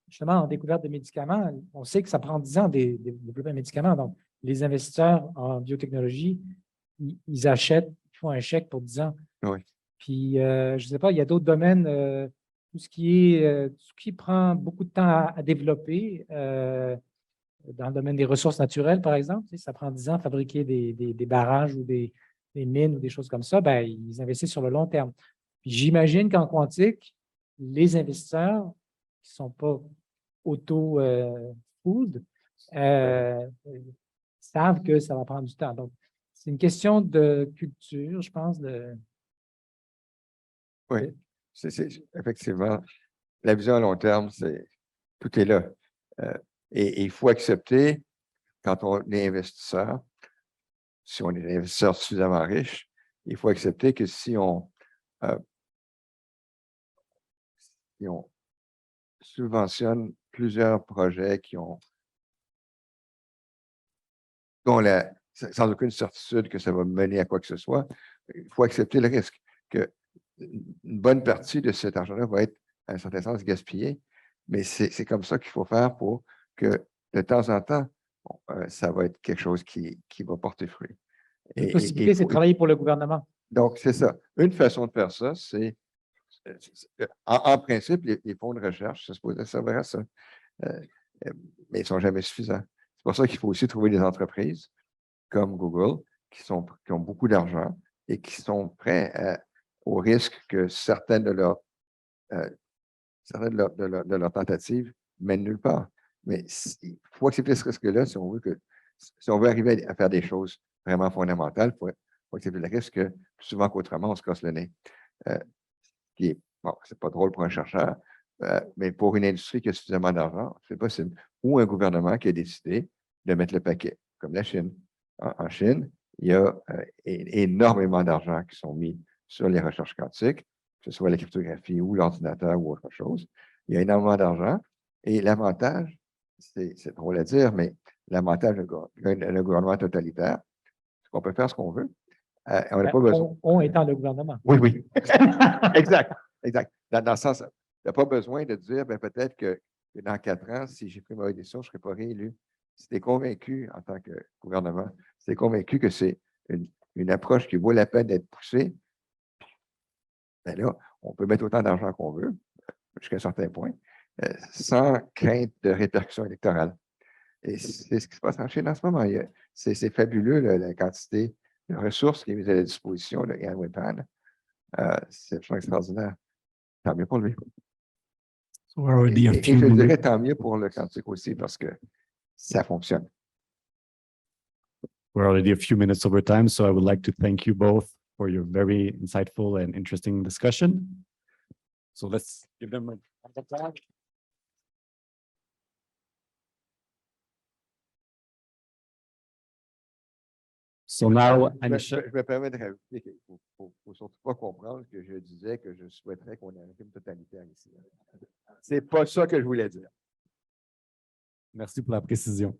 D: justement, en découverte de médicaments, on sait que ça prend 10 ans de développer un médicament. Donc, les investisseurs en biotechnologie, ils achètent, ils font un chèque pour 10 ans.
E: Oui.
D: Puis, je ne sais pas, il y a d'autres domaines, tout ce qui prend beaucoup de temps à développer, dans le domaine des ressources naturelles, par exemple, ça prend 10 ans de fabriquer des barrages ou des mines ou des choses comme ça, ils investissent sur le long terme. Puis j'imagine qu'en quantique, les investisseurs qui ne sont pas auto-food savent que ça va prendre du temps. Donc, c'est une question de culture, je pense.
E: Oui, effectivement. La vision à long terme, tout est là. Et il faut accepter, quand on est investisseur, si on est un investisseur suffisamment riche, il faut accepter que si on subventionne plusieurs projets sans aucune certitude que ça va mener à quoi que ce soit. Il faut accepter le risque que une bonne partie de cet argent-là va être, à un certain sens, gaspillé. Mais c'est comme ça qu'il faut faire pour que, de temps en temps, ça va être quelque chose qui va porter fruit.
D: La possibilité, c'est de travailler pour le gouvernement.
E: Donc, c'est ça. Une façon de faire ça, c'est, en principe, les fonds de recherche, ça se pourrait servir à ça. Mais ils ne sont jamais suffisants. C'est pour ça qu'il faut aussi trouver des entreprises comme Google qui ont beaucoup d'argent et qui sont prêts au risque que certaines de leurs tentatives mènent nulle part. Mais il faut accepter ce risque-là si on veut arriver à faire des choses vraiment fondamentales. Il faut accepter le risque que plus souvent qu'autrement, on se casse le nez. Bon, c'est pas drôle pour un chercheur, mais pour une industrie qui a suffisamment d'argent, c'est possible. Ou un gouvernement qui a décidé de mettre le paquet, comme la Chine. En Chine, il y a énormément d'argent qui sont mis sur les recherches quantiques, que ce soit la cryptographie ou l'ordinateur ou autre chose. Il y a énormément d'argent. Et l'avantage, c'est drôle à dire, mais l'avantage d'un gouvernement totalitaire, c'est qu'on peut faire ce qu'on veut. On n'a pas besoin.
D: On étant le gouvernement.
E: Oui, oui. Exact. Dans le sens, il n'y a pas besoin de dire, peut-être que dans 4 ans, si j'ai pris ma décision, je ne serai pas réélu. Si tu es convaincu en tant que gouvernement, si tu es convaincu que c'est une approche qui vaut la peine d'être poussée, bien là, on peut mettre autant d'argent qu'on veut, jusqu'à un certain point, sans crainte de répercussions électorales. Et c'est ce qui se passe en Chine en ce moment. C'est fabuleux, la quantité de ressources qui est mise à la disposition de Yan Weipan. C'est absolument extraordinaire. Tant mieux pour lui. Et je dirais tant mieux pour le quantique aussi, parce que ça fonctionne.
J: We're already a few minutes over time, so I would like to thank you both for your very insightful and interesting discussion. So let's give them a round of applause. So now,
E: je me permets de rajouter qu'il ne faut surtout pas comprendre que je disais que je souhaiterais qu'on ait un régime totalitaire ici. C'est pas ça que je voulais dire.
J: Merci pour la précision.